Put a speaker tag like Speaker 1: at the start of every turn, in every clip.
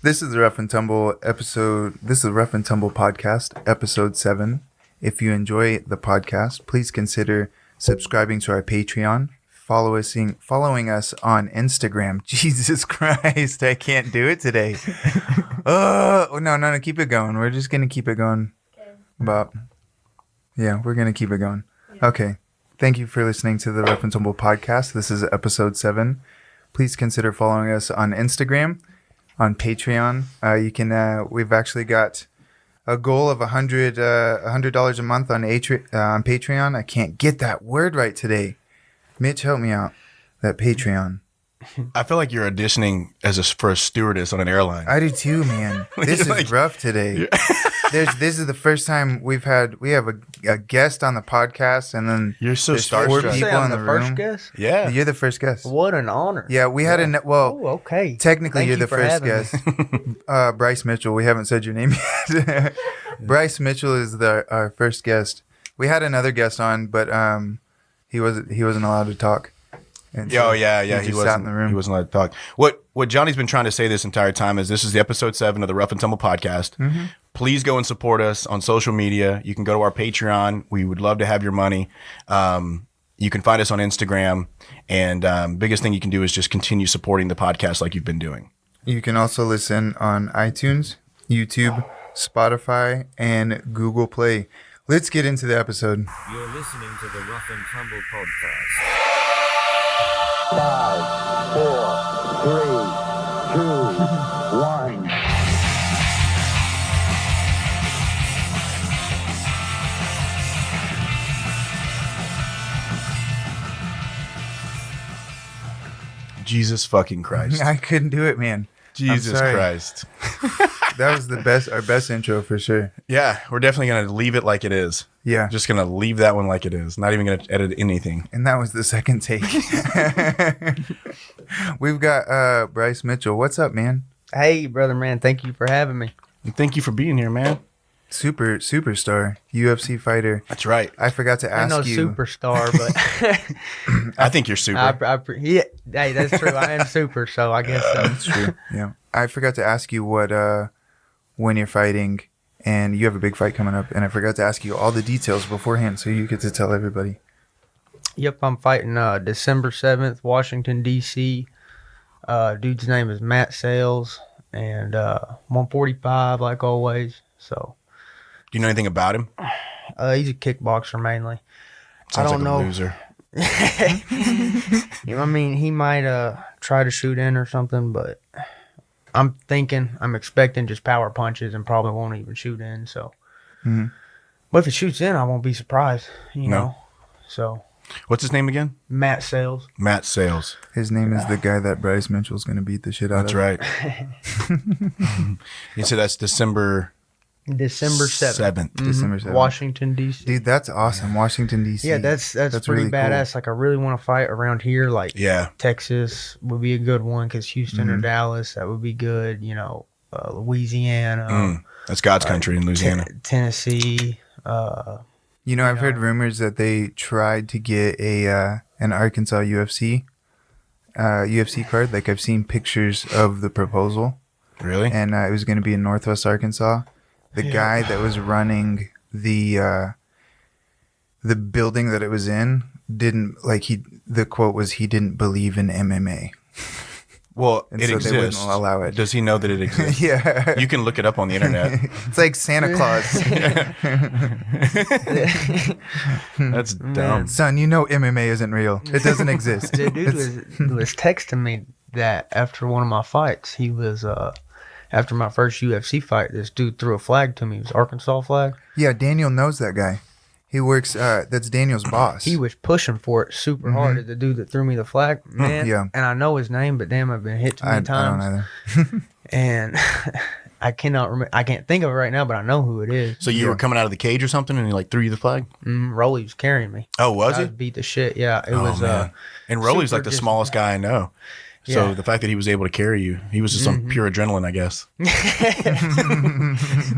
Speaker 1: This is the Rough and Tumble episode. This is the Rough and Tumble podcast, episode 7. If you enjoy the podcast, please consider subscribing to our Patreon, following us on Instagram. Jesus Christ, I can't do it today. Oh, no, keep it going. We're just going to keep it going.
Speaker 2: Okay.
Speaker 1: But, yeah, we're going to keep it going. Okay. Thank you for listening to the Rough and Tumble podcast. This is episode 7. Please consider following us on Instagram, on Patreon. You can. We've actually got a goal of $100 a month on Patreon. I can't get that word right today. Mitch, help me out. That Patreon.
Speaker 3: I feel like you're auditioning for a stewardess on an airline.
Speaker 1: I do too, man. This is rough today. This is the first time we have a guest on the podcast, and then
Speaker 3: You're so
Speaker 1: there's 4
Speaker 3: starstruck.
Speaker 1: people in the room.
Speaker 2: First guest?
Speaker 3: Yeah.
Speaker 1: You're the first guest.
Speaker 2: What an honor.
Speaker 1: Yeah, we had
Speaker 2: Oh, okay.
Speaker 1: Technically,
Speaker 2: Thank
Speaker 1: you're
Speaker 2: you
Speaker 1: the
Speaker 2: for
Speaker 1: first
Speaker 2: having me.
Speaker 1: guest. Bryce Mitchell. We haven't said your name yet. Bryce Mitchell is our first guest. We had another guest on, but he wasn't allowed to talk. And so
Speaker 3: Yeah.
Speaker 1: He just sat in the room.
Speaker 3: He wasn't allowed to talk. What Johnny's been trying to say this entire time is this is the episode 7 of the Rough and Tumble podcast.
Speaker 1: Mm-hmm.
Speaker 3: Please go and support us on social media. You can go to our Patreon. We would love to have your money. You can find us on Instagram. And biggest thing you can do is just continue supporting the podcast like you've been doing.
Speaker 1: You can also listen on iTunes, YouTube, Spotify, and Google Play. Let's get into the episode.
Speaker 4: You're listening to the Rough and Tumble podcast.
Speaker 5: 5, 4, 3, 2, 1.
Speaker 3: Jesus fucking Christ.
Speaker 1: I couldn't do it, man.
Speaker 3: Jesus
Speaker 1: sorry.
Speaker 3: Christ.
Speaker 1: That was our best intro for sure.
Speaker 3: Yeah, we're definitely going to leave it like it is.
Speaker 1: Yeah.
Speaker 3: Just going to leave that one like it is. Not even going to edit anything.
Speaker 1: And that was the second take. We've got Bryce Mitchell. What's up, man?
Speaker 2: Hey, brother, man. Thank you for having me.
Speaker 3: And thank you for being here, man.
Speaker 1: Superstar, UFC fighter.
Speaker 3: That's right.
Speaker 1: I forgot to
Speaker 2: I'm
Speaker 1: ask
Speaker 2: no
Speaker 1: you.
Speaker 2: superstar, but
Speaker 3: I think you're super.
Speaker 2: yeah, hey, that's true. I am super, so I guess so.
Speaker 1: That's true. Yeah. I forgot to ask you what when you're fighting, and you have a big fight coming up, and I forgot to ask you all the details beforehand, so you get to tell everybody.
Speaker 2: Yep, I'm fighting December 7th, Washington, D.C. Dude's name is Matt Sales, and 145 like always. So
Speaker 3: Do you know anything about him?
Speaker 2: he's a kickboxer mainly.
Speaker 3: Sounds
Speaker 2: I don't
Speaker 3: like a
Speaker 2: know.
Speaker 3: loser.
Speaker 2: I mean, he might try to shoot in or something, but I'm expecting just power punches and probably won't even shoot in. So,
Speaker 1: Mhm.
Speaker 2: But if he shoots in, I won't be surprised. You
Speaker 3: No.
Speaker 2: know. So
Speaker 3: What's his name again?
Speaker 2: Matt Sales.
Speaker 3: Matt Sales.
Speaker 1: His name is the guy that Bryce Mitchell's going to beat the shit out
Speaker 3: That's
Speaker 1: of.
Speaker 3: right. You said that's December
Speaker 2: December 7th.
Speaker 3: 7th.
Speaker 1: December 7th.
Speaker 2: Washington, D.C.
Speaker 1: Dude, that's awesome. Washington, D.C.
Speaker 2: Yeah, that's pretty
Speaker 1: really cool.
Speaker 2: badass. Like, I really want to fight around here. Like,
Speaker 3: Yeah.
Speaker 2: Texas would be a good one because Houston or
Speaker 1: Mhm.
Speaker 2: Dallas, that would be good. You know, Louisiana,
Speaker 3: That's God's country in Louisiana.
Speaker 2: Tennessee.
Speaker 1: You know, I've heard rumors that they tried to get an Arkansas UFC card. Like, I've seen pictures of the proposal,
Speaker 3: Really?
Speaker 1: and it was going to be in Northwest Arkansas. The guy that was running the building that it was in the quote was he didn't believe in MMA.
Speaker 3: Well,
Speaker 1: And
Speaker 3: it
Speaker 1: so
Speaker 3: exists.
Speaker 1: they wouldn't allow it.
Speaker 3: Does he know that it exists?
Speaker 1: Yeah.
Speaker 3: You can look it up on the internet.
Speaker 1: It's like Santa Claus.
Speaker 3: That's dumb.
Speaker 1: Son, you know MMA isn't real. It doesn't exist.
Speaker 2: The dude was texting me that after one of my fights, he was after my first UFC fight, this dude threw a flag to me. It was Arkansas flag.
Speaker 1: Yeah, Daniel knows that guy. He works. That's Daniel's boss.
Speaker 2: He was pushing for it super hard. The dude that threw me the flag, man.
Speaker 1: Yeah.
Speaker 2: And I know his name, but damn, I've been hit too many
Speaker 1: I
Speaker 2: times.
Speaker 1: don't either.
Speaker 2: And I cannot remember. I can't think of it right now, but I know who it is.
Speaker 3: So you were coming out of the cage or something and he like threw you the flag?
Speaker 2: Rolly was carrying me.
Speaker 3: Oh, was
Speaker 2: I
Speaker 3: he?
Speaker 2: beat the shit. Yeah, it
Speaker 3: Oh,
Speaker 2: was.
Speaker 3: man. And Rolly's
Speaker 2: super
Speaker 3: like the
Speaker 2: just-
Speaker 3: smallest guy I know. So
Speaker 2: Yeah.
Speaker 3: the fact that he was able to carry you, he was just on pure adrenaline, I guess.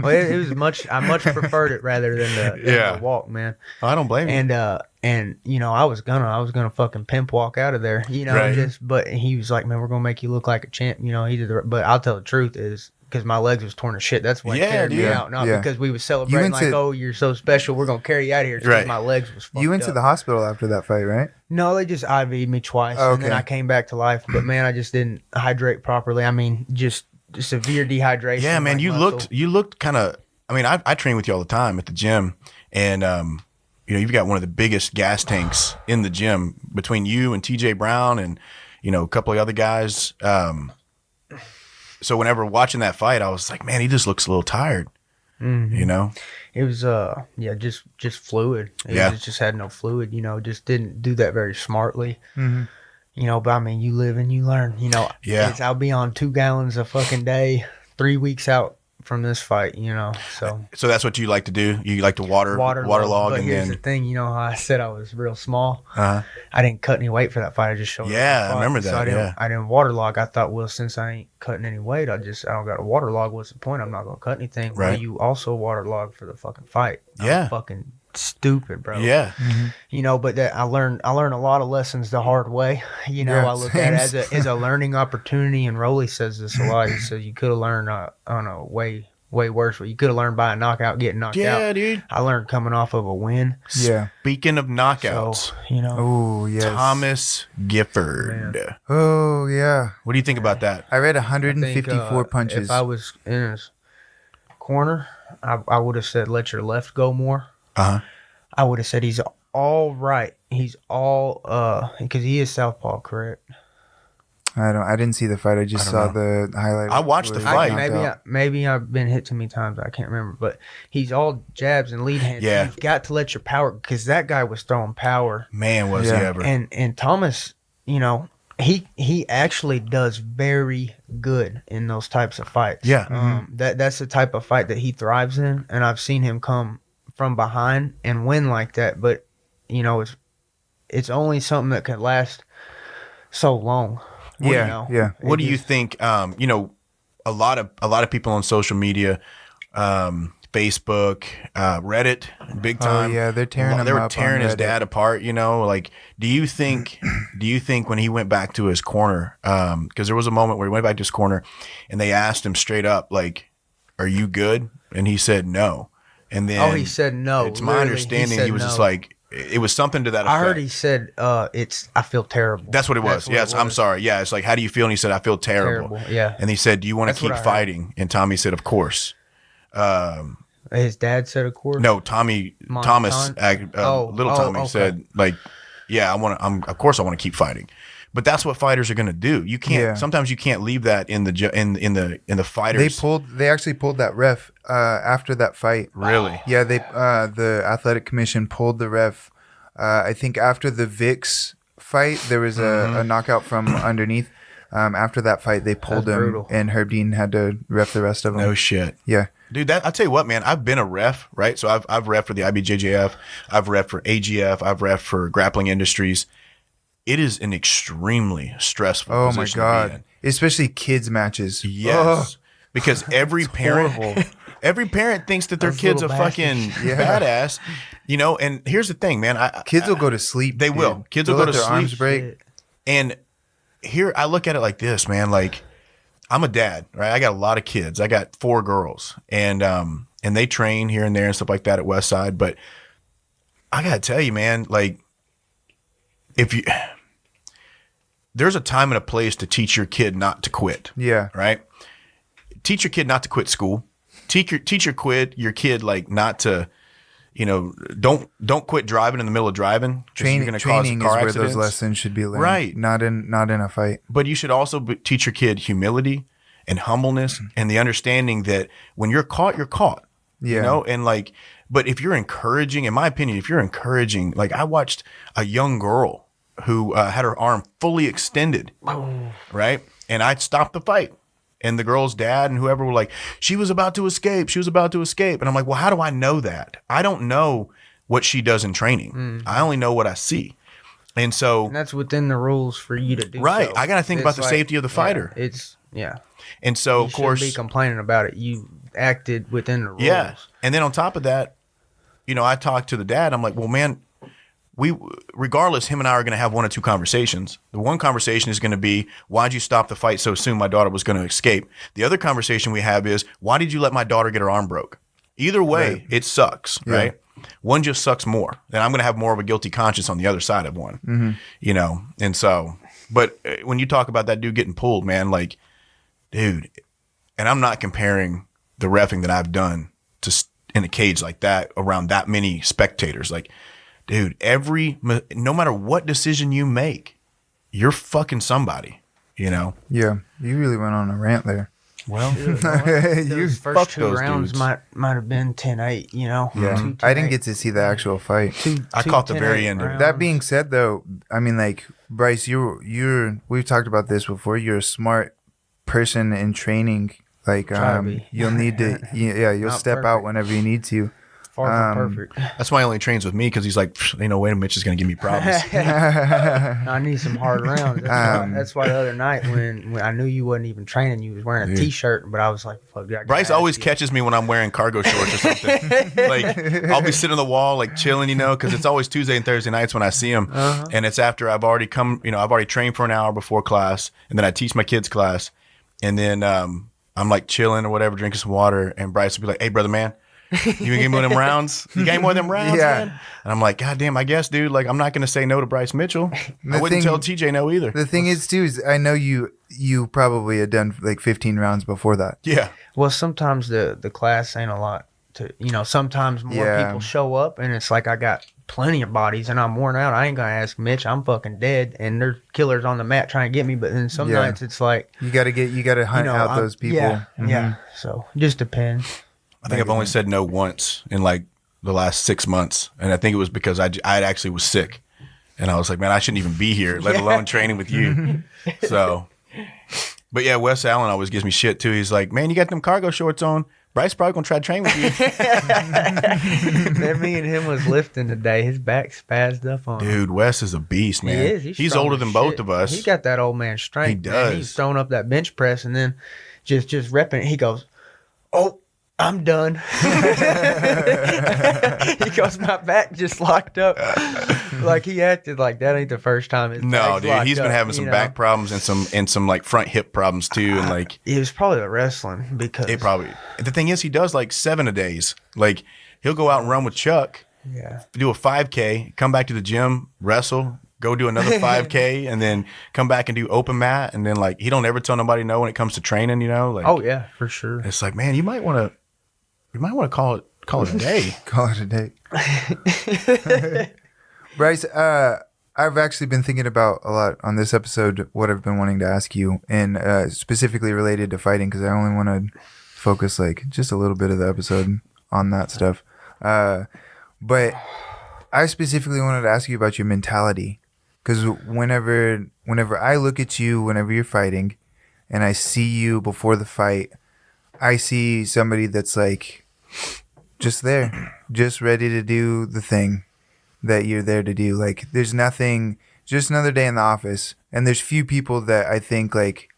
Speaker 2: Well, it was I much preferred it rather than the walk, man.
Speaker 3: I don't blame you.
Speaker 2: And you know, I was gonna fucking pimp walk out of there, you know,
Speaker 3: Right.
Speaker 2: but he was like, man, we're gonna make you look like a champ, you know. But I'll tell the truth is, because my legs was torn to shit. That's why he
Speaker 3: Yeah,
Speaker 2: carried me
Speaker 3: dude.
Speaker 2: out, not
Speaker 1: Yeah.
Speaker 2: because we was celebrating
Speaker 1: went to-
Speaker 2: oh, you're so special, we're gonna carry you out of here. It's 'cause
Speaker 3: Right.
Speaker 2: my legs was fucked
Speaker 1: You went
Speaker 2: up.
Speaker 1: to the hospital after that fight, right?
Speaker 2: No, they just IV'd me twice,
Speaker 1: Oh,
Speaker 2: and then
Speaker 1: okay.
Speaker 2: I came back to life. But man, I just didn't hydrate properly. I mean, just severe dehydration.
Speaker 3: Yeah, man,
Speaker 2: like
Speaker 3: you
Speaker 2: muscle.
Speaker 3: looked kind of. I mean, I train with you all the time at the gym, and you know, you've got one of the biggest gas tanks in the gym between you and TJ Brown, and you know, a couple of other guys. So whenever watching that fight, I was like, man, he just looks a little tired. You know,
Speaker 2: It was just fluid.
Speaker 3: Yeah.
Speaker 2: It just had no fluid. You know, just didn't do that very smartly.
Speaker 1: Mhm.
Speaker 2: You know, but I mean, you live and you learn. You know,
Speaker 3: Yeah.
Speaker 2: I'll be on 2 gallons a fucking day, 3 weeks out from this fight. You know, so.
Speaker 3: so that's what you like to do. You like to waterlog,
Speaker 2: But
Speaker 3: and
Speaker 2: here's
Speaker 3: then
Speaker 2: the thing, you know how I said I was real small.
Speaker 3: uh,
Speaker 2: I didn't cut any weight for that fight. I just showed up.
Speaker 3: Yeah,
Speaker 2: to
Speaker 3: I
Speaker 2: fight.
Speaker 3: remember
Speaker 2: So
Speaker 3: that, yeah.
Speaker 2: I didn't waterlog. I thought, well, since I ain't cutting any weight, I don't got to waterlog. What's the point? I'm not gonna cut anything.
Speaker 3: Right.
Speaker 2: Well, you also waterlog for the fucking fight. I'm
Speaker 3: Yeah.
Speaker 2: fucking stupid, bro.
Speaker 3: yeah,
Speaker 2: You know, but that I learned a lot of lessons the hard way. You know,
Speaker 1: Yeah,
Speaker 2: I look at it
Speaker 1: same.
Speaker 2: as a learning opportunity. And Rolly says this a lot. He says you could have learned on a way worse. You could have learned by a knockout, getting knocked out.
Speaker 3: dude.
Speaker 2: I learned coming off of a win.
Speaker 1: Yeah.
Speaker 3: Speaking of
Speaker 2: So,
Speaker 3: knockouts,
Speaker 2: you know,
Speaker 1: Oh, yes.
Speaker 3: Thomas Gifford.
Speaker 2: Man.
Speaker 1: Oh, yeah.
Speaker 3: What do you think about that?
Speaker 1: I read
Speaker 2: I
Speaker 1: 154
Speaker 2: think,
Speaker 1: punches.
Speaker 2: If I was in his corner, I would have said, let your left go more.
Speaker 3: Uh huh.
Speaker 2: I would have said he's all right. He's all, because he is southpaw, correct?
Speaker 1: I didn't see the fight. I just
Speaker 3: I
Speaker 1: saw
Speaker 3: don't
Speaker 1: the highlight.
Speaker 3: I watched the
Speaker 1: where he
Speaker 3: fight.
Speaker 1: got knocked out.
Speaker 2: Maybe I've been hit too many times. I can't remember, but he's all jabs and lead hands.
Speaker 3: Yeah.
Speaker 2: You've got to let your power, because that guy was throwing power.
Speaker 3: Man, was he
Speaker 1: Yeah.
Speaker 3: ever?
Speaker 2: And Thomas, you know, he actually does very good in those types of fights.
Speaker 3: Yeah.
Speaker 2: That's the type of fight that he thrives in, and I've seen him come from behind and win like that. But you know, it's only something that could last so long.
Speaker 1: Yeah,
Speaker 2: You know?
Speaker 1: yeah.
Speaker 3: What do you think? You know, a lot of people on social media, Facebook, Reddit, big time.
Speaker 1: yeah, they're tearing him
Speaker 3: They were
Speaker 1: up on
Speaker 3: tearing his
Speaker 1: Reddit.
Speaker 3: dad apart. You know, like, do you think when he went back to his corner? Because there was a moment where he went back to his corner, and they asked him straight up, like, "Are you good?" And he said no. And then
Speaker 2: Oh, he said no.
Speaker 3: It's my
Speaker 2: Literally,
Speaker 3: understanding
Speaker 2: said
Speaker 3: he was just
Speaker 2: no.
Speaker 3: like, it was something to that effect.
Speaker 2: I heard he said, I feel terrible.
Speaker 3: That's what it was.
Speaker 2: what
Speaker 3: Yes,
Speaker 2: it
Speaker 3: I'm
Speaker 2: was.
Speaker 3: sorry. Yeah, it's like, how do you feel? And he said, I feel terrible.
Speaker 2: Terrible, yeah.
Speaker 3: And he said, do you want to
Speaker 2: That's what
Speaker 3: keep
Speaker 2: I heard.
Speaker 3: fighting? And Tommy said, of course.
Speaker 2: His dad said, of course.
Speaker 3: No, Tommy Thomas, little Tommy
Speaker 2: okay.
Speaker 3: said, like, yeah, of course I want to keep fighting. But that's what fighters are going to do. You can't.
Speaker 1: Yeah.
Speaker 3: Sometimes you can't leave that in the fighters.
Speaker 1: They actually pulled that ref after that fight.
Speaker 3: Really?
Speaker 1: Yeah, the athletic commission pulled the ref. I think after the Vix fight, there was a knockout from underneath. After that fight, they pulled
Speaker 2: That's
Speaker 1: him,
Speaker 2: brutal.
Speaker 1: and Herb Dean had to ref the rest of them.
Speaker 3: No shit.
Speaker 1: Yeah,
Speaker 3: Dude, I'll tell you what, man. I've been a ref, right? So I've ref for the IBJJF, I've ref for AGF, I've ref for Grappling Industries. It is an extremely stressful
Speaker 1: oh my
Speaker 3: position to be
Speaker 1: god,
Speaker 3: in.
Speaker 1: especially kids matches.
Speaker 3: Yes, because every parent,
Speaker 1: horrible.
Speaker 3: every parent thinks that their
Speaker 2: Those
Speaker 3: kid's a
Speaker 2: little
Speaker 3: fucking
Speaker 2: bastards.
Speaker 1: Yeah.
Speaker 3: badass, you know. And here's the thing, man.
Speaker 1: Kids will go to sleep.
Speaker 3: They
Speaker 1: dude.
Speaker 3: will. Kids
Speaker 1: They'll
Speaker 3: will go
Speaker 1: let
Speaker 3: to
Speaker 1: their arms
Speaker 3: sleep.
Speaker 1: break.
Speaker 3: And here I look at it like this, man. Like, I'm a dad, right? I got a lot of kids. I got 4 girls, and they train here and there and stuff like that at Westside. But I gotta tell you, man, like, there's a time and a place to teach your kid not to quit.
Speaker 1: Yeah,
Speaker 3: Right? Teach your kid not to quit school. Teach your kid like not to, you know, don't quit driving in the middle of driving. 'Cause you're gonna cause
Speaker 1: training is
Speaker 3: car
Speaker 1: where
Speaker 3: accidents.
Speaker 1: those lessons should be learned.
Speaker 3: Right.
Speaker 1: Not in a fight.
Speaker 3: But you should also teach your kid humility and humbleness and the understanding that when you're caught, you're caught.
Speaker 1: Yeah.
Speaker 3: You know, and like, but if you're encouraging, in my opinion, if you're encouraging, like I watched a young girl who had her arm fully extended, right? And I stopped the fight. And the girl's dad and whoever were like, she was about to escape. She was about to escape. And I'm like, well, how do I know that? I don't know what she does in training. I only know what I see. And so,
Speaker 2: And that's within the rules for you to do.
Speaker 3: right,
Speaker 2: so.
Speaker 3: I got to think
Speaker 2: It's
Speaker 3: about the
Speaker 2: like,
Speaker 3: safety of the fighter. And so,
Speaker 2: You
Speaker 3: of
Speaker 2: shouldn't
Speaker 3: course,
Speaker 2: be complaining about it. You acted within the rules.
Speaker 3: yeah. And then on top of that, you know, I talked to the dad. I'm like, well, man, regardless, him and I are going to have one or two conversations. The one conversation is going to be, why'd you stop the fight so soon? My daughter was going to escape. The other conversation we have is, why did you let my daughter get her arm broke? Either way,
Speaker 1: Right.
Speaker 3: it sucks,
Speaker 1: Yeah.
Speaker 3: right? One just sucks more. And I'm going to have more of a guilty conscience on the other side of one, you know? And so, but when you talk about that dude getting pulled, man, like, dude, and I'm not comparing the reffing that I've done to in a cage like that around that many spectators. Like, dude, no matter what decision you make, you're fucking somebody, you know?
Speaker 1: Yeah, you really went on a rant there.
Speaker 3: Well,
Speaker 1: You
Speaker 2: Those
Speaker 3: fuck
Speaker 2: first two
Speaker 3: those
Speaker 2: rounds
Speaker 3: dudes.
Speaker 2: might have been 10-8, you know?
Speaker 1: yeah,
Speaker 2: Two
Speaker 1: I didn't
Speaker 2: 10-8.
Speaker 1: get to see the actual fight.
Speaker 3: I caught the very end of it.
Speaker 1: That being said, though, I mean, like, Bryce, we've talked about this before. You're a smart person in training. Like,
Speaker 2: Try to be.
Speaker 1: you'll need to, you'll
Speaker 2: Not
Speaker 1: step out
Speaker 2: perfect.
Speaker 1: whenever you need to.
Speaker 2: Far from perfect.
Speaker 3: That's why he only trains with me, because he's like, ain't no way Mitch is going to give me problems.
Speaker 2: I need some hard rounds. That's why the other night when I knew you wasn't even training, you was wearing a T-shirt, but I was like, fuck, dude, I gotta
Speaker 3: Bryce
Speaker 2: ask
Speaker 3: always
Speaker 2: you.
Speaker 3: catches me when I'm wearing cargo shorts or something. Like, I'll be sitting on the wall, like chilling, you know, because it's always Tuesday and Thursday nights when I see him. And it's after I've already I've already trained for an hour before class, and then I teach my kids class. And then I'm like chilling or whatever, drinking some water. And Bryce will be like, hey, brother, man, you gonna give me one of them rounds? You got more of them rounds,
Speaker 1: Yeah.
Speaker 3: man? And I'm like, God damn, I guess, dude. Like, I'm not gonna say no to Bryce Mitchell. I
Speaker 1: The
Speaker 3: wouldn't
Speaker 1: thing-
Speaker 3: tell TJ no either.
Speaker 1: The thing is, too, is I know you probably had done like 15 rounds before that.
Speaker 3: Yeah.
Speaker 2: Well, sometimes the class ain't a lot to, sometimes more
Speaker 1: Yeah.
Speaker 2: people show up and it's like I got plenty of bodies and I'm worn out. I ain't gonna ask Mitch. I'm fucking dead and there's killers on the mat trying to get me. But then some
Speaker 1: Yeah.
Speaker 2: nights it's like,
Speaker 1: You gotta hunt out those people.
Speaker 2: Yeah,
Speaker 1: Mhm.
Speaker 2: yeah. So it just depends.
Speaker 3: I think I've only said no once in like the last 6 months. And I think it was because I actually was sick. And I was like, man, I shouldn't even be here, let alone training with you. So, but yeah, Wes Allen always gives me shit too. He's like, man, you got them cargo shorts on. Bryce probably gonna try to train with you.
Speaker 2: Then me and him was lifting today. His back spazzed up on him.
Speaker 3: Dude, Wes is a beast, man.
Speaker 2: He is. He's strong
Speaker 3: older
Speaker 2: as
Speaker 3: than both
Speaker 2: shit.
Speaker 3: of us.
Speaker 2: He got that old man strength.
Speaker 3: He
Speaker 2: Man.
Speaker 3: does.
Speaker 2: He's throwing up that bench press and then just repping it. He goes, oh, I'm done. He goes, my back just locked up. Like he acted like that ain't the first time. His
Speaker 3: No,
Speaker 2: back's
Speaker 3: dude,
Speaker 2: locked
Speaker 3: he's been
Speaker 2: up,
Speaker 3: having some
Speaker 2: you
Speaker 3: back
Speaker 2: know?
Speaker 3: problems and some like front hip problems too. And like,
Speaker 2: It was probably the wrestling because
Speaker 3: it probably, the thing is, he does like 7 a days. Like, he'll go out and run with Chuck,
Speaker 2: yeah.
Speaker 3: do a 5K, come back to the gym, wrestle, go do another 5K, and then come back and do open mat. And then like, he don't ever tell nobody no when it comes to training, you know? Like,
Speaker 2: Oh yeah, for sure.
Speaker 3: it's like, man, you might want to call it a day.
Speaker 1: Call it a day. Bryce, I've actually been thinking about a lot on this episode what I've been wanting to ask you, and specifically related to fighting, because I only want to focus like just a little bit of the episode on that stuff. But I specifically wanted to ask you about your mentality, because whenever I look at you, whenever you're fighting, and I see you before the fight, I see somebody that's like just there, just ready to do the thing that you're there to do. Like, there's nothing, just another day in the office. And there's few people that I think like,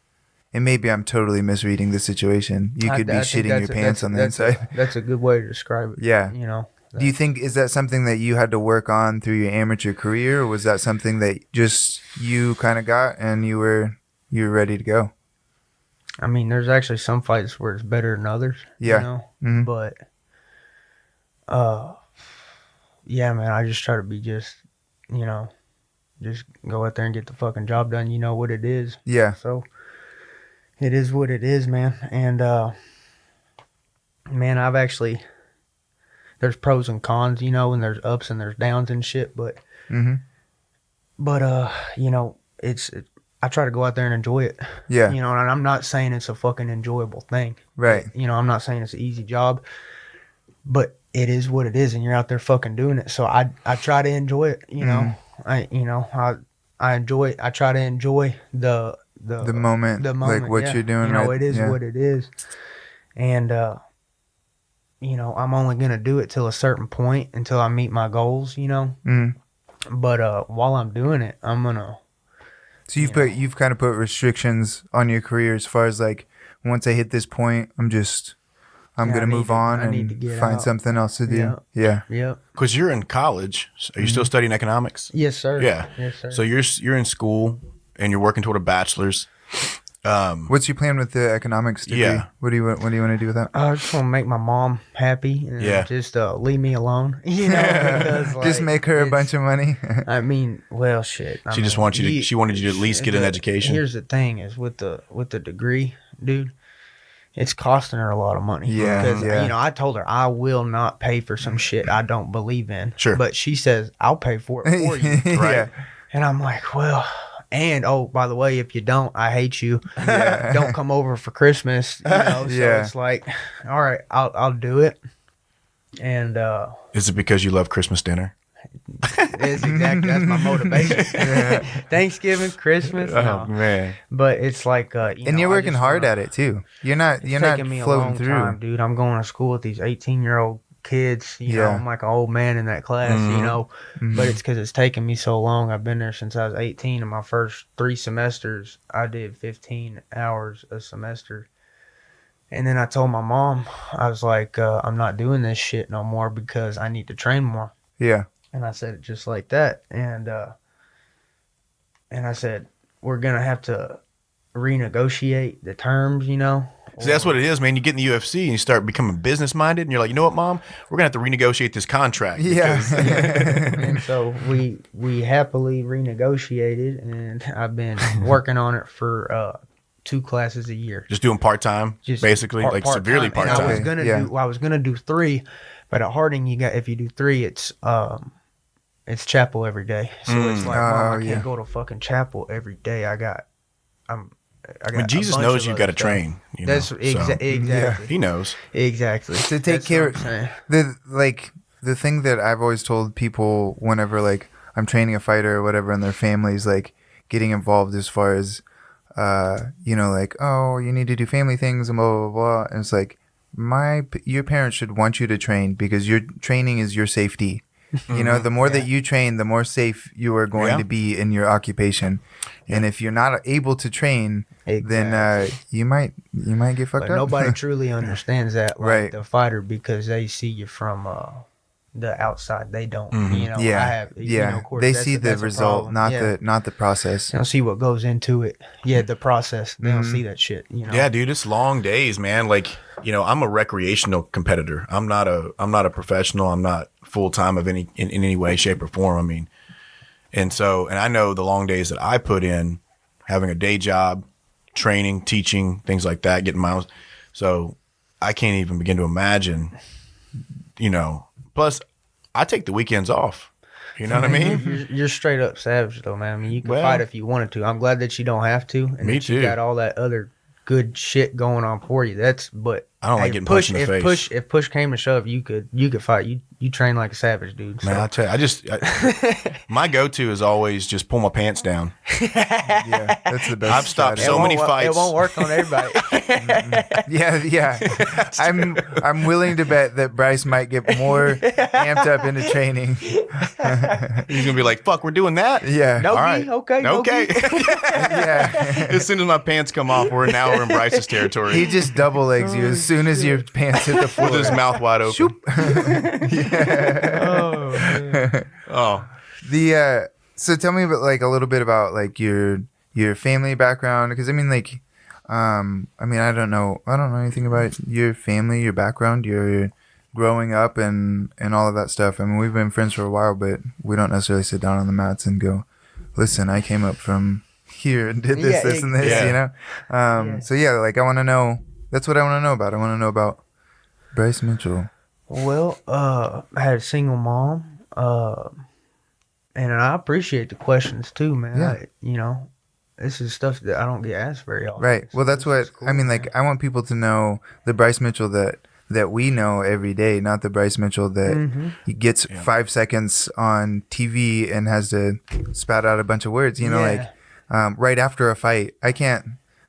Speaker 1: and maybe I'm totally misreading the situation. You could be
Speaker 2: I think
Speaker 1: shitting your pants on the inside.
Speaker 2: That's a good way to describe it.
Speaker 1: Yeah.
Speaker 2: You know.
Speaker 1: Do you think, is that something that you had to work on through your amateur career, or was that something that just you kind of got and you were ready to go?
Speaker 2: I mean, there's actually some fights where it's better than others.
Speaker 1: Yeah.
Speaker 2: You know?
Speaker 1: Mhm.
Speaker 2: But, yeah, man, I just try to be just go out there and get the fucking job done. You know what it is.
Speaker 1: Yeah.
Speaker 2: So, it is what it is, man. And, man, I've actually, there's pros and cons, and there's ups and there's downs and shit. But,
Speaker 1: Mm-hmm.
Speaker 2: I try to go out there and enjoy it.
Speaker 1: Yeah.
Speaker 2: And I'm not saying it's a fucking enjoyable thing.
Speaker 1: Right.
Speaker 2: I'm not saying it's an easy job, but it is what it is, and you're out there fucking doing it. So I try to enjoy it. I enjoy. I try to enjoy the
Speaker 1: moment,
Speaker 2: the
Speaker 1: like what
Speaker 2: yeah.
Speaker 1: you're doing. Right?
Speaker 2: It is
Speaker 1: Yeah.
Speaker 2: what it is, and I'm only gonna do it till a certain point until I meet my goals.
Speaker 1: Mm.
Speaker 2: But while I'm doing it, I'm gonna.
Speaker 1: So you've kind of put restrictions on your career as far as like, once I hit this point, I'm
Speaker 2: I
Speaker 1: gonna
Speaker 2: need
Speaker 1: move
Speaker 2: to-
Speaker 1: on
Speaker 2: I need to
Speaker 1: and
Speaker 2: get
Speaker 1: find
Speaker 2: out.
Speaker 1: something else to do.
Speaker 2: Yeah.
Speaker 1: Yeah.
Speaker 2: Yep.
Speaker 3: Because you're in college. Are you still studying economics?
Speaker 2: Yes, sir.
Speaker 3: Yeah.
Speaker 2: Yes, sir.
Speaker 3: So you're in school and you're working toward a bachelor's.
Speaker 1: What's your plan with the economics degree?
Speaker 3: Yeah.
Speaker 1: What do you want to do with that?
Speaker 2: I just want to make my mom happy and
Speaker 3: Yeah.
Speaker 2: just leave me alone. You know, because,
Speaker 1: Just
Speaker 2: like,
Speaker 1: make her a
Speaker 2: it's-
Speaker 1: bunch of money.
Speaker 2: I mean, well, shit. I
Speaker 3: She just
Speaker 2: mean,
Speaker 3: wants you to. She wanted you to at least get an education.
Speaker 2: Here's the thing: is with the degree, dude, it's costing her a lot of money.
Speaker 1: Yeah,
Speaker 2: because
Speaker 1: yeah.
Speaker 2: you know, I told her I will not pay for some shit I don't believe in.
Speaker 3: Sure.
Speaker 2: But she says I'll pay for it for you,
Speaker 3: Right.
Speaker 1: Yeah.
Speaker 2: and I'm like, well. And oh, by the way, if you don't, I hate you. Don't come over for Christmas. You know, so
Speaker 1: Yeah.
Speaker 2: it's like, all right, I'll do it. And
Speaker 3: Is it because you love Christmas dinner?
Speaker 2: it's exactly that's my motivation. Thanksgiving, Christmas, no.
Speaker 3: man.
Speaker 2: But it's like,
Speaker 1: And you're working hard at it too. You're not
Speaker 2: taking me a
Speaker 1: floating
Speaker 2: long
Speaker 1: through.
Speaker 2: time, dude. I'm going to school with these 18-year-old kids. You know,
Speaker 1: Yeah.
Speaker 2: I'm like an old man in that class.
Speaker 3: Mhm.
Speaker 2: You know, but it's because it's taken me so long. I've been there since I was 18. In my first 3 semesters, I did 15 hours a semester. And then I told my mom, I was like, I'm not doing this shit no more because I need to train more.
Speaker 1: Yeah.
Speaker 2: And I said it just like that. And I said, we're going to have to renegotiate the terms, you know.
Speaker 3: See, that's what it is, man. You get in the UFC and you start becoming business minded, and you're like, you know what, Mom? We're gonna have to renegotiate this contract. because-
Speaker 1: Yeah.
Speaker 2: And so we happily renegotiated, and I've been working on it for 2 classes a year.
Speaker 3: Just doing part time,
Speaker 2: Just
Speaker 3: basically, like
Speaker 2: part-time.
Speaker 3: severely part
Speaker 2: And I was
Speaker 3: time.
Speaker 2: gonna
Speaker 1: Yeah.
Speaker 2: I was gonna do 3, but at Harding if you do 3, it's chapel every day. So it's like, Mom, I can't
Speaker 1: yeah.
Speaker 2: go to fucking chapel every day. I got
Speaker 3: I mean, Jesus
Speaker 2: a bunch
Speaker 3: knows
Speaker 2: of
Speaker 3: you've
Speaker 2: other
Speaker 3: got to
Speaker 2: stuff.
Speaker 3: train. You know,
Speaker 2: That's
Speaker 3: so
Speaker 2: exactly.
Speaker 3: he knows.
Speaker 2: Exactly.
Speaker 1: To take
Speaker 2: That's
Speaker 1: care
Speaker 2: what I'm saying.
Speaker 1: the thing that I've always told people whenever like I'm training a fighter or whatever and their families like getting involved as far as like, oh, you need to do family things and blah blah blah. And it's like your parents should want you to train because your training is your safety. You know, the more that you train, the more safe you are going
Speaker 3: Yeah.
Speaker 1: to be in your occupation. And if you're not able to train, then you might get fucked
Speaker 2: But
Speaker 1: up.
Speaker 2: nobody truly understands that, like
Speaker 1: Right.
Speaker 2: the fighter, because they see you from the outside. They don't, you know.
Speaker 1: yeah,
Speaker 2: I have,
Speaker 1: yeah.
Speaker 2: You know, of course,
Speaker 1: they
Speaker 2: that's
Speaker 1: see the
Speaker 2: that's a
Speaker 1: result,
Speaker 2: problem.
Speaker 1: not the process.
Speaker 2: They don't see what goes into it. Yeah, the process. They don't see that shit. You know.
Speaker 3: Yeah, dude, it's long days, man. Like, I'm a recreational competitor. I'm not a professional. I'm not full time of in any way, shape, or form. I mean, and I know the long days that I put in, having a day job, training, teaching, things like that, getting miles. So I can't even begin to imagine. Plus, I take the weekends off. You know what I mean?
Speaker 2: You're straight up savage though, man. I mean, you can
Speaker 3: Well,
Speaker 2: fight if you wanted to. I'm glad that you don't have to, and
Speaker 3: Me
Speaker 2: that you
Speaker 3: too.
Speaker 2: got all that other good shit going on for you. But
Speaker 3: I don't like getting punched in the face.
Speaker 2: If push came to shove, you could fight. You train like a savage, dude.
Speaker 3: Man, I tell you, my go-to is always just pull my pants down.
Speaker 1: Yeah, that's the best.
Speaker 3: I've stopped
Speaker 1: strategy.
Speaker 3: so many
Speaker 2: It
Speaker 3: fights.
Speaker 2: won't work on everybody.
Speaker 1: Yeah. I'm willing to bet that Bryce might get more amped up into training.
Speaker 3: He's gonna be like, "Fuck, we're doing that."
Speaker 1: Yeah.
Speaker 2: No
Speaker 3: All
Speaker 2: gi?
Speaker 3: right.
Speaker 2: Okay, no
Speaker 3: Okay.
Speaker 1: Yeah.
Speaker 3: As soon as my pants come off, we're in Bryce's territory.
Speaker 1: He just double legs you as soon as your pants hit the floor.
Speaker 3: with his mouth wide open.
Speaker 2: Oh, man.
Speaker 3: Oh,
Speaker 1: So tell me about like a little bit about like your family background, because I mean like I don't know anything about your family, your background, your growing up and all of that stuff. I mean, we've been friends for a while, but we don't necessarily sit down on the mats and go, listen, I came up from here and did this,
Speaker 2: Yeah,
Speaker 1: this, and this,
Speaker 3: yeah.
Speaker 1: you know?
Speaker 2: Yeah.
Speaker 1: So yeah, like I want to know, that's what I want to know about. I want to know about Bryce Mitchell.
Speaker 2: Well, I had a single mom, and I appreciate the questions too, man.
Speaker 1: Yeah.
Speaker 2: This is stuff that I don't get asked very often.
Speaker 1: Right. Well, that's
Speaker 2: this
Speaker 1: what
Speaker 2: is cool,
Speaker 1: I mean.
Speaker 2: man.
Speaker 1: Like, I want people to know the Bryce Mitchell that we know every day, not the Bryce Mitchell that he gets 5 seconds on TV and has to spat out a bunch of words.
Speaker 2: Yeah.
Speaker 1: Like right after a fight.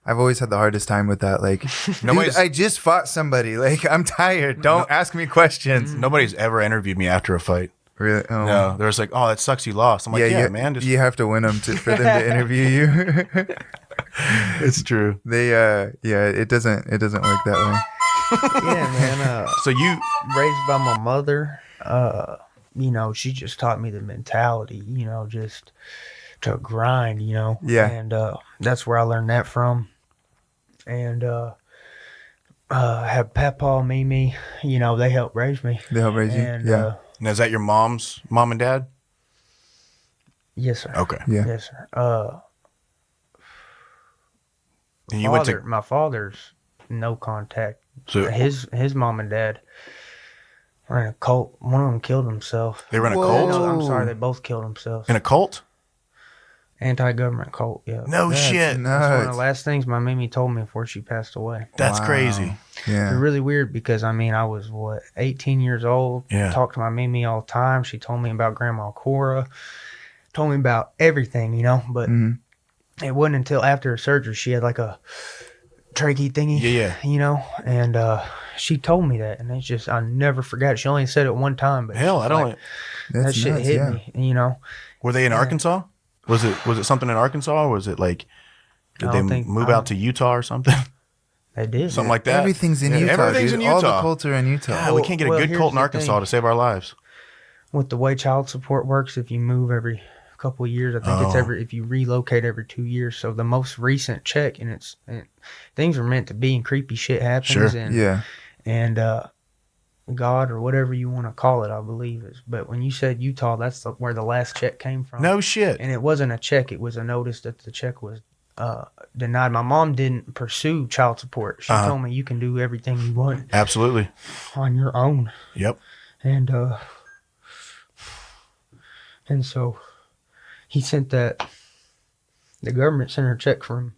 Speaker 1: I've always had the hardest time with that. Like,
Speaker 3: Nobody's-
Speaker 1: dude, I just fought somebody. Like, I'm tired. Don't ask me questions.
Speaker 3: nobody's ever interviewed me after a fight.
Speaker 1: Really? Oh.
Speaker 3: No, they're just like, oh, that sucks. You lost. I'm like, yeah, man. Just,
Speaker 1: you have to win them for them to interview you.
Speaker 3: it's true.
Speaker 1: They it doesn't work that way.
Speaker 2: Yeah, man.
Speaker 3: So you,
Speaker 2: Raised by my mother, you know, she just taught me the mentality, you know, just to grind, you know.
Speaker 1: Yeah.
Speaker 2: And that's where I learned that from. And have Papa, Mimi, you know, they helped raise me.
Speaker 1: They help raise you.
Speaker 2: And
Speaker 1: Yeah.
Speaker 3: now, is that your mom's mom and dad?
Speaker 2: yes, sir.
Speaker 3: Okay.
Speaker 1: Yeah.
Speaker 2: Yes, sir.
Speaker 3: And you went to,
Speaker 2: My father's no contact.
Speaker 3: so
Speaker 2: His mom and dad were in a cult. One of them killed himself.
Speaker 3: they run a
Speaker 1: Whoa.
Speaker 3: cult?
Speaker 2: No, I'm sorry, they both killed themselves.
Speaker 3: In a cult?
Speaker 2: Anti-government cult, yeah.
Speaker 3: No
Speaker 1: That's
Speaker 3: shit.
Speaker 1: nuts.
Speaker 2: That's one of the last things my Mimi told me before she passed away.
Speaker 3: That's
Speaker 1: Wow.
Speaker 3: crazy.
Speaker 2: It's
Speaker 1: Yeah.
Speaker 2: really weird because, I mean, I was, 18 years old.
Speaker 3: Yeah.
Speaker 2: Talked to my Mimi all the time. She told me about Grandma Cora. Told me about everything, you know. But
Speaker 1: Mhm.
Speaker 2: it wasn't until after her surgery she had like a trachea thingy.
Speaker 3: Yeah.
Speaker 2: You know, and she told me that. And it's just, I never forgot. She only said it one time. But
Speaker 3: Hell,
Speaker 2: it's
Speaker 3: I don't.
Speaker 2: like,
Speaker 1: That's
Speaker 2: that shit
Speaker 1: nuts,
Speaker 2: hit
Speaker 1: yeah.
Speaker 2: me, you know.
Speaker 3: Were they in
Speaker 2: Yeah.
Speaker 3: Arkansas? Was it something in Arkansas, or was it like, did
Speaker 2: I
Speaker 3: they
Speaker 2: don't think-
Speaker 3: move
Speaker 2: I
Speaker 3: out to Utah or something?
Speaker 2: They did.
Speaker 3: Something like that.
Speaker 1: Everything's in
Speaker 3: Yeah,
Speaker 1: Utah.
Speaker 3: everything's
Speaker 1: dude.
Speaker 3: in
Speaker 1: All the
Speaker 3: Utah.
Speaker 1: cults are in Utah.
Speaker 3: God, we can't get a
Speaker 2: Well,
Speaker 3: good
Speaker 2: here's
Speaker 3: cult in
Speaker 2: the
Speaker 3: Arkansas
Speaker 2: thing.
Speaker 3: to save our lives.
Speaker 2: With the way child support works, if you move every couple of years, I think it's
Speaker 3: Oh.
Speaker 2: if you relocate every 2 years. So the most recent check, and things are meant to be, and creepy shit happens.
Speaker 3: Sure.
Speaker 2: And,
Speaker 1: Yeah.
Speaker 2: and God, or whatever you want to call it, I believe is. But when you said Utah, that's where the last check came from.
Speaker 3: No shit.
Speaker 2: And it wasn't a check; it was a notice that the check was denied. My mom didn't pursue child support. She
Speaker 3: Uh-huh.
Speaker 2: told me you can do everything you want
Speaker 3: Absolutely.
Speaker 2: on your own.
Speaker 3: Yep.
Speaker 2: And so he sent that. The government sent her a check from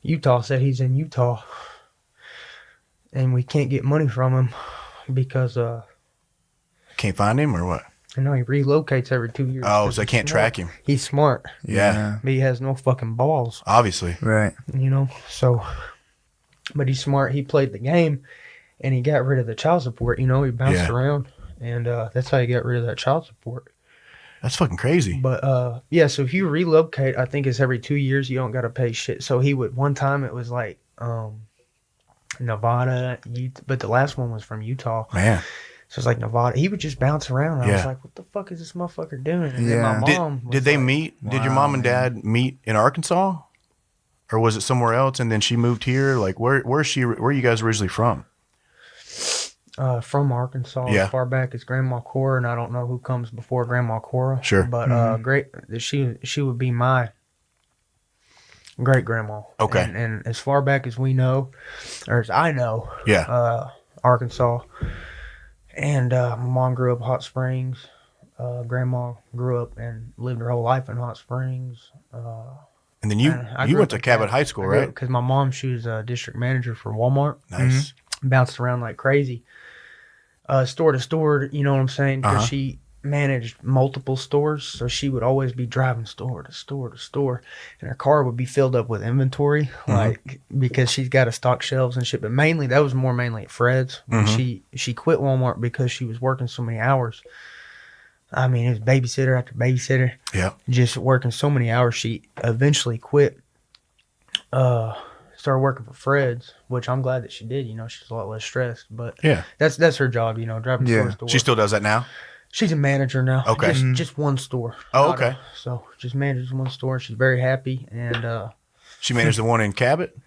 Speaker 2: Utah. Said he's in Utah, and we can't get money from him because
Speaker 3: Can't find him or what?
Speaker 2: he relocates every 2 years.
Speaker 3: Oh,
Speaker 2: 'cause
Speaker 3: so I
Speaker 2: he's
Speaker 3: can't
Speaker 2: smart.
Speaker 3: track him.
Speaker 2: He's smart,
Speaker 3: Yeah.
Speaker 2: but he has no fucking balls,
Speaker 3: Obviously.
Speaker 1: Right.
Speaker 2: you know. So, but he's smart. He played the game, and he got rid of the child support. You know, he bounced
Speaker 3: Yeah.
Speaker 2: around, and that's how he got rid of that child support.
Speaker 3: That's fucking crazy.
Speaker 2: But yeah, so if you relocate, I think it's every 2 years. You don't got to pay shit. So he would, one time it was like Nevada, but the last one was from Utah.
Speaker 3: Man.
Speaker 2: So it's like Nevada. He would just bounce around. I
Speaker 3: Yeah.
Speaker 2: was like, what the fuck is this motherfucker doing? And
Speaker 1: Yeah.
Speaker 2: then my mom
Speaker 3: Did
Speaker 2: was
Speaker 3: they
Speaker 2: like,
Speaker 3: meet? Did your
Speaker 1: Wow,
Speaker 3: mom and dad meet in Arkansas? Or was it somewhere else and then she moved here? Like where are you guys originally from?
Speaker 2: from Arkansas,
Speaker 3: Yeah.
Speaker 2: as far back as Grandma Cora, and I don't know who comes before Grandma Cora.
Speaker 3: Sure.
Speaker 2: But she would be my great grandma.
Speaker 3: Okay.
Speaker 2: And as far back as we know, or as I know,
Speaker 3: Yeah.
Speaker 2: Arkansas. And my mom grew up in Hot Springs. Grandma grew up and lived her whole life in Hot Springs.
Speaker 3: And then you
Speaker 2: I
Speaker 3: you
Speaker 2: grew
Speaker 3: went
Speaker 2: up
Speaker 3: to
Speaker 2: in
Speaker 3: Cabot High School,
Speaker 2: I grew up-
Speaker 3: right?
Speaker 2: Because my mom, she was a district manager for Walmart.
Speaker 3: Nice.
Speaker 2: Bounced around like crazy. Store to store, you know what I'm saying? Because
Speaker 3: Uh-huh.
Speaker 2: she managed multiple stores, so she would always be driving store to store to store, and her car would be filled up with inventory, like because she's got to stock shelves and shit. But mainly, that was mainly at Fred's. When she quit Walmart because she was working so many hours. I mean, it was babysitter after babysitter,
Speaker 3: Yeah.
Speaker 2: just working so many hours. She eventually quit. Started working for Fred's, which I'm glad that she did. You know, she's a lot less stressed. But
Speaker 3: Yeah.
Speaker 2: that's her job. You know, driving
Speaker 1: Yeah.
Speaker 2: store to store.
Speaker 3: She still does that now?
Speaker 2: She's a manager now.
Speaker 3: Okay.
Speaker 2: Just one store.
Speaker 3: Oh,
Speaker 2: Not a-
Speaker 3: okay.
Speaker 2: so just manages one store. She's very happy. And
Speaker 3: She managed the one in Cabot?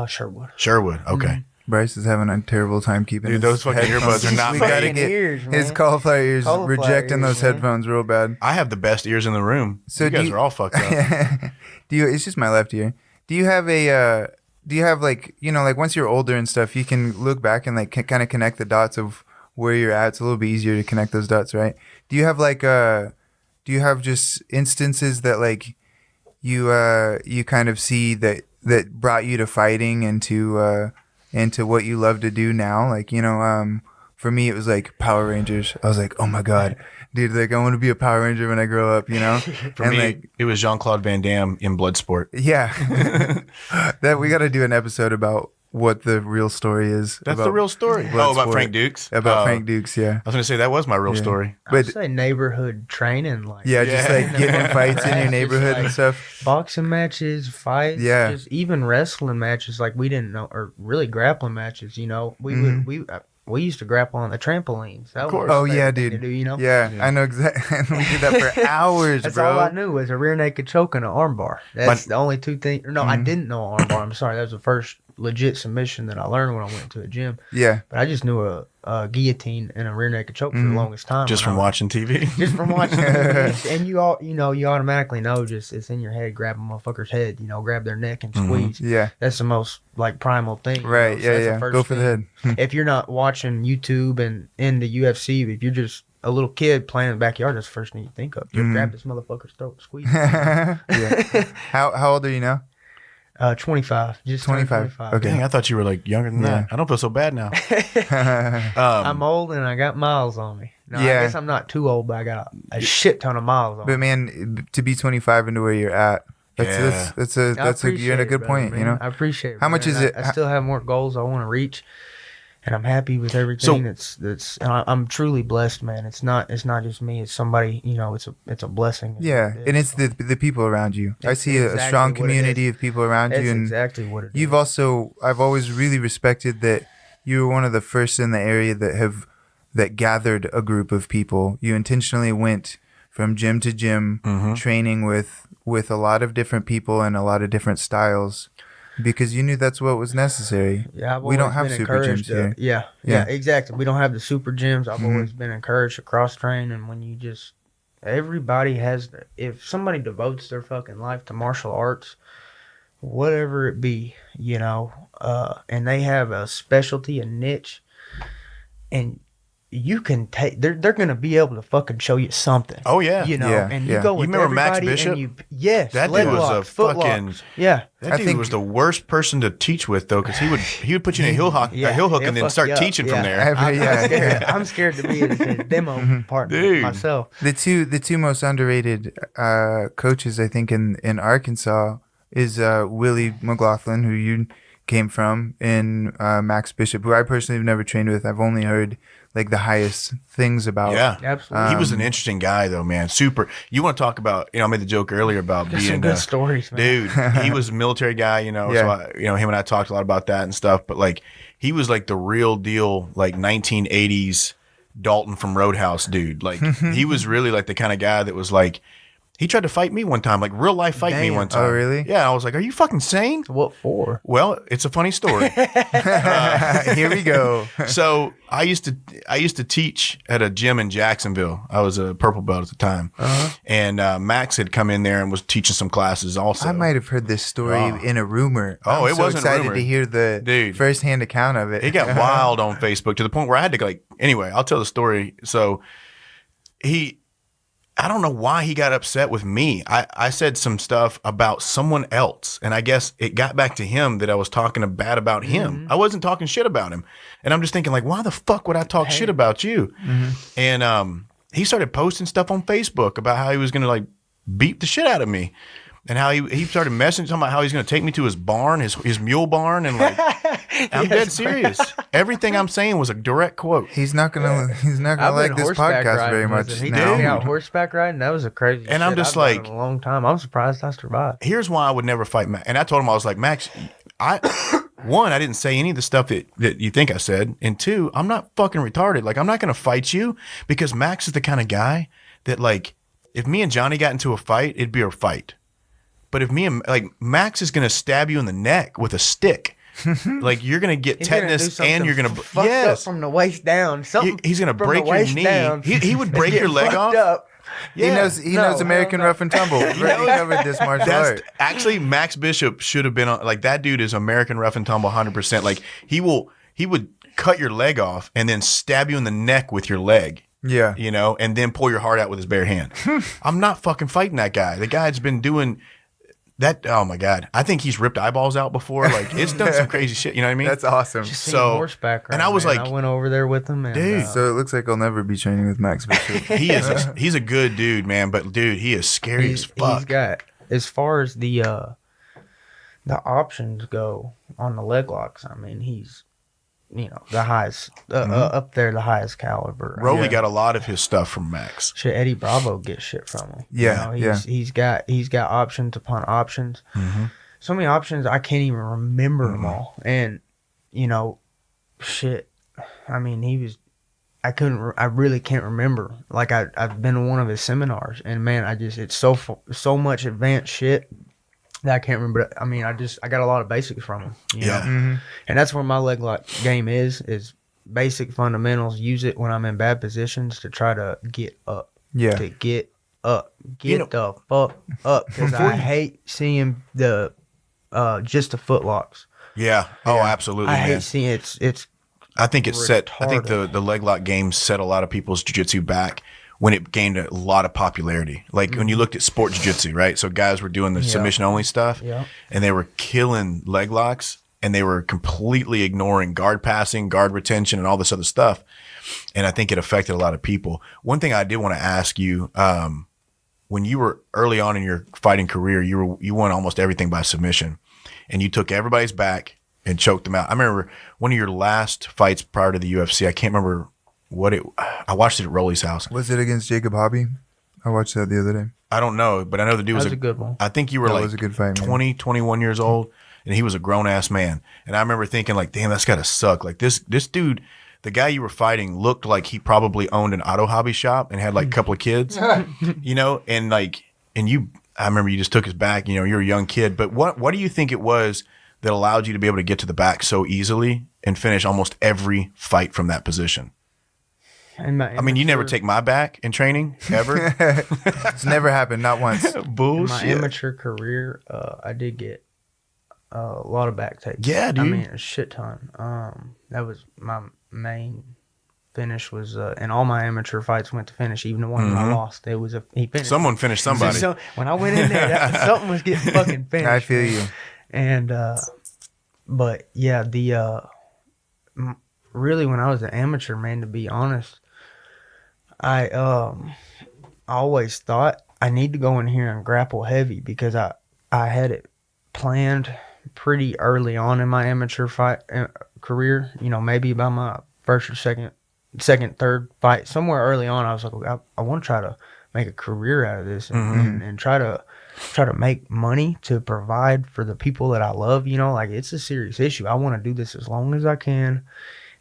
Speaker 2: Sherwood.
Speaker 3: Sherwood. Okay.
Speaker 2: Mm-hmm.
Speaker 1: Bryce is having a terrible time keeping
Speaker 3: Dude,
Speaker 1: his
Speaker 3: those fucking
Speaker 1: headphones.
Speaker 3: earbuds are not
Speaker 1: We
Speaker 3: made.
Speaker 1: gotta
Speaker 2: Fucking
Speaker 1: get
Speaker 2: ears,
Speaker 1: his
Speaker 2: man.
Speaker 1: cauliflower ears
Speaker 2: Cauliflower
Speaker 1: rejecting
Speaker 2: ears,
Speaker 1: those
Speaker 2: man.
Speaker 1: headphones real bad.
Speaker 3: I have the best ears in the room.
Speaker 1: So
Speaker 3: you
Speaker 1: do
Speaker 3: guys
Speaker 1: you-
Speaker 3: are all fucked up.
Speaker 1: Do you? It's just my left ear. Do you have a? Do you have like like once you're older and stuff, you can look back and like kind of connect the dots of where you're at. It's a little bit easier to connect those dots, right? Do you have like Do you have just instances that like you kind of see that brought you to fighting and to what you love to do now? Like for me it was like Power Rangers. I was like, oh my god. Dude, like I want to be a Power Ranger when I grow up,
Speaker 3: For
Speaker 1: and
Speaker 3: me,
Speaker 1: like,
Speaker 3: it was Jean-Claude Van Damme in Bloodsport.
Speaker 1: yeah, that we got to do an episode about what the real story is.
Speaker 3: That's the real story.
Speaker 1: blood
Speaker 3: About
Speaker 1: sport.
Speaker 3: Frank Dukes?
Speaker 1: About
Speaker 3: Oh.
Speaker 1: Frank Dukes, yeah.
Speaker 3: I was going to say, that was my real story.
Speaker 2: I'd
Speaker 1: But
Speaker 2: say neighborhood training, like
Speaker 1: yeah, just
Speaker 3: Yeah.
Speaker 1: like getting in fights in your
Speaker 2: Just
Speaker 1: neighborhood and
Speaker 2: like-
Speaker 1: stuff.
Speaker 2: boxing matches, fights,
Speaker 1: Yeah.
Speaker 2: just even wrestling matches. Like we didn't know, or really grappling matches. You know, we used to grapple on the trampolines. That
Speaker 3: Of course.
Speaker 2: was my
Speaker 1: Oh yeah,
Speaker 2: favorite thing
Speaker 1: dude.
Speaker 2: to do, you know.
Speaker 1: Yeah, I know exactly. We did that for hours,
Speaker 2: That's
Speaker 1: bro.
Speaker 2: all I knew was a rear naked choke and an armbar. That's the only two things. No, I didn't know an armbar. I'm sorry. That was the first legit submission that I learned when I went to a gym.
Speaker 1: Yeah,
Speaker 2: But I just knew a guillotine and a rear naked choke for the longest time.
Speaker 3: Just
Speaker 2: when
Speaker 3: from
Speaker 2: I was-
Speaker 3: watching TV.
Speaker 2: Just from watching TV. And you automatically know, just it's in your head, grab a motherfucker's head, grab their neck and squeeze.
Speaker 1: yeah,
Speaker 2: That's the most like primal thing.
Speaker 1: right.
Speaker 2: So that's
Speaker 1: Yeah.
Speaker 2: first
Speaker 1: Go for
Speaker 2: thing.
Speaker 1: the head.
Speaker 2: If you're not watching YouTube and in the UFC, if you're just a little kid playing in the backyard, that's the first thing you think of. Just grab this motherfucker's throat, squeeze.
Speaker 1: Yeah. How old are you now?
Speaker 2: 25. Just turned
Speaker 1: 25. Okay.
Speaker 3: Dang, I thought you were like younger than
Speaker 1: Yeah.
Speaker 3: that. I don't feel so bad now.
Speaker 2: I'm old and I got miles on me. No,
Speaker 1: Yeah.
Speaker 2: I guess I'm not too old, but I got a shit ton of miles on
Speaker 1: But
Speaker 2: me.
Speaker 1: man, to be 25 into where you're at,
Speaker 3: Yeah.
Speaker 1: that's
Speaker 2: I
Speaker 1: you're in a
Speaker 2: appreciate
Speaker 1: good
Speaker 2: it, brother,
Speaker 1: point.
Speaker 2: man. I appreciate it.
Speaker 1: How much
Speaker 2: brother.
Speaker 1: is it?
Speaker 2: I still have more goals I want to reach, and I'm happy with everything. That's and I'm truly blessed, man. It's not just me. It's somebody. It's a blessing.
Speaker 1: Yeah, and it's the people around you. I
Speaker 2: It's
Speaker 1: see a
Speaker 2: exactly
Speaker 1: strong
Speaker 2: what it
Speaker 1: community
Speaker 2: is.
Speaker 1: of people around
Speaker 2: That's
Speaker 1: you, and
Speaker 2: exactly what it is.
Speaker 1: I've always really respected that you were one of the first in the area that gathered a group of people. You intentionally went from gym to gym, training with a lot of different people and a lot of different styles, because you knew that's what was necessary.
Speaker 2: Yeah,
Speaker 1: we don't have super gyms here.
Speaker 2: Yeah, exactly. We don't have the super gyms. I've always been encouraged to cross train, and when you just everybody has. If somebody devotes their fucking life to martial arts, whatever it be, and they have a specialty, a niche, and you can take. They're gonna be able to fucking show you something.
Speaker 3: Oh, yeah.
Speaker 1: Yeah,
Speaker 2: and
Speaker 1: yeah.
Speaker 2: you go
Speaker 3: You
Speaker 2: with
Speaker 3: remember Max
Speaker 2: everybody
Speaker 3: Bishop?
Speaker 2: and you, yes,
Speaker 3: That
Speaker 2: leg
Speaker 3: dude was a
Speaker 2: locks, foot
Speaker 3: fucking-
Speaker 2: locks. Yeah.
Speaker 3: That
Speaker 1: I
Speaker 3: dude
Speaker 1: think-
Speaker 3: was the worst person to teach with, though, because he would put you in a hill hook and then
Speaker 2: fuck
Speaker 3: start
Speaker 2: you up.
Speaker 3: teaching from there.
Speaker 2: I'm scared to be his demo partner
Speaker 3: Dude.
Speaker 2: myself.
Speaker 1: The two most underrated coaches, I think, in Arkansas is Willie McLaughlin, who you came from, and Max Bishop, who I personally have never trained with. I've only heard like the highest things about.
Speaker 3: Yeah,
Speaker 2: Absolutely.
Speaker 3: He was an interesting guy, though, man. Super. You want to talk about? I made the joke earlier about
Speaker 2: There's some
Speaker 3: being
Speaker 2: good stories, man.
Speaker 3: dude. He was a military guy, So him and I talked a lot about that and stuff. But like, he was like the real deal, like 1980s Dalton from Roadhouse, dude. Like, he was really like the kind of guy that was like. He tried to fight me one time, like real life fight me
Speaker 2: Damn.
Speaker 3: one time.
Speaker 1: Oh, really?
Speaker 3: Yeah, I was like, "Are you fucking sane?"
Speaker 2: What for?
Speaker 3: Well, it's a funny story.
Speaker 1: Here we go.
Speaker 3: So I used to teach at a gym in Jacksonville. I was a purple belt at the time, and Max had come in there and was teaching some classes also.
Speaker 1: I might have heard this story
Speaker 3: Oh.
Speaker 1: in a rumor.
Speaker 3: Oh,
Speaker 1: I'm
Speaker 3: it
Speaker 1: so
Speaker 3: wasn't a
Speaker 1: excited
Speaker 3: rumor.
Speaker 1: to hear the
Speaker 3: Dude.
Speaker 1: firsthand account of it.
Speaker 3: It got wild on Facebook to the point where I had to anyway, I'll tell the story. So I don't know why he got upset with me. I said some stuff about someone else, and I guess it got back to him that I was talking bad about him. I wasn't talking shit about him. And I'm just thinking, like, why the fuck would I talk shit about you? And he started posting stuff on Facebook about how he was going to, like, beat the shit out of me. And how he started messaging talking about how he's going to take me to his barn, his mule barn, and like I'm dead serious. Everything I'm saying was a direct quote.
Speaker 1: He's not gonna like this podcast very much
Speaker 2: He
Speaker 1: now.
Speaker 2: took me out horseback riding. That was a crazy.
Speaker 3: And I'm
Speaker 2: shit.
Speaker 3: just
Speaker 2: I've done
Speaker 3: like-
Speaker 2: it a long time. I'm surprised I survived.
Speaker 3: Here's why I would never fight Max. And I told him, I was like, Max, I didn't say any of the stuff that you think I said, and two, I'm not fucking retarded. Like, I'm not going to fight you because Max is the kind of guy that, like, if me and Johnny got into a fight, it'd be a fight. But if Max is going to stab you in the neck with a stick, like, you're going to get
Speaker 2: He's gonna do
Speaker 3: tetanus
Speaker 2: something
Speaker 3: and you're going to,
Speaker 2: fucked up
Speaker 3: yes,
Speaker 2: from the waist down. Something
Speaker 3: he's going to
Speaker 2: from
Speaker 3: break
Speaker 2: the
Speaker 3: your
Speaker 2: waist
Speaker 3: knee.
Speaker 2: down.
Speaker 3: He would break
Speaker 2: Get
Speaker 3: your leg
Speaker 2: fucked
Speaker 3: off.
Speaker 2: up.
Speaker 3: Yeah.
Speaker 1: He knows American Rough and Tumble. We've already covered this martial
Speaker 3: That's
Speaker 1: art.
Speaker 3: actually Max Bishop should have been on. Like, that dude is American Rough and Tumble 100%. Like, he would cut your leg off and then stab you in the neck with your leg.
Speaker 1: Yeah.
Speaker 3: And then pull your heart out with his bare hand. I'm not fucking fighting that guy. The guy's been doing that. Oh my God. I think he's ripped eyeballs out before. Like, it's done some crazy shit. You know what I mean?
Speaker 1: That's awesome.
Speaker 2: Just seen
Speaker 3: So-
Speaker 2: horseback
Speaker 3: and I was
Speaker 2: man.
Speaker 3: like,
Speaker 2: I went over there with him, and,
Speaker 3: dude.
Speaker 1: So it looks like I'll never be training with Max Bishop.
Speaker 3: he's a good dude, man. But dude, he is scary as
Speaker 2: he's
Speaker 3: fuck.
Speaker 2: got, as far as the the options go on the leg locks, I mean, he's, the highest, up there, the highest caliber.
Speaker 3: Rolly got a lot of his stuff from Max.
Speaker 2: Shit, Eddie Bravo gets shit from him.
Speaker 1: Yeah,
Speaker 2: He's got options upon options.
Speaker 3: Mm-hmm.
Speaker 2: So many options, I can't even remember them all. And, shit, I mean, I really can't remember. Like, I've been to one of his seminars, and man, it's so much advanced shit that I can't remember. I mean, I got a lot of basics from him. You know?
Speaker 1: Mm-hmm.
Speaker 2: And that's where my leg lock game is basic fundamentals. Use it when I'm in bad positions to try to get up.
Speaker 1: Yeah.
Speaker 2: To get up. Get the fuck up. Because I hate seeing just the foot locks.
Speaker 3: Yeah. Oh, absolutely,
Speaker 2: I
Speaker 3: man.
Speaker 2: hate seeing it's
Speaker 3: I think it's set. I think
Speaker 2: retarded.
Speaker 3: the leg lock game set a lot of people's jiu-jitsu back when it gained a lot of popularity. Like when you looked at sport jiu-jitsu, right? So guys were doing the submission only stuff, and they were killing leg locks, and they were completely ignoring guard passing, guard retention, and all this other stuff. And I think it affected a lot of people. One thing I did want to ask you, when you were early on in your fighting career, you won almost everything by submission, and you took everybody's back and choked them out. I remember one of your last fights prior to the UFC. I can't remember I watched it at Rolly's house.
Speaker 1: Was it against Jacob Hobby? I watched that the other day.
Speaker 3: I don't know, but I know the dude
Speaker 2: that
Speaker 3: was
Speaker 2: was a good one.
Speaker 3: I think you were
Speaker 1: That
Speaker 3: like
Speaker 1: was a good fight, man.
Speaker 3: 20, 21 years old, and he was a grown ass man. And I remember thinking like, damn, that's gotta suck. Like this dude, the guy you were fighting looked like he probably owned an auto hobby shop and had like a couple of kids, and I remember you just took his back, you're a young kid, but what do you think it was that allowed you to be able to get to the back so easily and finish almost every fight from that position?
Speaker 2: And
Speaker 3: I mean, you never take my back in training, ever?
Speaker 1: It's never happened, not once.
Speaker 2: in my
Speaker 3: Bullshit.
Speaker 2: amateur career, I did get a lot of back takes.
Speaker 3: Yeah, dude.
Speaker 2: I mean, a shit ton. That was my main finish was, and all my amateur fights went to finish, even the one I lost. It was he finished.
Speaker 3: Someone finished somebody.
Speaker 2: So when I went in there, something was getting fucking finished.
Speaker 1: I feel you.
Speaker 2: And, but yeah, really when I was an amateur, man, to be honest, I always thought I need to go in here and grapple heavy because I had it planned pretty early on in my amateur fight career, maybe by my first or second, third fight, somewhere early on. I was like, I want to try to make a career out of this and try to make money to provide for the people that I love. Like it's a serious issue. I want to do this as long as I can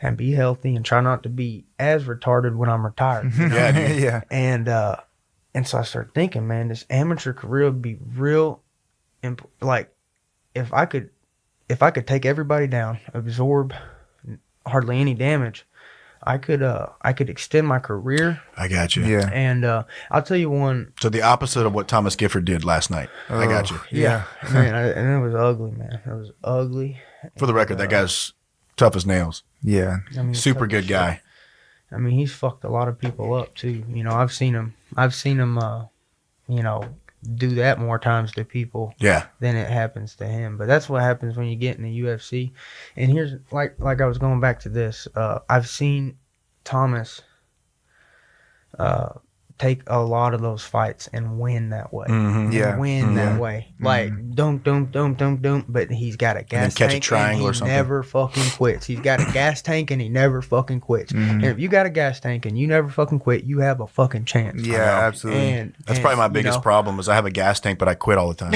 Speaker 2: and be healthy and try not to be as retarded when I'm retired.
Speaker 3: Yeah, dude.
Speaker 1: Yeah.
Speaker 2: And so I started thinking, man, this amateur career would be real. Like if I could take everybody down, absorb hardly any damage, I could extend my career.
Speaker 3: I got you.
Speaker 1: Yeah.
Speaker 2: And I'll tell you one.
Speaker 3: So the opposite of what Thomas Gifford did last night. I got you.
Speaker 1: Yeah.
Speaker 2: Man, and it was ugly, man. It was ugly.
Speaker 3: For the record, that guy's tough as nails.
Speaker 1: Yeah.
Speaker 2: I mean,
Speaker 3: Super
Speaker 2: tough as
Speaker 3: good
Speaker 2: shit.
Speaker 3: guy.
Speaker 2: I mean, he's fucked a lot of people up too. I've seen him, do that more times to people
Speaker 3: Yeah.
Speaker 2: than it happens to him. But that's what happens when you get in the UFC. And here's like I was going back to this. I've seen Thomas take a lot of those fights and win that way.
Speaker 3: Mm-hmm.
Speaker 1: Yeah.
Speaker 2: Win that way. Like don't. But he's got a gas
Speaker 3: catch a
Speaker 2: tank
Speaker 3: triangle
Speaker 2: and
Speaker 3: or
Speaker 2: he
Speaker 3: something.
Speaker 2: never fucking quits. He's got a gas tank and he never fucking quits. And if you got a gas tank and you never fucking quit, you have a fucking chance.
Speaker 1: Yeah, absolutely.
Speaker 2: And
Speaker 3: That's probably my biggest problem is I have a gas tank, but I quit all the time.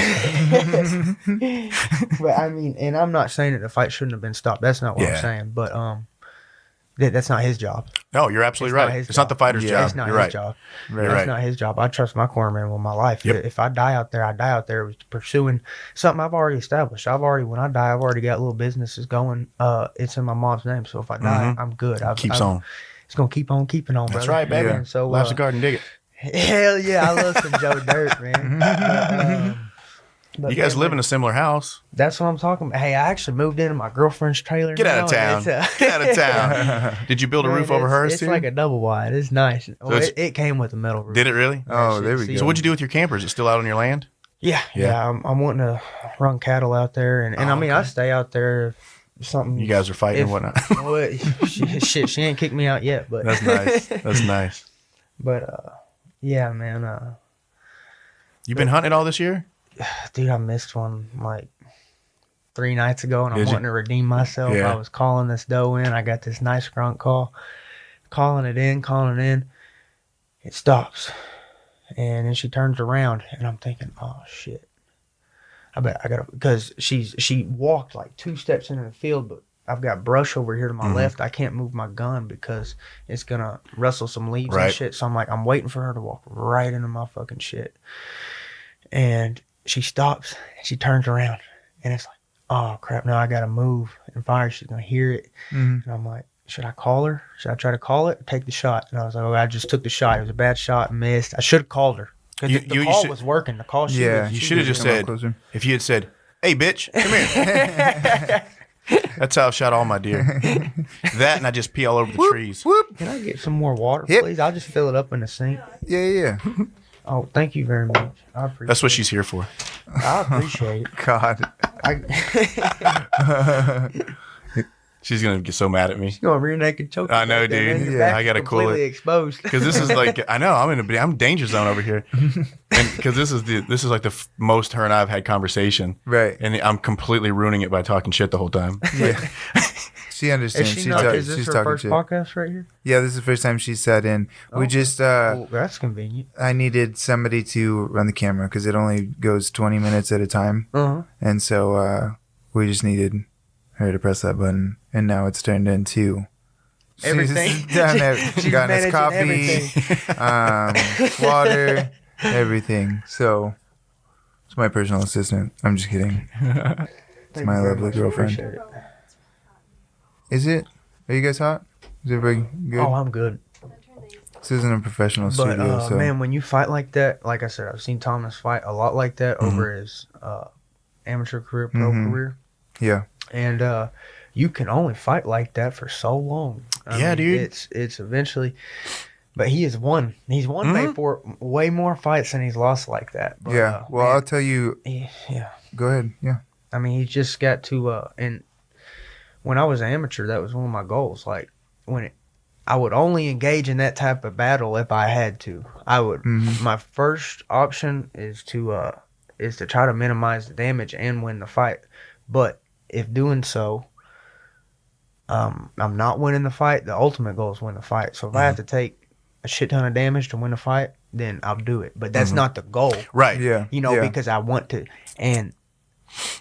Speaker 2: But I mean, and I'm not saying that the fight shouldn't have been stopped. That's not what
Speaker 3: Yeah.
Speaker 2: I'm saying. But that's not his job.
Speaker 3: No, you're absolutely
Speaker 2: It's not
Speaker 3: right.
Speaker 2: his
Speaker 3: It's not the
Speaker 2: job.
Speaker 3: fighter's
Speaker 1: Yeah.
Speaker 3: job.
Speaker 2: It's not
Speaker 3: You're
Speaker 2: his
Speaker 3: right.
Speaker 2: job.
Speaker 3: You're
Speaker 2: That's
Speaker 3: right.
Speaker 2: not his job. I trust my cornerman with my life.
Speaker 3: Yep.
Speaker 2: If I die out there, I die out there with pursuing something I've already established. When I die, I've already got little businesses going. It's in my mom's name. So if I die, I'm good.
Speaker 3: Keeps on.
Speaker 2: It's going to keep on keeping on,
Speaker 3: That's
Speaker 2: brother.
Speaker 3: right, baby.
Speaker 2: And so,
Speaker 3: Life's a garden, dig it.
Speaker 2: hell yeah, I love some Joe Dirt, man. But
Speaker 3: You guys
Speaker 2: man,
Speaker 3: live in a similar house.
Speaker 2: That's what I'm talking about. Hey, I actually moved into my girlfriend's trailer.
Speaker 3: Get out of
Speaker 2: now,
Speaker 3: town.
Speaker 2: and
Speaker 3: Get out of town. Did you build a
Speaker 2: Man,
Speaker 3: roof over hers
Speaker 2: It's
Speaker 3: too?
Speaker 2: like a double wide. It's nice. Well,
Speaker 3: it's-
Speaker 2: it came with a metal roof.
Speaker 3: Did it really?
Speaker 1: Oh, there we
Speaker 2: See,
Speaker 1: go.
Speaker 3: So what'd you do with your camper? Is it still out on your land?
Speaker 2: Yeah,
Speaker 3: Yeah.
Speaker 2: I'm wanting to run cattle out there, and I mean I stay out there if something.
Speaker 3: You guys are fighting and whatnot.
Speaker 2: Well, she ain't kicked me out yet, but
Speaker 3: That's nice. That's nice.
Speaker 2: But yeah, man,
Speaker 3: You been hunting all this year?
Speaker 2: dude, I missed one like 3 nights ago, and I'm
Speaker 3: Did you?
Speaker 2: wanting to redeem myself.
Speaker 3: Yeah.
Speaker 2: I was calling this doe in. I got this nice grunt call, calling it in. It stops, and then she turns around, and I'm thinking, oh shit. I bet I gotta, because she walked like 2 steps into the field, but I've got brush over here to my left. I can't move my gun because it's gonna rustle some leaves and shit. So I'm like, I'm waiting for her to walk right into my fucking shit. And she stops and she turns around, and it's like, oh crap, now I gotta move and fire. She's gonna hear it. And I'm like, should I call her? Should I try to call it or take the shot? And I was like, oh, I just took the shot. It was a bad shot, missed. I should have called her. Because the call was working. The call she was,
Speaker 3: You should have just
Speaker 1: come up
Speaker 3: said,
Speaker 1: closer.
Speaker 3: if you had said, hey, bitch, come here. That's how I've shot all my deer. That and I just pee all over the trees.
Speaker 1: Whoop.
Speaker 2: Can I get some more water,
Speaker 1: Yep.
Speaker 2: please? I'll just fill it up in the sink.
Speaker 1: Yeah.
Speaker 2: Oh, thank you very much. I appreciate
Speaker 3: That's what she's here for.
Speaker 2: I appreciate it.
Speaker 1: God.
Speaker 3: She's going to get so mad at me.
Speaker 2: Going rear naked choke.
Speaker 3: I know,
Speaker 2: right there,
Speaker 3: dude.
Speaker 2: man. Your
Speaker 1: Yeah.
Speaker 2: back's
Speaker 3: I gotta cool
Speaker 2: completely
Speaker 3: it.
Speaker 2: exposed.
Speaker 3: Because this is like, I know, I'm danger zone over here. And because this is like the most her and I have had conversation.
Speaker 1: Right.
Speaker 3: And I'm completely ruining it by talking shit the whole time.
Speaker 1: Yeah. She
Speaker 2: Is
Speaker 1: understands.
Speaker 2: she
Speaker 1: She's
Speaker 2: not?
Speaker 1: ta-
Speaker 2: Is this
Speaker 1: she's
Speaker 2: her
Speaker 1: talking
Speaker 2: first
Speaker 1: shit.
Speaker 2: podcast right here?
Speaker 1: Yeah, this is the first time she sat in. We just
Speaker 2: Oh, that's convenient.
Speaker 1: I needed somebody to run the camera because it only goes 20 minutes at a time.
Speaker 2: Uh-huh.
Speaker 1: And so we just needed her to press that button. And now it's turned into
Speaker 2: Everything.
Speaker 1: She's done
Speaker 2: She's
Speaker 1: she got us
Speaker 2: managing
Speaker 1: coffee, water, everything. So it's my personal assistant. I'm just kidding.
Speaker 2: Thank
Speaker 1: my
Speaker 2: you very
Speaker 1: lovely
Speaker 2: much.
Speaker 1: girlfriend.
Speaker 2: Appreciate it.
Speaker 1: Is it? Are you guys hot? Is everybody good?
Speaker 2: Oh, I'm good.
Speaker 1: This isn't a professional
Speaker 2: But
Speaker 1: studio, so
Speaker 2: man, when you fight like that, like I said, I've seen Thomas fight a lot like that over his amateur career, pro career,
Speaker 1: yeah.
Speaker 2: and you can only fight like that for so long. I
Speaker 3: Yeah,
Speaker 2: mean,
Speaker 3: dude.
Speaker 2: It's eventually, but he has won. He's won way more fights than he's lost like that. But,
Speaker 1: Yeah. Well,
Speaker 2: man,
Speaker 1: I'll tell you.
Speaker 2: yeah.
Speaker 1: Go ahead. Yeah.
Speaker 2: I mean, he's just got to. And when I was an amateur, that was one of my goals. Like I would only engage in that type of battle if I had to. I would. My first option is to try to minimize the damage and win the fight. But if doing so, I'm not winning the fight, the ultimate goal is win the fight. So if I have to take a shit ton of damage to win the fight, then I'll do it. But that's not the goal.
Speaker 3: Right.
Speaker 1: Yeah.
Speaker 2: You know,
Speaker 1: yeah.
Speaker 2: because I want to. And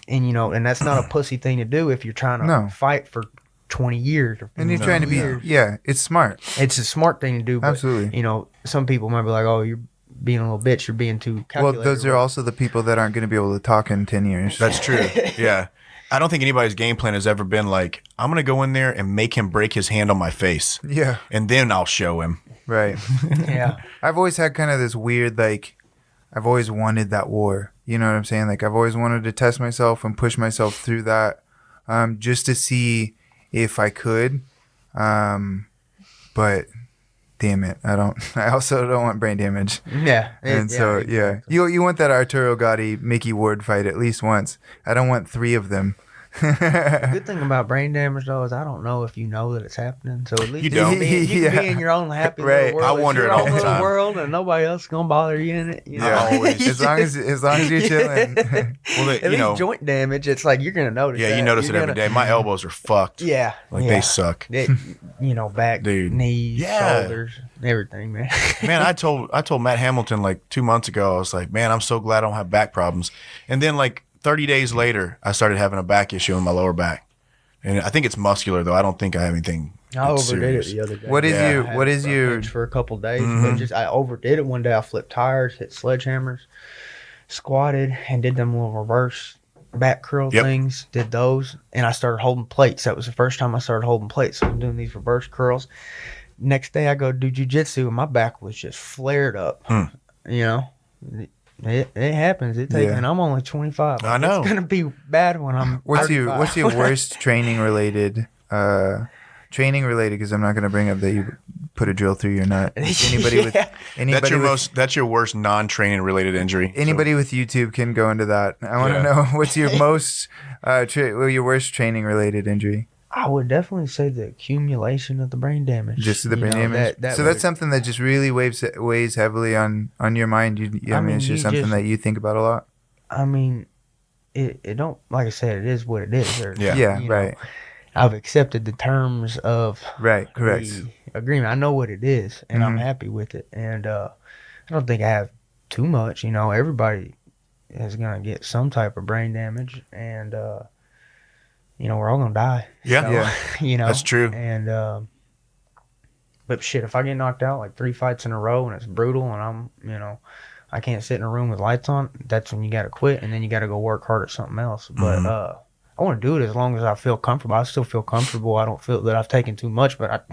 Speaker 2: you know, and that's not a pussy thing to do if you're trying to
Speaker 1: No.
Speaker 2: fight for 20 years. Or
Speaker 1: And you're trying to be. Yeah. It's smart.
Speaker 2: It's a smart thing to do. But,
Speaker 1: Absolutely.
Speaker 2: You know, some people might be like, oh, you're being a little bitch. You're being too
Speaker 1: Well,
Speaker 2: calculated.
Speaker 1: those are also the people that aren't going to be able to talk in 10 years.
Speaker 3: That's true. Yeah. I don't think anybody's game plan has ever been like, I'm going to go in there and make him break his hand on my face.
Speaker 1: Yeah.
Speaker 3: And then I'll show him.
Speaker 1: Right.
Speaker 2: Yeah.
Speaker 1: I've always had kind of this weird, like, I've always wanted that war. You know what I'm saying? Like, I've always wanted to test myself and push myself through that just to see if I could. But damn it, I also don't want brain damage.
Speaker 2: Yeah.
Speaker 1: And so, yeah. You want that Arturo Gatti, Mickey Ward fight at least once. I don't want 3 of them.
Speaker 2: The good thing about brain damage, though, is I don't know if you know that it's happening. So at least
Speaker 3: You don't.
Speaker 2: can be, you
Speaker 1: Yeah.
Speaker 2: can be in your own happy
Speaker 1: Right.
Speaker 2: little world.
Speaker 3: I wonder
Speaker 2: It's
Speaker 3: it
Speaker 2: your
Speaker 3: all
Speaker 2: own
Speaker 3: the
Speaker 2: little
Speaker 3: time.
Speaker 2: world, and nobody else is gonna bother you in it. You know?
Speaker 3: Yeah. Always.
Speaker 1: as long as you're chilling.
Speaker 3: Well,
Speaker 2: At
Speaker 3: you
Speaker 2: least
Speaker 3: know,
Speaker 2: joint damage, it's like you're gonna notice.
Speaker 3: yeah,
Speaker 2: that.
Speaker 3: you notice
Speaker 2: You're
Speaker 3: it every
Speaker 2: gonna-
Speaker 3: day. My elbows are fucked.
Speaker 2: Yeah,
Speaker 3: Like
Speaker 2: yeah.
Speaker 3: they suck.
Speaker 2: It, you know, back,
Speaker 3: Dude.
Speaker 2: knees,
Speaker 3: Yeah.
Speaker 2: shoulders, everything, man.
Speaker 3: Man, I told Matt Hamilton like 2 months ago, I was like, man, I'm so glad I don't have back problems. And then like 30 days later, I started having a back issue in my lower back. And I think it's muscular though. I don't think I have anything
Speaker 2: I overdid
Speaker 3: serious.
Speaker 2: it the other day.
Speaker 1: What is
Speaker 3: Yeah.
Speaker 1: your
Speaker 2: I had
Speaker 1: what is
Speaker 2: a
Speaker 1: your
Speaker 2: pinch for a couple days?
Speaker 3: Mhm.
Speaker 2: But I overdid it one day. I flipped tires, hit sledgehammers, squatted, and did them little reverse back curl
Speaker 3: Yep.
Speaker 2: things. Did those, and I started holding plates. That was the first time I started holding plates. So I'm doing these reverse curls. Next day I go do jujitsu, and my back was just flared up. You know. It happens. It takes,
Speaker 1: Yeah.
Speaker 2: and I'm only 25.
Speaker 3: I know.
Speaker 2: It's gonna be bad when I'm.
Speaker 1: what's
Speaker 2: 35.
Speaker 1: your worst training related because I'm not going to bring up that you put a drill through your nut. Anybody with
Speaker 2: Yeah.
Speaker 1: anybody
Speaker 3: That's your worst non-training related injury.
Speaker 1: anybody with YouTube can go into that. I want to
Speaker 3: Yeah.
Speaker 1: know what's your most your worst training related injury.
Speaker 2: I would definitely say the accumulation of the brain damage.
Speaker 1: Just the
Speaker 2: You
Speaker 1: brain
Speaker 2: know,
Speaker 1: damage.
Speaker 2: that
Speaker 1: So
Speaker 2: would-
Speaker 1: that's something that just really weighs heavily on your mind. I mean,
Speaker 2: mean,
Speaker 1: it's just
Speaker 2: you
Speaker 1: something
Speaker 2: just-
Speaker 1: that you think about a lot.
Speaker 2: I mean, it don't, like I said, it is what it is.
Speaker 3: Yeah.
Speaker 1: Yeah,
Speaker 2: you know,
Speaker 1: right.
Speaker 2: I've accepted the terms of
Speaker 1: Right, correct.
Speaker 2: the agreement. I know what it is, and I'm
Speaker 1: Mhm.
Speaker 2: happy with it. And I don't think I have too much. You know, everybody is gonna get some type of brain damage, and you know, we're all gonna die.
Speaker 3: Yeah.
Speaker 2: So,
Speaker 1: Yeah.
Speaker 2: you know,
Speaker 3: That's true.
Speaker 2: And but shit, if I get knocked out like 3 fights in a row and it's brutal, and I'm, you know, I can't sit in a room with lights on, that's when you got to quit, and then you got to go work hard at something else. But I want to do it as long as I feel comfortable. I still feel comfortable. I don't feel that I've taken too much, but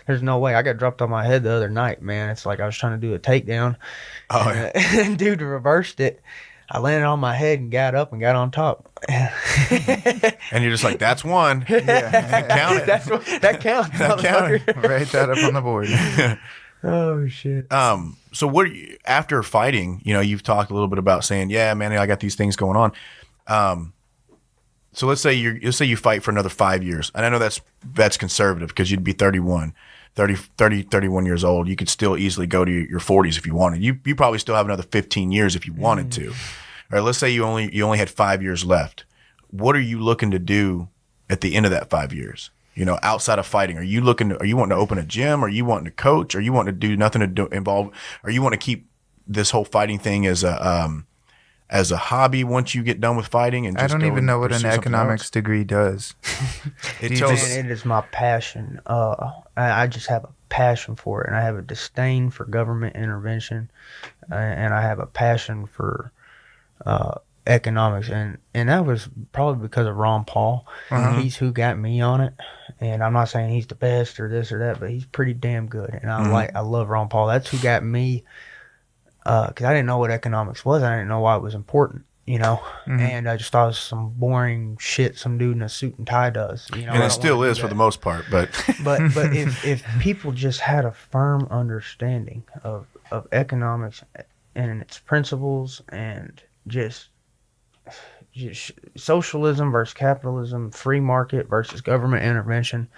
Speaker 2: there's no way. I got dropped on my head the other night, man. It's like I was trying to do a takedown,
Speaker 3: Oh,
Speaker 2: and, and dude reversed it. I landed on my head and got up and got on top.
Speaker 3: And you're just like, that's one. Yeah. Count it.
Speaker 2: That counts.
Speaker 3: That counted.
Speaker 2: motherfucker.
Speaker 1: Write that up on the board.
Speaker 2: Oh shit.
Speaker 3: So what after fighting, you know, you've talked a little bit about saying, yeah, man, I got these things going on. So let's say you fight for another 5 years. And I know that's conservative because you'd be 31 years old. You could still easily go to your 40s if you wanted. You probably still have another 15 years if you wanted to. Or let's say you only had 5 years left. What are you looking to do at the end of that 5 years? You know, outside of fighting, are you wanting to open a gym? Are you wanting to coach? Are you wanting to do nothing to involve? Are you want to keep this whole fighting thing as a hobby once you get done with fighting? And just
Speaker 1: I don't
Speaker 3: go
Speaker 1: even
Speaker 3: and
Speaker 1: know what an
Speaker 3: pursue something
Speaker 1: economics
Speaker 3: else?
Speaker 1: degree does.
Speaker 3: It
Speaker 1: Do you
Speaker 3: tells.
Speaker 1: just-
Speaker 2: Man, it is my passion. I just have a passion for it, and I have a disdain for government intervention, and I have a passion for economics, and that was probably because of Ron Paul. He's who got me on it, and I'm not saying he's the best or this or that, but he's pretty damn good, and I love Ron Paul. That's who got me, because I didn't know what economics was. I didn't know why it was important. You know, and I just thought it was some boring shit some dude in a suit and tie does. You know,
Speaker 3: And
Speaker 2: I
Speaker 3: it
Speaker 2: don't
Speaker 3: still
Speaker 2: wanna do
Speaker 3: is for
Speaker 2: that.
Speaker 3: the most part, but
Speaker 2: But if people just had a firm understanding of economics and its principles, and just socialism versus capitalism, free market versus government intervention,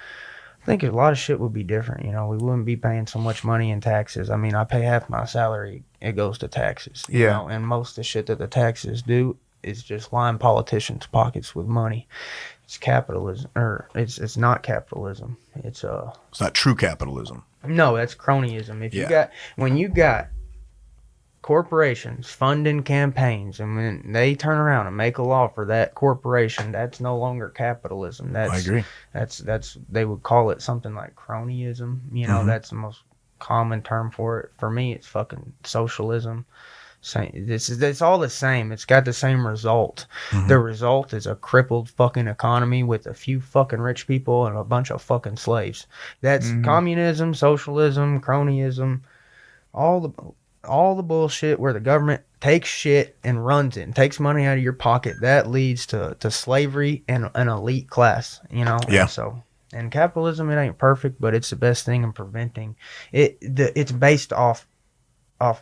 Speaker 2: I think a lot of shit would be different. You know, we wouldn't be paying so much money in taxes. I mean, I pay half my salary, it goes to taxes. You
Speaker 1: Yeah.
Speaker 2: know, and most of the shit that the taxes do is just line politicians' pockets with money. It's capitalism, or it's not capitalism. It's
Speaker 3: it's not true capitalism.
Speaker 2: no, that's cronyism.
Speaker 3: Yeah.
Speaker 2: When you got corporations funding campaigns, and when they turn around and make a law for that corporation, that's no longer capitalism. That's,
Speaker 3: I agree.
Speaker 2: That's they would call it something like cronyism. You know, that's the most common term for it. For me, it's fucking socialism. It's all the same. It's got the same result. The result is a crippled fucking economy with a few fucking rich people and a bunch of fucking slaves. That's communism, socialism, cronyism, all the bullshit where the government takes shit and runs it and takes money out of your pocket. That leads to slavery and an elite class, you know?
Speaker 3: Yeah.
Speaker 2: And capitalism, it ain't perfect, but it's the best thing in preventing it. It's based off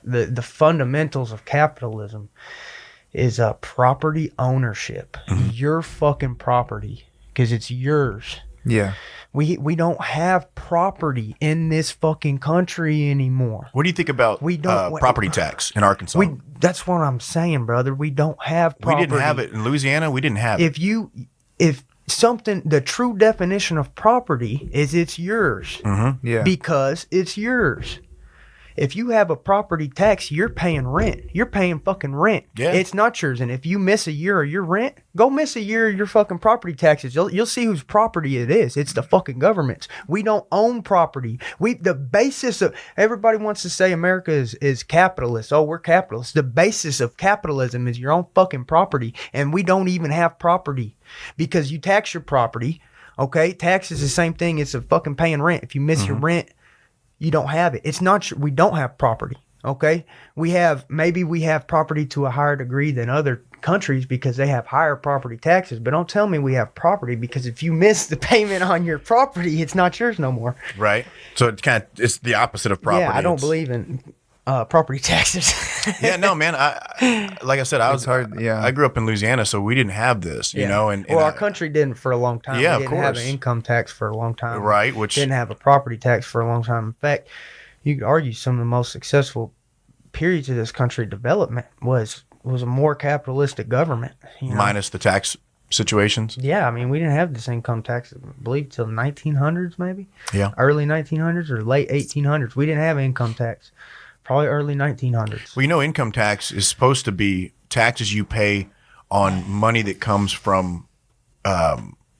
Speaker 2: the fundamentals of capitalism is property ownership. Your fucking property, because it's yours.
Speaker 1: Yeah.
Speaker 2: We don't have property in this fucking country anymore.
Speaker 3: What do you think about
Speaker 2: We don't-
Speaker 3: property tax in Arkansas?
Speaker 2: That's what I'm saying, brother. We don't have
Speaker 3: We
Speaker 2: property.
Speaker 3: didn't have it in Louisiana. We didn't have it.
Speaker 2: If something, the true definition of property is it's yours
Speaker 1: Yeah.
Speaker 2: because it's yours. If you have a property tax, you're paying rent. You're paying fucking rent.
Speaker 3: Yeah.
Speaker 2: It's not yours. And if you miss a year of your rent, go miss a year of your fucking property taxes. You'll see whose property it is. It's the fucking government's. We don't own property. The basis of everybody wants to say America is capitalist. Oh, we're capitalists. The basis of capitalism is your own fucking property, and we don't even have property because you tax your property. Okay, tax is the same thing. It's a fucking paying rent. If you miss your rent, you don't have it. It's not. We don't have property. Okay, maybe we have property to a higher degree than other countries because they have higher property taxes. But don't tell me we have property, because if you miss the payment on your property, it's not yours no more.
Speaker 3: Right. So it's the opposite of property.
Speaker 2: Yeah, I don't
Speaker 3: It's-
Speaker 2: believe in property taxes.
Speaker 3: Yeah, no, man. Like I said,
Speaker 1: It's hard, yeah.
Speaker 3: I grew up in Louisiana, so we didn't have this, you know, and
Speaker 2: our country didn't for a long time.
Speaker 3: Yeah,
Speaker 2: we
Speaker 3: of
Speaker 2: didn't have an
Speaker 3: course.
Speaker 2: income tax for a long time.
Speaker 3: Right, which-
Speaker 2: didn't have a property tax for a long time. In fact, you could argue some of the most successful periods of this country development was was a more capitalistic government. You know?
Speaker 3: Minus the tax situations.
Speaker 2: Yeah, I mean, we didn't have this income tax, I believe, till 1900s, maybe.
Speaker 3: Yeah.
Speaker 2: Early 1900s or late 1800s. We didn't have income tax. Probably early 1900s.
Speaker 3: Well, you know, income tax is supposed to be taxes you pay on money that comes from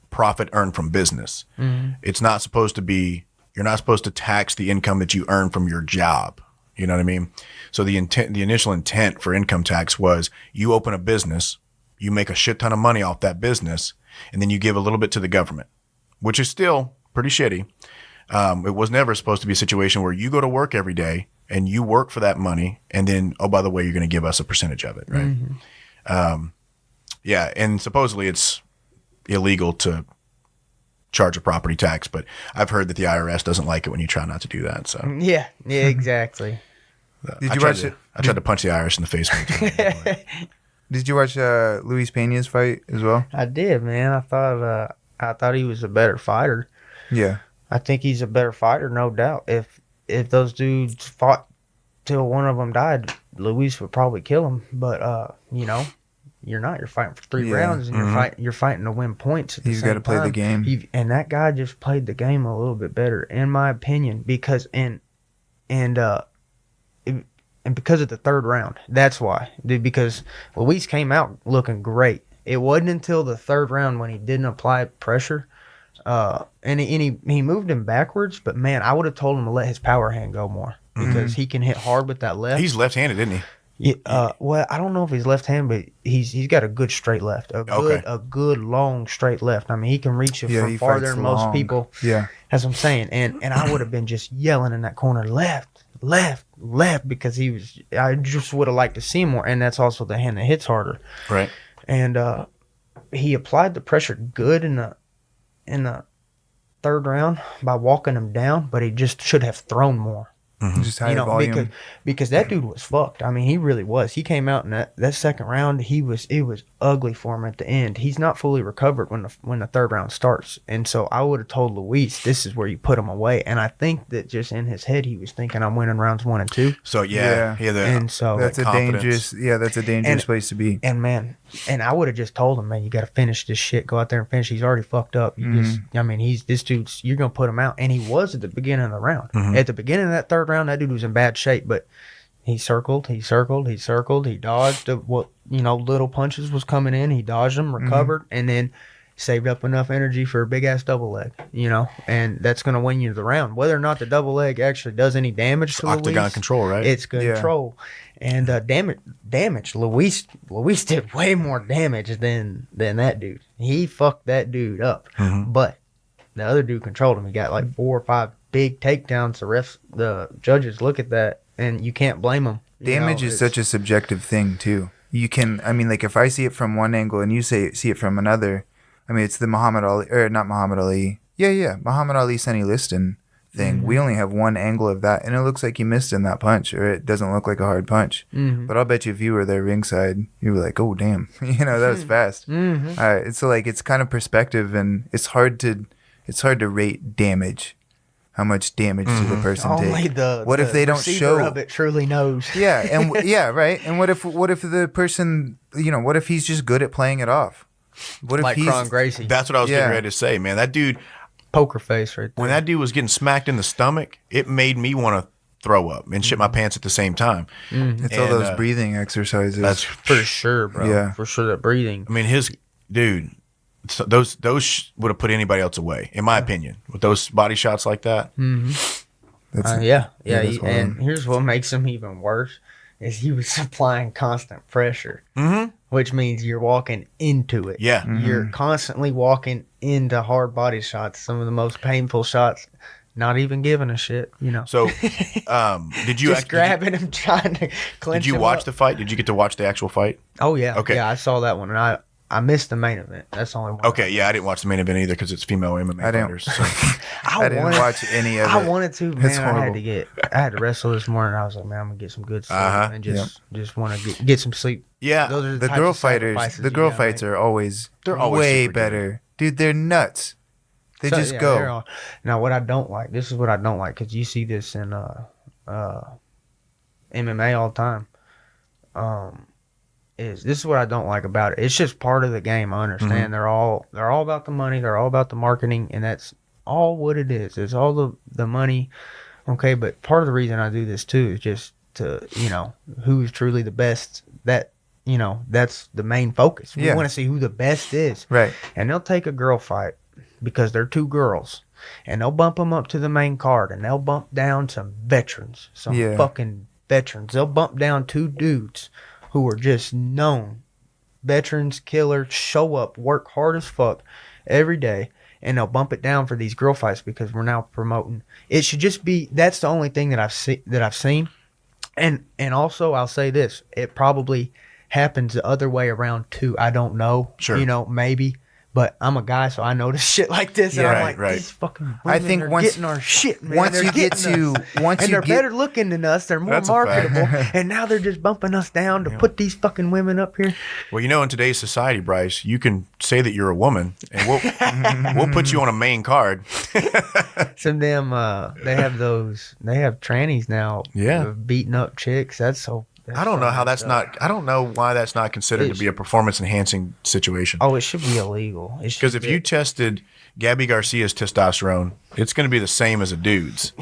Speaker 3: profit earned from business.
Speaker 2: Mm-hmm.
Speaker 3: It's not supposed to be, you're not supposed to tax the income that you earn from your job. You know what I mean? So the initial intent for income tax was you open a business, you make a shit ton of money off that business, and then you give a little bit to the government, which is still pretty shitty. It was never supposed to be a situation where you go to work every day and you work for that money, and then, oh, by the way, you're going to give us a percentage of it, right?
Speaker 2: Mm-hmm.
Speaker 3: Yeah, and supposedly it's illegal to charge a property tax, but I've heard that the IRS doesn't like it when you try not to do that. So
Speaker 2: Yeah, exactly.
Speaker 1: Did you watch it?
Speaker 3: I tried to punch the IRS in the face one time.
Speaker 1: Did you watch Luis Pena's fight as well?
Speaker 2: I did, man. I thought he was a better fighter.
Speaker 1: Yeah.
Speaker 2: I think he's a better fighter, no doubt. If those dudes fought till one of them died, Luis would probably kill him. But you know, you're not. You're fighting for 3
Speaker 1: Yeah.
Speaker 2: rounds, and you're fighting to win points. At the
Speaker 1: He's
Speaker 2: same
Speaker 1: got to play the
Speaker 2: time.
Speaker 1: game.
Speaker 2: And that guy just played the game a little bit better, in my opinion, because and because of the 3rd round. That's why, dude. Because Luis came out looking great. It wasn't until the 3rd round when he didn't apply pressure. And he moved him backwards, but man, I would have told him to let his power hand go more because he can hit hard with that left.
Speaker 3: He's left-handed, isn't he?
Speaker 2: Yeah, well, I don't know if he's left-handed, but he's got a good straight left, a good long straight left. I mean, he can reach it from
Speaker 1: he
Speaker 2: farther
Speaker 1: fights
Speaker 2: than most
Speaker 1: long.
Speaker 2: people.
Speaker 1: Yeah.
Speaker 2: That's what I'm saying. And I would have been just yelling in that corner, left, because I just would have liked to see him more. And that's also the hand that hits harder.
Speaker 3: Right.
Speaker 2: And he applied the pressure good in the 3rd round by walking him down, but he just should have thrown more.
Speaker 1: Just higher volume.
Speaker 2: Because that dude was fucked. I mean, he really was. He came out in that 2nd round. It was ugly for him at the end. He's not fully recovered when the 3rd round starts. And so I would have told Luis, this is where you put him away. And I think that just in his head, he was thinking, I'm winning rounds 1 and 2.
Speaker 3: So
Speaker 2: And so
Speaker 1: that's a dangerous place to be.
Speaker 2: And man, and I would have just told him, man, you got to finish this shit. Go out there and finish. He's already fucked up. This dude's, you're going to put him out. And he was at the beginning of the round. At the beginning of that 3rd round, that dude was in bad shape, but he circled, he dodged little punches was coming in. He dodged them, recovered, and then saved up enough energy for a big ass double leg, and that's going to win you the round. Whether or not the double leg actually does any damage to
Speaker 3: octagon
Speaker 2: Luis,
Speaker 3: control, right?
Speaker 2: it's control. And damage. Luis did way more damage than that dude. He fucked that dude up. But the other dude controlled him. He got like 4 or 5 big takedowns. The judges look at that, and you can't blame them.
Speaker 1: Damage is such a subjective thing too. You can, I mean, like if I see it from one angle and you see it from another, I mean, it's the Muhammad Ali, or not Muhammad Ali. Yeah, Muhammad Ali, Sonny Liston thing. We only have one angle of that, and it looks like he missed in that punch, or it doesn't look like a hard punch. But I'll bet you if you were there ringside, you were like, oh, damn, that was fast. It's like, it's kind of perspective, and it's hard to rate damage. How much damage did the person
Speaker 2: Only
Speaker 1: take?
Speaker 2: what
Speaker 1: if they don't show
Speaker 2: of it truly knows?
Speaker 1: Yeah, and right. And what if the person, what if he's just good at playing it off? What if
Speaker 2: Like
Speaker 1: he's
Speaker 2: Kron Gracie,
Speaker 3: That's what I was getting ready to say, man. That dude,
Speaker 2: poker face right there.
Speaker 3: when that dude was getting smacked in the stomach, it made me want to throw up and shit my pants at the same time.
Speaker 1: It's all those breathing exercises.
Speaker 3: That's
Speaker 2: for sure, bro.
Speaker 1: Yeah.
Speaker 2: For sure, that breathing.
Speaker 3: I mean, his dude, so those would have put anybody else away, in my opinion, with those body shots like that.
Speaker 1: That's
Speaker 2: And here's what makes him even worse is he was applying constant pressure, which means you're walking into it.
Speaker 3: Yeah.
Speaker 2: You're constantly walking into hard body shots, some of the most painful shots, not even giving a shit,
Speaker 3: So, did you
Speaker 2: just grabbing him, trying to clinch
Speaker 3: Did you
Speaker 2: him
Speaker 3: watch
Speaker 2: up.
Speaker 3: the fight? Did you get to watch the actual fight?
Speaker 2: Oh, yeah.
Speaker 3: Okay.
Speaker 2: Yeah, I saw that one, and I missed the main event. That's the only one.
Speaker 3: Okay, yeah, I didn't watch the main event either because it's female MMA
Speaker 1: I didn't-
Speaker 3: fighters. So.
Speaker 1: I didn't watch any of it.
Speaker 2: I wanted to, man.
Speaker 1: It's
Speaker 2: I
Speaker 1: horrible.
Speaker 2: had to wrestle this morning. I was like, man, I'm gonna get some good sleep and just want to get some sleep.
Speaker 3: Yeah,
Speaker 2: Those are
Speaker 1: The
Speaker 2: types
Speaker 1: girl
Speaker 2: of
Speaker 1: fighters,
Speaker 2: sacrifices
Speaker 1: the
Speaker 2: you
Speaker 1: girl
Speaker 2: gotta
Speaker 1: fights
Speaker 2: make.
Speaker 1: are always
Speaker 3: always
Speaker 1: way
Speaker 3: super
Speaker 1: better. Dude, they're nuts. They
Speaker 2: So,
Speaker 1: just
Speaker 2: yeah,
Speaker 1: go.
Speaker 2: they're all- Now, what I don't like, this is what I don't like, because you see this in MMA all the time. is this is what I don't like about it. It's just part of the game. I understand they're all about the money. They're all about the marketing, and that's all what it is. It's all the money. Okay, but part of the reason I do this too is just to who's truly the best. That's the main focus. We want to see who the best is.
Speaker 1: Right.
Speaker 2: And they'll take a girl fight because they're two girls, and they'll bump them up to the main card, and they'll bump down some veterans, fucking veterans. They'll bump down two dudes who are just known veterans, killers, show up, work hard as fuck every day, and they'll bump it down for these girl fights because we're now promoting. It should just be, that's the only thing that I've seen. And also I'll say this, it probably happens the other way around too. I don't know.
Speaker 3: Sure.
Speaker 2: Maybe. But I'm a guy, so I notice shit like this, and I'm like, these fucking women
Speaker 1: I think
Speaker 2: are
Speaker 1: once-
Speaker 2: getting our shit, man.
Speaker 1: once
Speaker 2: They're
Speaker 1: you get
Speaker 2: getting
Speaker 1: to-
Speaker 2: us.
Speaker 1: once
Speaker 2: and
Speaker 1: you
Speaker 2: they're
Speaker 1: get-
Speaker 2: better looking than us. They're more
Speaker 3: That's a fact.
Speaker 2: marketable, and now they're just bumping us down to put these fucking women up here.
Speaker 3: Well, in today's society, Bryce, you can say that you're a woman, and we'll put you on a main card.
Speaker 2: Some damn, they have trannies now.
Speaker 3: Yeah.
Speaker 2: Beating up chicks. That's so.
Speaker 3: I don't know how that's not. I don't know why that's not considered to be a performance enhancing situation.
Speaker 2: Oh, it should be illegal.
Speaker 3: Because if you tested Gabby Garcia's testosterone, it's going to be the same as a dude's.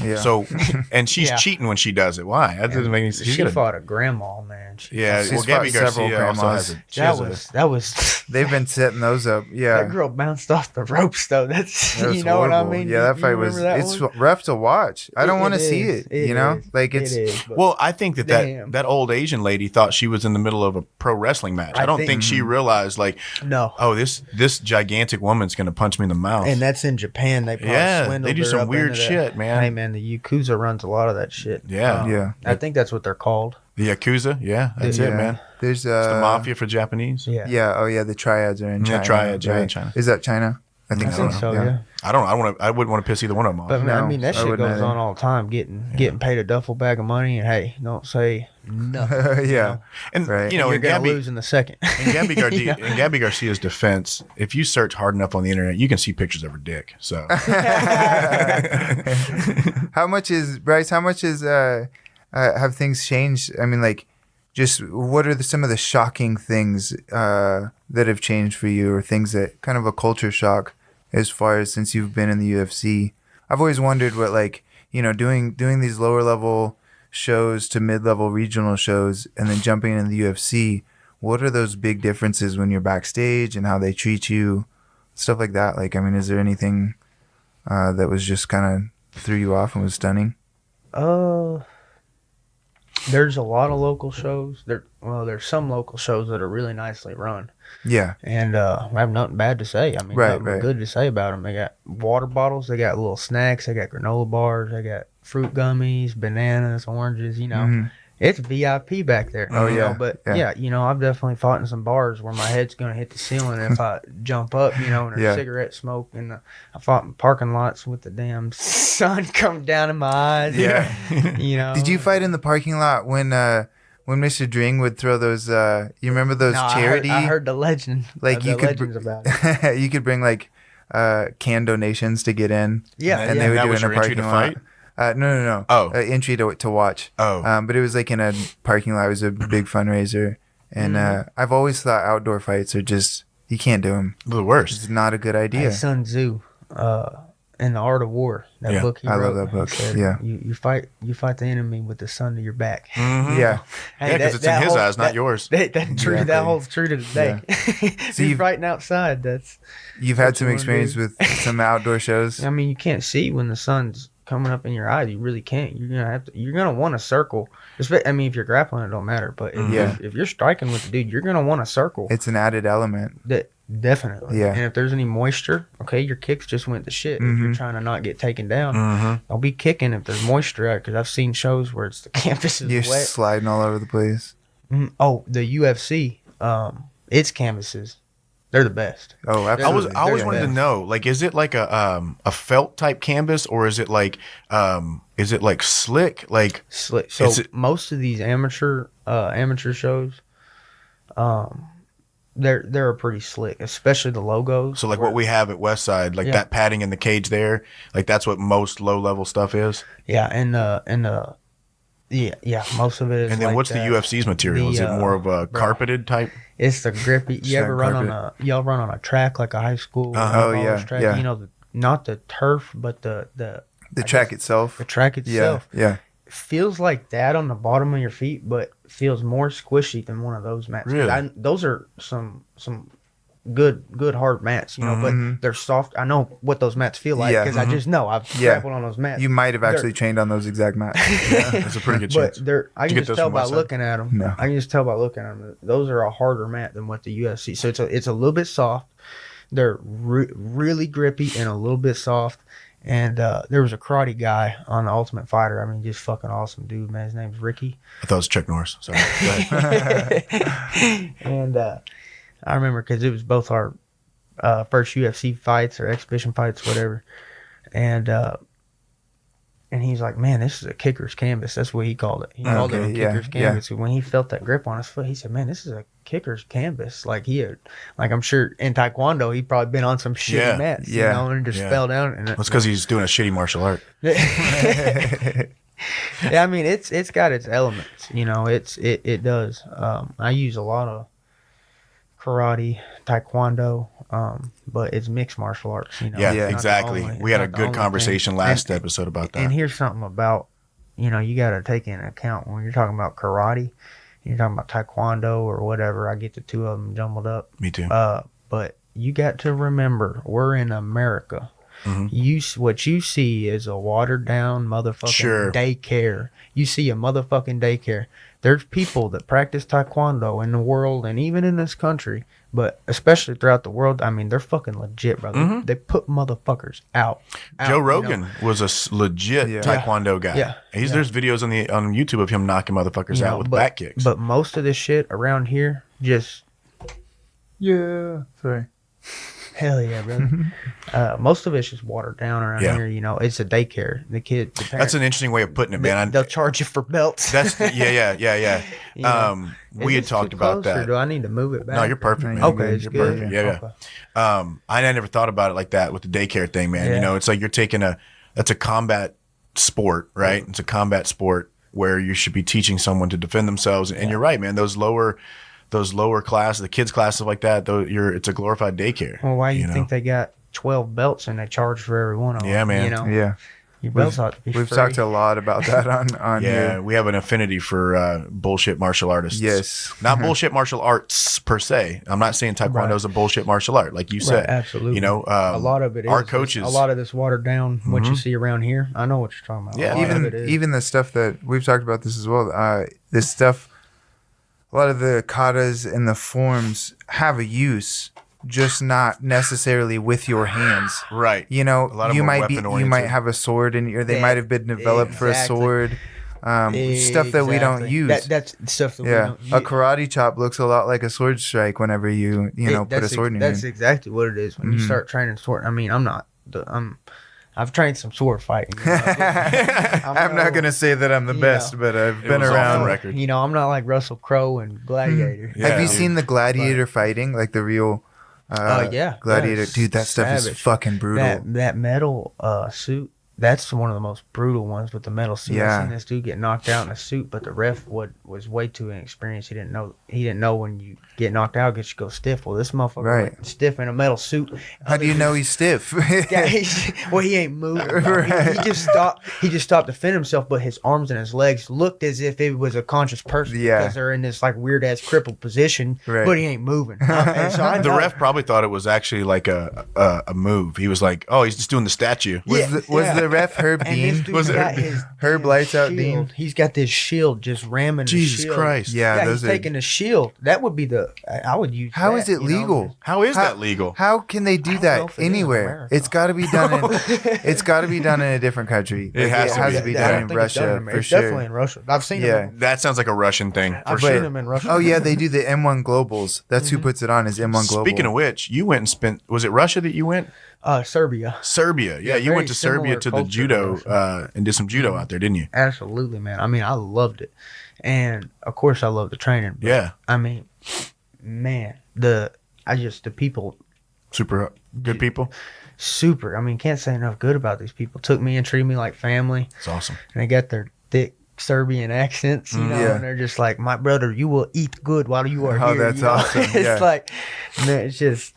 Speaker 1: Yeah.
Speaker 3: So, and she's
Speaker 2: Yeah.
Speaker 3: cheating when she does it. Why? That doesn't make any sense.
Speaker 2: she fought a grandma, man.
Speaker 3: Yeah.
Speaker 1: She's
Speaker 3: Well, Gabby
Speaker 1: fought several
Speaker 3: Garcia also
Speaker 1: grandmas.
Speaker 3: has a. She has
Speaker 2: That was.
Speaker 1: They've been setting those up. Yeah.
Speaker 2: That girl bounced off the ropes, though. That's
Speaker 1: That was
Speaker 2: you know what I
Speaker 1: horrible.
Speaker 2: mean.
Speaker 1: Yeah, that
Speaker 2: You
Speaker 1: fight was.
Speaker 2: remember that
Speaker 1: It's
Speaker 2: one?
Speaker 1: rough to watch. I don't want to
Speaker 2: It
Speaker 1: see
Speaker 2: is.
Speaker 1: it.
Speaker 2: is.
Speaker 1: Like it's.
Speaker 2: It is, but-
Speaker 3: Well, I think
Speaker 2: Damn.
Speaker 3: that old Asian lady thought she was in the middle of a pro wrestling match. I don't
Speaker 2: think-
Speaker 3: think she realized
Speaker 2: no.
Speaker 3: oh, this gigantic woman's going to punch me in the mouth.
Speaker 2: And that's in Japan. They probably
Speaker 3: Yeah,
Speaker 2: swindled
Speaker 3: they do
Speaker 2: her
Speaker 3: some
Speaker 2: up
Speaker 3: weird
Speaker 2: into that.
Speaker 3: shit, man.
Speaker 2: Hey, man, the Yakuza runs a lot of that shit.
Speaker 3: Yeah.
Speaker 1: Yeah.
Speaker 2: I think that's what they're called.
Speaker 3: The Yakuza, yeah, that's
Speaker 1: Yeah.
Speaker 3: it, man.
Speaker 1: There's
Speaker 3: It's the mafia for Japanese.
Speaker 2: Yeah.
Speaker 1: Yeah. Oh yeah. The triads are in
Speaker 3: Yeah,
Speaker 1: China.
Speaker 3: triads are in
Speaker 1: right?
Speaker 3: China.
Speaker 1: Is that China? I
Speaker 2: I
Speaker 1: think
Speaker 2: think so, yeah.
Speaker 3: I wouldn't want to piss either one of them off.
Speaker 2: But
Speaker 1: No,
Speaker 2: I mean, that
Speaker 1: I
Speaker 2: shit
Speaker 1: wouldn't
Speaker 2: goes
Speaker 1: either.
Speaker 2: on all the time. Getting paid a duffel bag of money, and hey, don't say nothing.
Speaker 1: Yeah.
Speaker 3: and
Speaker 1: Right.
Speaker 2: You're
Speaker 3: in
Speaker 2: gonna
Speaker 3: Gabby,
Speaker 2: lose in the second.
Speaker 3: in Gabby Garcia's defense, if you search hard enough on the internet, you can see pictures of her dick. So
Speaker 1: How much is Bryce? How much is have things changed? I mean, like, just what are some of the shocking things that have changed for you, or things that kind of a culture shock as far as since you've been in the UFC? I've always wondered what, like, doing these lower level shows to mid level regional shows and then jumping into the UFC. What are those big differences when you're backstage and how they treat you, stuff like that? Like, I mean, is there anything that was just kind of threw you off and was stunning?
Speaker 2: There's a lot of local shows. There's some local shows that are really nicely run,
Speaker 1: Yeah.
Speaker 2: and I have nothing bad to say. I mean,
Speaker 1: Right,
Speaker 2: nothing but
Speaker 1: right.
Speaker 2: good to say about them. They got water bottles, they got little snacks, they got granola bars, they got fruit gummies, bananas, oranges. It's VIP back there.
Speaker 1: Oh, yeah,
Speaker 2: But
Speaker 1: yeah.
Speaker 2: I've definitely fought in some bars where my head's gonna hit the ceiling if I jump up. And there's
Speaker 1: Yeah.
Speaker 2: cigarette smoke, and I fought in parking lots with the damn sun coming down in my eyes.
Speaker 1: Yeah. Did you
Speaker 2: Oh.
Speaker 1: fight in the parking lot when Mr. Dring would throw those? You remember those
Speaker 2: No,
Speaker 1: charity?
Speaker 2: I heard the legend.
Speaker 1: Like,
Speaker 2: the
Speaker 1: you could
Speaker 2: legends about it.
Speaker 1: you could bring like can donations to get in.
Speaker 2: Yeah,
Speaker 1: and
Speaker 2: yeah.
Speaker 1: they would
Speaker 3: That
Speaker 1: do
Speaker 3: was
Speaker 1: it in a
Speaker 3: your entry
Speaker 1: parking
Speaker 3: to
Speaker 1: lot.
Speaker 3: fight?
Speaker 1: No.
Speaker 3: Oh.
Speaker 1: Entry to watch.
Speaker 3: Oh.
Speaker 1: But it was like in a parking lot. It was a big fundraiser, and
Speaker 2: Mm-hmm.
Speaker 1: I've always thought outdoor fights are just you can't do them.
Speaker 3: the worst.
Speaker 1: It's not a good
Speaker 2: Hey,
Speaker 1: idea.
Speaker 2: Sun Tzu, in the Art of War, that
Speaker 3: Yeah.
Speaker 2: book he
Speaker 1: I
Speaker 2: wrote.
Speaker 1: love that book.
Speaker 2: he said,
Speaker 1: Yeah.
Speaker 2: you fight the enemy with the sun to your back.
Speaker 3: Mhm.
Speaker 1: Yeah.
Speaker 2: Hey,
Speaker 3: Yeah, because it's in his eyes, not yours.
Speaker 2: That
Speaker 1: Exactly.
Speaker 2: holds true to today.
Speaker 1: So
Speaker 2: You're
Speaker 1: you've-
Speaker 2: fighting outside.
Speaker 1: You've had
Speaker 2: What
Speaker 1: some
Speaker 2: you wanna
Speaker 1: experience
Speaker 2: do?
Speaker 1: with some outdoor shows.
Speaker 2: I mean, you can't see when the sun's coming up in your eyes. You really can't. You're gonna want to circle. I mean, if you're grappling, it don't matter. But
Speaker 1: Yeah.
Speaker 2: if you're striking with the dude, you're gonna want to circle.
Speaker 1: It's an added element.
Speaker 2: Definitely.
Speaker 1: Yeah.
Speaker 2: And if there's any moisture, okay, your kicks just went to shit. If
Speaker 1: Mhm.
Speaker 2: you're trying to not get taken down,
Speaker 3: Mm-hmm.
Speaker 2: don't be kicking if there's moisture out. Because I've seen shows where it's the canvas is
Speaker 1: You're
Speaker 2: wet.
Speaker 1: sliding all over the place.
Speaker 2: Oh, the UFC, its canvases, they're the best.
Speaker 1: Oh,
Speaker 3: I
Speaker 1: absolutely.
Speaker 3: always
Speaker 1: They're
Speaker 3: wanted to
Speaker 1: bad.
Speaker 3: know, like, is it like a felt type canvas, or is it like slick? Like,
Speaker 2: Slick. So
Speaker 3: Is it-
Speaker 2: most of these amateur shows, they're pretty slick, especially the logos.
Speaker 3: so like what we have at Westside, like
Speaker 2: Yeah.
Speaker 3: that padding in the cage there, like that's what most low level stuff is.
Speaker 2: Yeah, and Yeah. Most of it is.
Speaker 3: And then
Speaker 2: like
Speaker 3: what's the
Speaker 2: that.
Speaker 3: UFC's material? Is it more of a
Speaker 2: bro.
Speaker 3: carpeted type?
Speaker 2: It's the grippy. You
Speaker 1: Shag
Speaker 2: ever run y'all run on a track like a high school?
Speaker 1: Oh,
Speaker 2: rollers
Speaker 1: yeah,
Speaker 2: track?
Speaker 1: yeah.
Speaker 2: You know, not the turf, but the
Speaker 1: track itself.
Speaker 2: The track itself.
Speaker 1: Yeah.
Speaker 2: Feels like that on the bottom of your feet, but feels more squishy than one of those mats. 'Cause
Speaker 3: Really?
Speaker 2: those are some good hard mats, you know, but they're soft. I know what those mats feel like
Speaker 1: Yeah.
Speaker 2: because I just know I've
Speaker 1: Yeah.
Speaker 2: grappled on those mats.
Speaker 1: You might have actually trained on those exact mats.
Speaker 3: That's a pretty good
Speaker 2: But
Speaker 3: chance.
Speaker 2: I
Speaker 3: Did you
Speaker 2: can
Speaker 3: get
Speaker 2: just
Speaker 3: those
Speaker 2: tell
Speaker 3: from
Speaker 2: by
Speaker 3: Westside?
Speaker 2: looking at them.
Speaker 1: No.
Speaker 2: I can just tell by looking at them. Those are a harder mat than what the UFC. So it's a little bit soft. They're really grippy and a little bit soft. And there was a karate guy on the Ultimate Fighter. I mean, just fucking awesome dude, man. His name's Ricky.
Speaker 3: I thought it was Chuck Norris. Sorry. Go ahead.
Speaker 2: And I remember because it was both our first UFC fights or exhibition fights, whatever. And he's like, man, this is a kicker's canvas. That's what he called it. He called it a kicker's canvas. When he felt that grip on his foot, he said, man, this is a kicker's canvas. Like I'm sure in Taekwondo, he'd probably been on some shitty
Speaker 3: Yeah.
Speaker 2: mats,
Speaker 1: Yeah.
Speaker 2: you know, and just
Speaker 3: Yeah.
Speaker 2: fell down. And
Speaker 3: That's because he's doing a shitty martial art.
Speaker 2: yeah, I mean, it's got its elements, you know, it does. I use a lot of karate, taekwondo, but it's mixed martial arts, you know.
Speaker 3: Yeah,
Speaker 1: Yeah.
Speaker 2: Not the
Speaker 3: exactly.
Speaker 2: only-
Speaker 3: We had a
Speaker 2: not the
Speaker 3: good
Speaker 2: only
Speaker 3: conversation
Speaker 2: thing.
Speaker 3: last
Speaker 2: And-
Speaker 3: episode about that.
Speaker 2: And here's something about, you know, you got to take into account when you're talking about karate, you're talking about taekwondo or whatever. I get the two of them jumbled up.
Speaker 3: Me too.
Speaker 2: But you got to remember, we're in America.
Speaker 3: Mhm.
Speaker 2: What you see is a watered down motherfucking
Speaker 3: Sure.
Speaker 2: daycare. You see a motherfucking daycare. There's people that practice taekwondo in the world and even in this country, but especially throughout the world. I mean, they're fucking legit, brother.
Speaker 3: Mhm.
Speaker 2: They put motherfuckers out.
Speaker 3: Joe
Speaker 2: you know?
Speaker 3: Rogan was a legit
Speaker 1: Yeah.
Speaker 3: Taekwondo guy.
Speaker 2: Yeah.
Speaker 3: There's videos on YouTube of him knocking motherfuckers
Speaker 2: You
Speaker 3: out
Speaker 2: know,
Speaker 3: with
Speaker 2: but,
Speaker 3: back kicks.
Speaker 2: But most of this shit around here, just
Speaker 1: Yeah. Sorry.
Speaker 2: hell yeah, brother. Most of it's just watered down around
Speaker 3: Yeah.
Speaker 2: here. You know, it's a daycare. The kid, the
Speaker 3: That's
Speaker 2: parents,
Speaker 3: an interesting way of putting it, man.
Speaker 2: they'll charge you for belts.
Speaker 3: That's yeah.
Speaker 2: You know,
Speaker 3: We
Speaker 2: Is
Speaker 3: had
Speaker 2: this
Speaker 3: talked
Speaker 2: too
Speaker 3: about
Speaker 2: close, or
Speaker 3: that.
Speaker 2: do I need to move it back?
Speaker 3: No, you're perfect,
Speaker 1: No,
Speaker 3: man.
Speaker 1: you're
Speaker 2: Okay, it's
Speaker 3: You're
Speaker 2: good.
Speaker 3: perfect. Yeah,
Speaker 2: Okay.
Speaker 3: yeah. I never thought about it like that with the daycare thing, man.
Speaker 2: Yeah.
Speaker 3: You know, it's like you're taking that's a combat sport, right? It's a combat sport where you should be teaching someone to defend themselves. And you're right, man. Those lower classes, the kids classes like that, it's a glorified daycare.
Speaker 2: Well, why you
Speaker 3: know?
Speaker 2: think they got 12 belts and they charge for every one of them?
Speaker 3: Yeah, man.
Speaker 2: You know,
Speaker 1: Yeah.
Speaker 2: your belts ought to be
Speaker 1: We've
Speaker 2: free.
Speaker 1: talked a lot about that on
Speaker 3: Yeah,
Speaker 1: here.
Speaker 3: we have an affinity for bullshit martial artists.
Speaker 1: Yes.
Speaker 3: Not bullshit martial arts per se. I'm not saying Taekwondo is a bullshit martial art, like you
Speaker 2: Right,
Speaker 3: said.
Speaker 2: absolutely.
Speaker 3: You know,
Speaker 2: a lot of it is.
Speaker 3: our coaches.
Speaker 2: A lot of this watered down, what you see around here. I know what you're talking about.
Speaker 3: Yeah,
Speaker 2: A lot of it
Speaker 1: even
Speaker 2: is.
Speaker 1: even the stuff that we've talked about this as well. This stuff, a lot of the katas and the forms have a use, just not necessarily with your hands.
Speaker 3: Right.
Speaker 1: You know,
Speaker 3: A lot of
Speaker 1: you
Speaker 3: more
Speaker 1: might
Speaker 3: weapon-oriented.
Speaker 1: have a sword, or they
Speaker 2: Yeah,
Speaker 1: might have been developed for a
Speaker 2: exactly.
Speaker 1: sword. Stuff that we don't
Speaker 2: Exactly.
Speaker 1: use.
Speaker 2: That's stuff that we
Speaker 1: Yeah,
Speaker 2: don't use.
Speaker 1: a karate chop looks a lot like a sword strike whenever you put a sword in your
Speaker 2: That's
Speaker 1: hand.
Speaker 2: exactly what it is when you
Speaker 1: Mhm.
Speaker 2: start training sword. I mean, I've trained some sword fighting. You know?
Speaker 1: I'm not gonna say that I'm the
Speaker 2: you
Speaker 1: best,
Speaker 2: know.
Speaker 1: but I've
Speaker 3: It
Speaker 1: been
Speaker 3: was off the
Speaker 1: around.
Speaker 3: record.
Speaker 2: You know, I'm not like Russell Crowe and Gladiator.
Speaker 3: Yeah,
Speaker 1: Have you
Speaker 3: dude.
Speaker 1: seen the gladiator fighting, like the real?
Speaker 2: Yeah,
Speaker 1: gladiator,
Speaker 2: yeah,
Speaker 1: dude. That stuff is
Speaker 2: savage.
Speaker 1: fucking brutal.
Speaker 2: That metal suit. That's one of the most brutal ones with the metal suit.
Speaker 1: Yeah.
Speaker 2: I seen this dude get knocked out in a suit, but the ref was way too inexperienced. He didn't know when you get knocked out, you go stiff. Well, this motherfucker
Speaker 1: Right.
Speaker 2: went stiff in a metal suit.
Speaker 1: How do you know he's stiff?
Speaker 2: Yeah, he ain't moving.
Speaker 1: Right.
Speaker 2: He just stopped. He just stopped to defend himself, but his arms and his legs looked as if it was a conscious person
Speaker 1: Yeah.
Speaker 2: because they're in this like weird ass crippled position.
Speaker 1: Right.
Speaker 2: But he ain't moving. And so I
Speaker 3: The
Speaker 2: know-
Speaker 3: ref probably thought it was actually like a move. He was like, "Oh, he's just doing the statue."
Speaker 1: Was,
Speaker 2: Yeah,
Speaker 1: was
Speaker 2: yeah.
Speaker 1: the ref Herb
Speaker 2: And
Speaker 1: Dean?
Speaker 2: this dude's
Speaker 3: Was it
Speaker 2: got
Speaker 3: Herb
Speaker 2: his
Speaker 1: Herb
Speaker 2: damn
Speaker 1: Lights Out
Speaker 2: shield.
Speaker 1: Dean?
Speaker 2: He's got this shield just ramming. the
Speaker 3: Jesus
Speaker 2: shield.
Speaker 3: Christ!
Speaker 1: Yeah,
Speaker 2: Yeah,
Speaker 1: those
Speaker 2: he's
Speaker 1: are.
Speaker 2: taking the shield. That would be I would use.
Speaker 1: How
Speaker 2: that,
Speaker 1: is it
Speaker 2: you know?
Speaker 1: legal?
Speaker 3: How is
Speaker 1: How-
Speaker 3: that legal?
Speaker 1: How can they do
Speaker 2: I don't know
Speaker 1: that
Speaker 2: if it is in
Speaker 1: anywhere?
Speaker 2: America.
Speaker 1: It's got to be done in. It's got to be done in a different country.
Speaker 3: It has to be.
Speaker 2: I
Speaker 1: done
Speaker 2: don't
Speaker 1: in
Speaker 2: think it's done
Speaker 1: Russia
Speaker 2: in America.
Speaker 1: for
Speaker 2: It's
Speaker 1: sure.
Speaker 2: definitely in Russia. I've seen
Speaker 1: Yeah.
Speaker 2: him.
Speaker 3: That sounds like a Russian thing for
Speaker 2: I've
Speaker 3: sure.
Speaker 2: seen him in Russia.
Speaker 1: Oh yeah, they do the M1 Globals. That's who puts it on. Is M1 Global.
Speaker 3: Speaking of which, you went and spent. Was it Russia that you went?
Speaker 2: Serbia.
Speaker 3: Serbia. Yeah,
Speaker 2: Yeah,
Speaker 3: you
Speaker 2: very
Speaker 3: went to Serbia
Speaker 2: similar
Speaker 3: to the
Speaker 2: culture to
Speaker 3: judo
Speaker 2: Russia.
Speaker 3: and did some judo out there, didn't you?
Speaker 2: Absolutely, man. I mean, I loved it, and of course, I love the training. But,
Speaker 3: Yeah,
Speaker 2: I mean, man, the people
Speaker 3: super good people.
Speaker 2: super. I mean, can't say enough good about these people. Took me and treated me like family.
Speaker 3: It's awesome.
Speaker 2: And they got their thick Serbian accents, you know,
Speaker 1: Yeah.
Speaker 2: and they're just like, "My brother, you will eat good while you are
Speaker 1: Oh,
Speaker 2: here."
Speaker 1: that's
Speaker 2: you know?
Speaker 1: awesome.
Speaker 2: It's
Speaker 1: Yeah.
Speaker 2: like, man, it's just.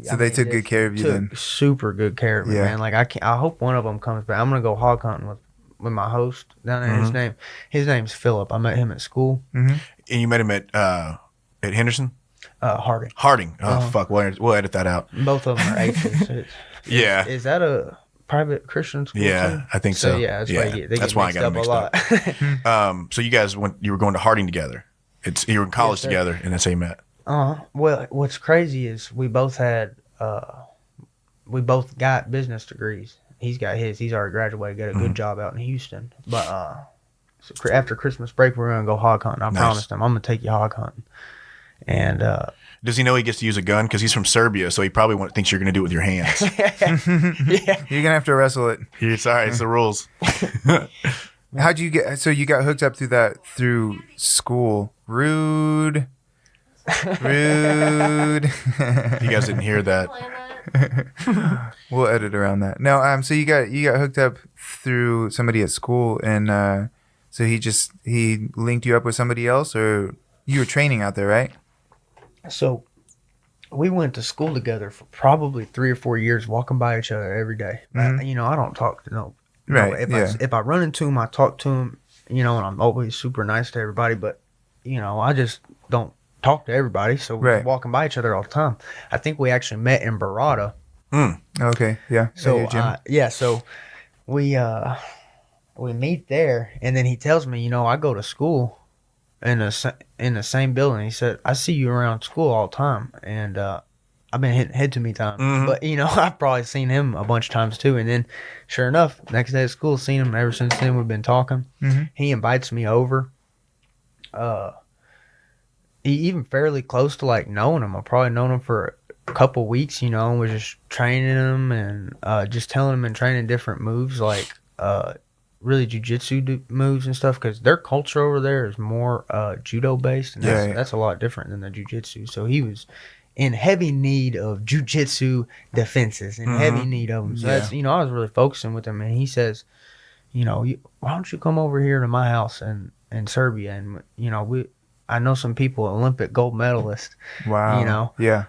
Speaker 1: So they took good care of you
Speaker 2: took
Speaker 1: then.
Speaker 2: super good care of me,
Speaker 1: Yeah.
Speaker 2: man. Like I hope one of them comes back. I'm gonna go hog hunting with my host down there.
Speaker 1: Mm-hmm.
Speaker 2: His name's Philip. I met him at school.
Speaker 3: And you met him at Henderson?
Speaker 2: Harding.
Speaker 3: Harding. Oh, fuck. We'll edit that out.
Speaker 2: Both of them are H's.
Speaker 3: Yeah.
Speaker 2: Is that a private Christian school?
Speaker 3: Yeah,
Speaker 2: too?
Speaker 3: I think so.
Speaker 2: Yeah, that's why they
Speaker 3: That's
Speaker 2: get
Speaker 3: why I
Speaker 2: mixed
Speaker 3: got
Speaker 2: up
Speaker 3: them
Speaker 2: a
Speaker 3: mixed
Speaker 2: lot.
Speaker 3: up. So you guys you were going to Harding together. You were in college
Speaker 2: Yes, sir.
Speaker 3: together, and that's how you met.
Speaker 2: Well, what's crazy is we both got business degrees. He's got his. He's already graduated, got a good job out in Houston. But so after Christmas break, we're gonna go hog hunting. I
Speaker 3: Nice.
Speaker 2: promised him I'm gonna take you hog hunting. And
Speaker 3: Does he know he gets to use a gun? Because he's from Serbia, so he probably thinks you're going to do it with your hands.
Speaker 2: yeah,
Speaker 1: You're gonna have to wrestle it.
Speaker 3: It's all right. It's the rules.
Speaker 1: How'd you get? So you got hooked up through school? Rude. Rude.
Speaker 3: You guys didn't hear that.
Speaker 1: We'll edit around that. No, so you got hooked up through somebody at school, and so he linked you up with somebody else, or you were training out there, right?
Speaker 2: So we went to school together for probably 3 or 4 years, walking by each other every day. You know, I don't talk to no.
Speaker 1: Right,
Speaker 2: If I run into him, I talk to him. You know, and I'm always super nice to everybody. But you know, I just don't talk to everybody. So we're
Speaker 1: Right.
Speaker 2: walking by each other all the time. I think we actually met in Barada.
Speaker 1: Okay, yeah.
Speaker 2: So
Speaker 1: At your gym.
Speaker 2: so we meet there, and then he tells me, you know, I go to school in the same building. He said, I see you around school all the time, and I've been hitting head too many times. But you know, I've probably seen him a bunch of times too. And then, sure enough, next day at school, seen him. Ever since then, we've been talking. He invites me over. He even fairly close to like knowing him. I probably known him for a couple weeks, you know, and was just training him and just telling him and training different moves, like really jiu-jitsu moves and stuff, because their culture over there is more judo based, and that's a lot different than the jiu-jitsu. So he was in heavy need of jiu-jitsu defenses, in heavy need of them. So that's, you know, I was really focusing with him, and he says, you know, why don't you come over here to my house in Serbia, and you know, I know some people, Olympic gold medalists.
Speaker 1: Wow.
Speaker 2: You know,
Speaker 1: Yeah.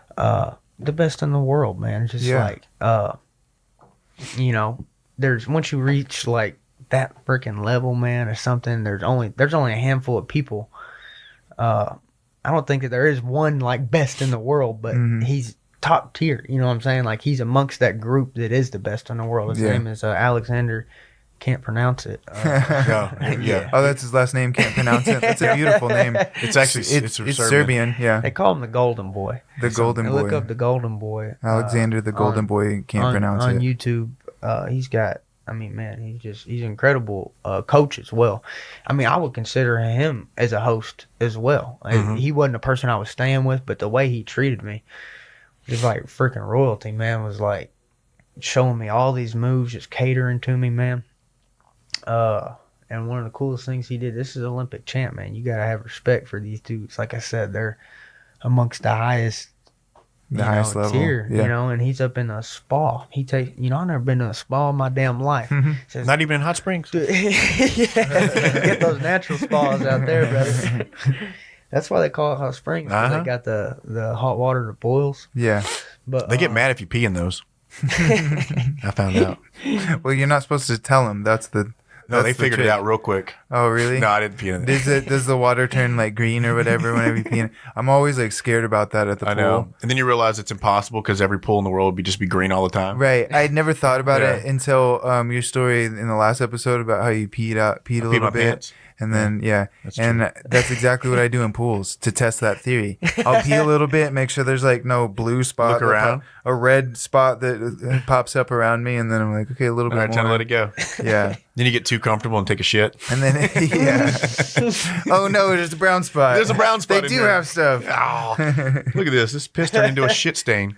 Speaker 2: the best in the world, man. It's just like, you know, once you reach like that freaking level, man, or something, there's only a handful of people. I don't think that there is one like best in the world, but he's top tier. You know what I'm saying? Like he's amongst that group that is the best in the world. His name is Alexander. Can't pronounce it.
Speaker 3: Yeah.
Speaker 1: Oh, that's his last name. Can't pronounce it. That's a beautiful name.
Speaker 3: It's actually
Speaker 1: it's Serbian. Yeah.
Speaker 2: They call him the Golden Boy.
Speaker 1: The Golden
Speaker 2: And
Speaker 1: Boy.
Speaker 2: look up the Golden Boy.
Speaker 1: Alexander the Golden Boy. Can't pronounce
Speaker 2: on
Speaker 1: it.
Speaker 2: YouTube. He's got. I mean, man, he's an incredible coach as well. I mean, I would consider him as a host as well. He wasn't a person I was staying with, but the way he treated me, just like freaking royalty, man, was like showing me all these moves, just catering to me, man. And one of the coolest things he did, this is Olympic champ, man. You gotta have respect for these dudes. Like I said, they're amongst the highest,
Speaker 1: level.
Speaker 2: tier,
Speaker 1: Yeah.
Speaker 2: you know. And he's up in a spa. He takes, you know, I've never been to a spa in my damn life. Says,
Speaker 3: Not even in hot springs.
Speaker 2: dude, get those natural spas out there, brother. That's why they call it hot springs. 'Cause They got the hot water that boils.
Speaker 1: Yeah.
Speaker 2: But
Speaker 3: They get mad if you pee in those. I found out.
Speaker 1: Well, you're not supposed to tell them. That's the.
Speaker 3: No, they
Speaker 1: that's the
Speaker 3: figured it
Speaker 1: trick.
Speaker 3: out real quick.
Speaker 1: Oh, really?
Speaker 3: No, I didn't pee in it.
Speaker 1: Does the water turn like green or whatever whenever you pee in it? I'm always like scared about that at the
Speaker 3: I
Speaker 1: pool.
Speaker 3: know. And then you realize it's impossible because every pool in the world would just be green all the time.
Speaker 1: Right. I'd never thought about
Speaker 3: Yeah.
Speaker 1: it until your story in the last episode about how you peed a
Speaker 3: Peed
Speaker 1: little
Speaker 3: my
Speaker 1: bit.
Speaker 3: pants.
Speaker 1: And then,
Speaker 3: That's
Speaker 1: that's exactly what I do in pools to test that theory. I'll pee a little bit, make sure there's like no blue spot,
Speaker 3: Look around.
Speaker 1: a red spot that pops up around me, and then I'm like, okay, a little
Speaker 3: All
Speaker 1: bit
Speaker 3: right, time to
Speaker 1: more.
Speaker 3: let it go.
Speaker 1: Yeah.
Speaker 3: Then you get too comfortable and take a shit.
Speaker 1: And then, yeah. Oh no, there's a brown spot.
Speaker 3: There's a brown spot
Speaker 1: They
Speaker 3: in
Speaker 1: do
Speaker 3: there.
Speaker 1: have stuff.
Speaker 3: Oh, look at this. This piss turned into a shit stain.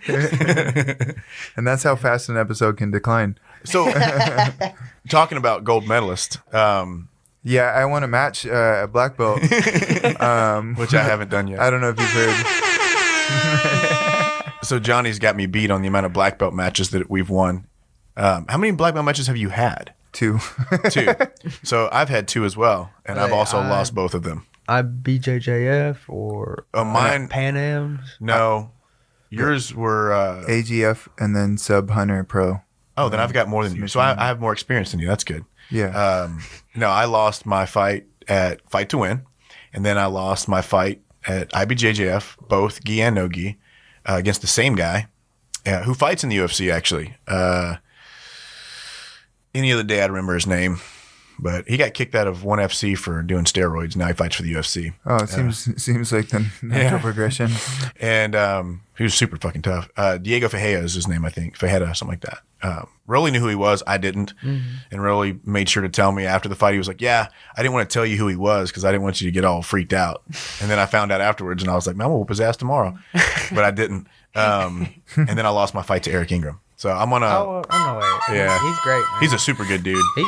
Speaker 1: And that's how fast an episode can decline.
Speaker 3: So, talking about gold medalist,
Speaker 1: Yeah, I want to match a black belt.
Speaker 3: which I haven't done yet.
Speaker 1: I don't know if you've heard.
Speaker 3: So Johnny's got me beat on the amount of black belt matches that we've won. How many black belt matches have you had?
Speaker 1: 2.
Speaker 3: 2. So I've had 2 as well, and I've
Speaker 2: Hey,
Speaker 3: also lost both of them.
Speaker 2: I BJJF or
Speaker 3: Mine-
Speaker 2: Pan Am's.
Speaker 3: No, yours were.
Speaker 1: AGF and then Sub Hunter Pro.
Speaker 3: Then I've got more than you. So I have more experience than you. That's good.
Speaker 1: Yeah.
Speaker 3: No, I lost my fight at Fight to Win, and then I lost my fight at IBJJF, both gi and no gi, against the same guy who fights in the UFC actually. Any other day I'd remember his name, but he got kicked out of ONE FC for doing steroids. Now he fights for the UFC.
Speaker 1: Oh, it seems like the natural progression.
Speaker 3: And he was super fucking tough. Diego Fejea is his name, I think. Fejeda, something like that. Rolly knew who he was. I didn't. And Rolly made sure to tell me after the fight. He was like, yeah, I didn't want to tell you who he was because I didn't want you to get all freaked out. And then I found out afterwards, and I was like, man, I'm going to whoop his ass tomorrow. But I didn't. And then I lost my fight to Eric Ingram. So I'm on a...
Speaker 2: Oh, I know it.
Speaker 3: Yeah.
Speaker 2: He's great, man.
Speaker 3: He's a super good dude.
Speaker 2: He's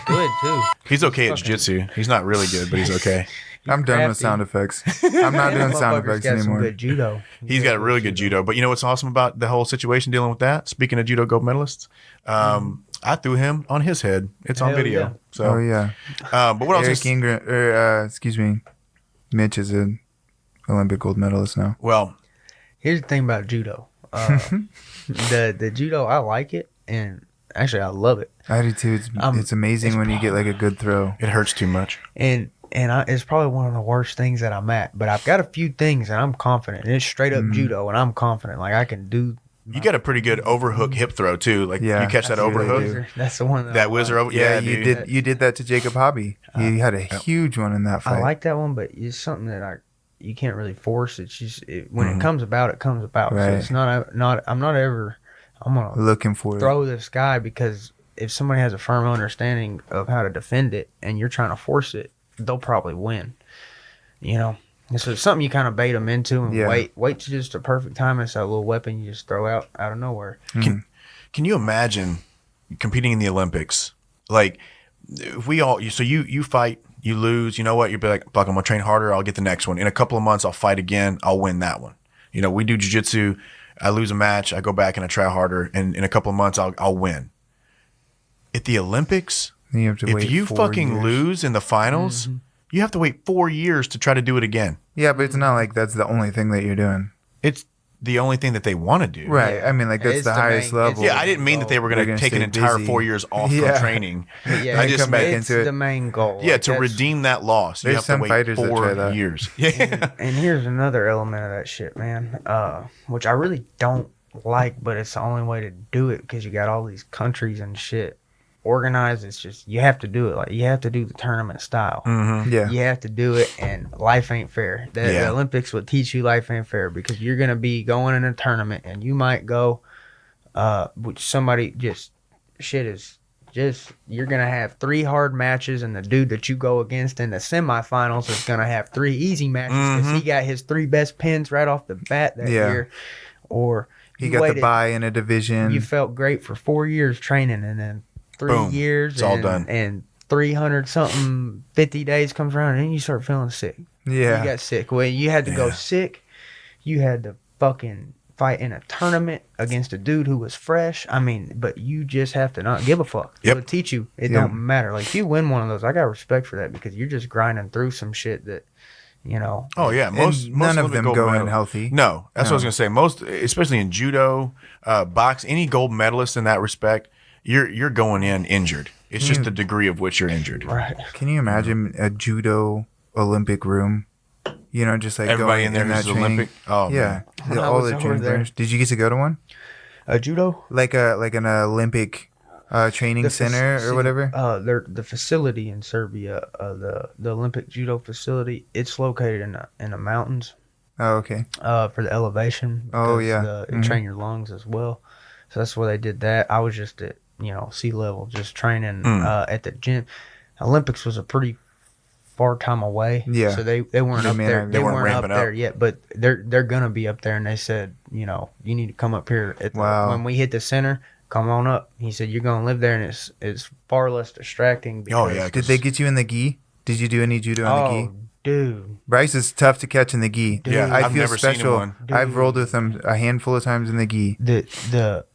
Speaker 2: good, too.
Speaker 3: He's okay at jiu-jitsu. He's not really good, but he's okay.
Speaker 1: I'm done with
Speaker 2: crafty.
Speaker 1: sound effects. I'm not doing sound
Speaker 2: Motherfucker's
Speaker 1: effects
Speaker 2: got some
Speaker 1: anymore.
Speaker 2: good judo.
Speaker 3: He's got a really good judo. But you know what's awesome about the whole situation dealing with that? Speaking of judo gold medalists, I threw him on his head. It's on
Speaker 2: Hell
Speaker 3: video.
Speaker 2: yeah.
Speaker 3: So,
Speaker 1: Oh yeah.
Speaker 3: but what
Speaker 1: Eric
Speaker 3: else?
Speaker 1: Ingram, Mitch is an Olympic gold medalist now.
Speaker 3: Well,
Speaker 2: Here's the thing about judo. The judo, I like it, and actually I love it.
Speaker 1: I do too. It's amazing
Speaker 2: it's
Speaker 1: when you get like a good throw.
Speaker 3: it hurts too much.
Speaker 2: And it's probably one of the worst things that I'm at. But I've got a few things, and I'm confident. And it's straight up judo, and I'm confident. Like I can do.
Speaker 3: You got a pretty good overhook hip throw too. Like
Speaker 1: Yeah,
Speaker 3: you catch that
Speaker 1: that's really
Speaker 3: overhook,
Speaker 1: good.
Speaker 2: That's the one.
Speaker 3: that whizzer over. Yeah,
Speaker 1: you
Speaker 3: dude.
Speaker 1: did that to Jacob Hobby. He had a huge one in that fight.
Speaker 2: I like that one, but it's something that you can't really force. It's just when it comes about, it comes about. So
Speaker 1: Right.
Speaker 2: it's not. I'm not ever. I'm gonna
Speaker 1: Looking for it.
Speaker 2: throw this guy because if somebody has a firm understanding of how to defend it and you're trying to force it, they'll probably win. You know, and so it's something you kind of bait them into and
Speaker 1: Yeah.
Speaker 2: wait to just a perfect time. It's that little weapon you just throw out of nowhere.
Speaker 3: Can you imagine competing in the Olympics? Like if we all, so you fight, you lose. You know what? You'll be like, fuck, I'm gonna train harder. I'll get the next one. In a couple of months, I'll fight again. I'll win that one. You know, we do jiu-jitsu. I lose a match. I go back and I try harder. And in a couple of months, I'll win. At the Olympics,
Speaker 1: You have to wait
Speaker 3: if you
Speaker 1: 4
Speaker 3: fucking
Speaker 1: years.
Speaker 3: lose in the finals, you have to wait 4 years to try to do it again.
Speaker 1: Yeah, but it's not like that's the only thing that you're doing.
Speaker 3: It's the only thing that they want to do.
Speaker 1: Right. I mean, like that's
Speaker 2: It's
Speaker 1: the
Speaker 2: the
Speaker 1: highest
Speaker 2: main-
Speaker 1: level.
Speaker 3: Yeah, I didn't mean that they were
Speaker 1: They're
Speaker 3: going to
Speaker 1: gonna
Speaker 3: take an
Speaker 1: stay
Speaker 3: entire
Speaker 1: busy.
Speaker 3: 4 years off
Speaker 1: Yeah.
Speaker 3: from training.
Speaker 2: But yeah,
Speaker 1: I
Speaker 2: it's,
Speaker 1: just come back
Speaker 2: it's
Speaker 1: into it.
Speaker 2: the main goal.
Speaker 3: Yeah,
Speaker 2: Like,
Speaker 3: to
Speaker 2: that's-
Speaker 3: redeem that loss, you
Speaker 1: There's
Speaker 3: have to
Speaker 1: some
Speaker 3: wait
Speaker 1: fighters that try
Speaker 3: 4
Speaker 1: that.
Speaker 3: years. Yeah.
Speaker 2: And here's another element of that shit, man, which I really don't like, but it's the only way to do it because you got all these countries and shit organized. It's just you have to do it. Like you have to do the tournament style.
Speaker 1: Yeah.
Speaker 2: You have to do it, and life ain't fair. The Olympics will teach you life ain't fair because you're gonna be going in a tournament, and you might go, which somebody just shit is. Just you're gonna have 3 hard matches, and the dude that you go against in the semifinals is gonna have 3 easy matches because he got his 3 best pins right off the bat that year. Or
Speaker 1: He
Speaker 2: you
Speaker 1: got the
Speaker 2: waited-
Speaker 1: bye in a division.
Speaker 2: You felt great for 4 years training, and then 3
Speaker 3: Boom.
Speaker 2: years,
Speaker 3: It's all
Speaker 2: and,
Speaker 3: done.
Speaker 2: and 300 something 50 days comes around, and then you start feeling sick.
Speaker 1: yeah.
Speaker 2: You got sick. Well, you had to go
Speaker 3: Yeah.
Speaker 2: sick. You had to fucking fight in a tournament against a dude who was fresh. I mean, but you just have to not give a fuck.
Speaker 3: Yep.
Speaker 2: It'll teach you. It
Speaker 1: Yeah.
Speaker 2: don't matter. Like if you win one of those, I got respect for that because you're just grinding through some shit that, you know.
Speaker 3: Oh yeah, most
Speaker 1: none of
Speaker 3: Olympic
Speaker 1: them
Speaker 3: gold
Speaker 1: go in
Speaker 3: medal-
Speaker 1: healthy.
Speaker 3: No, that's what I was
Speaker 1: No.
Speaker 3: gonna say. Most, especially in judo, box, any gold medalist in that respect, you're going in injured. It's just the degree of which you're injured.
Speaker 2: Right.
Speaker 1: Can you imagine a judo Olympic room? You know, just like
Speaker 3: Everybody
Speaker 1: going
Speaker 3: in there
Speaker 1: that
Speaker 3: who's
Speaker 1: training.
Speaker 3: Olympic. Oh
Speaker 1: Yeah,
Speaker 3: man.
Speaker 2: I
Speaker 1: all
Speaker 2: was
Speaker 1: the
Speaker 2: over
Speaker 1: training
Speaker 2: there.
Speaker 1: partners. Did you get to go to one?
Speaker 2: Judo.
Speaker 1: Like an Olympic training center or whatever?
Speaker 2: The facility in Serbia, the Olympic judo facility, it's located in the mountains.
Speaker 1: Oh, okay.
Speaker 2: For the elevation.
Speaker 1: Oh,
Speaker 2: because
Speaker 1: yeah.
Speaker 2: It train your lungs as well. So that's where they did that. I was just at sea level, just training at the gym. Olympics was a pretty far time away.
Speaker 1: Yeah.
Speaker 2: So they weren't
Speaker 1: Yeah,
Speaker 2: up
Speaker 1: man,
Speaker 2: there.
Speaker 1: they
Speaker 2: They
Speaker 3: weren't
Speaker 2: weren't up
Speaker 3: ramping
Speaker 2: there
Speaker 3: up.
Speaker 2: yet, but they're gonna be up there. And they said, you need to come up here
Speaker 1: Wow.
Speaker 2: when we hit the center. Come on up. He said you're gonna live there, and it's far less distracting.
Speaker 3: Oh
Speaker 2: because-
Speaker 3: yeah.
Speaker 1: Did they get you in the gi? Did you do any judo in the
Speaker 2: Oh,
Speaker 1: gi?
Speaker 2: dude.
Speaker 1: Bryce is tough to catch in the gi.
Speaker 3: Yeah,
Speaker 1: I
Speaker 3: I've
Speaker 1: feel
Speaker 3: never seen him
Speaker 1: special.
Speaker 3: one.
Speaker 1: I've rolled with him a handful of times in the gi.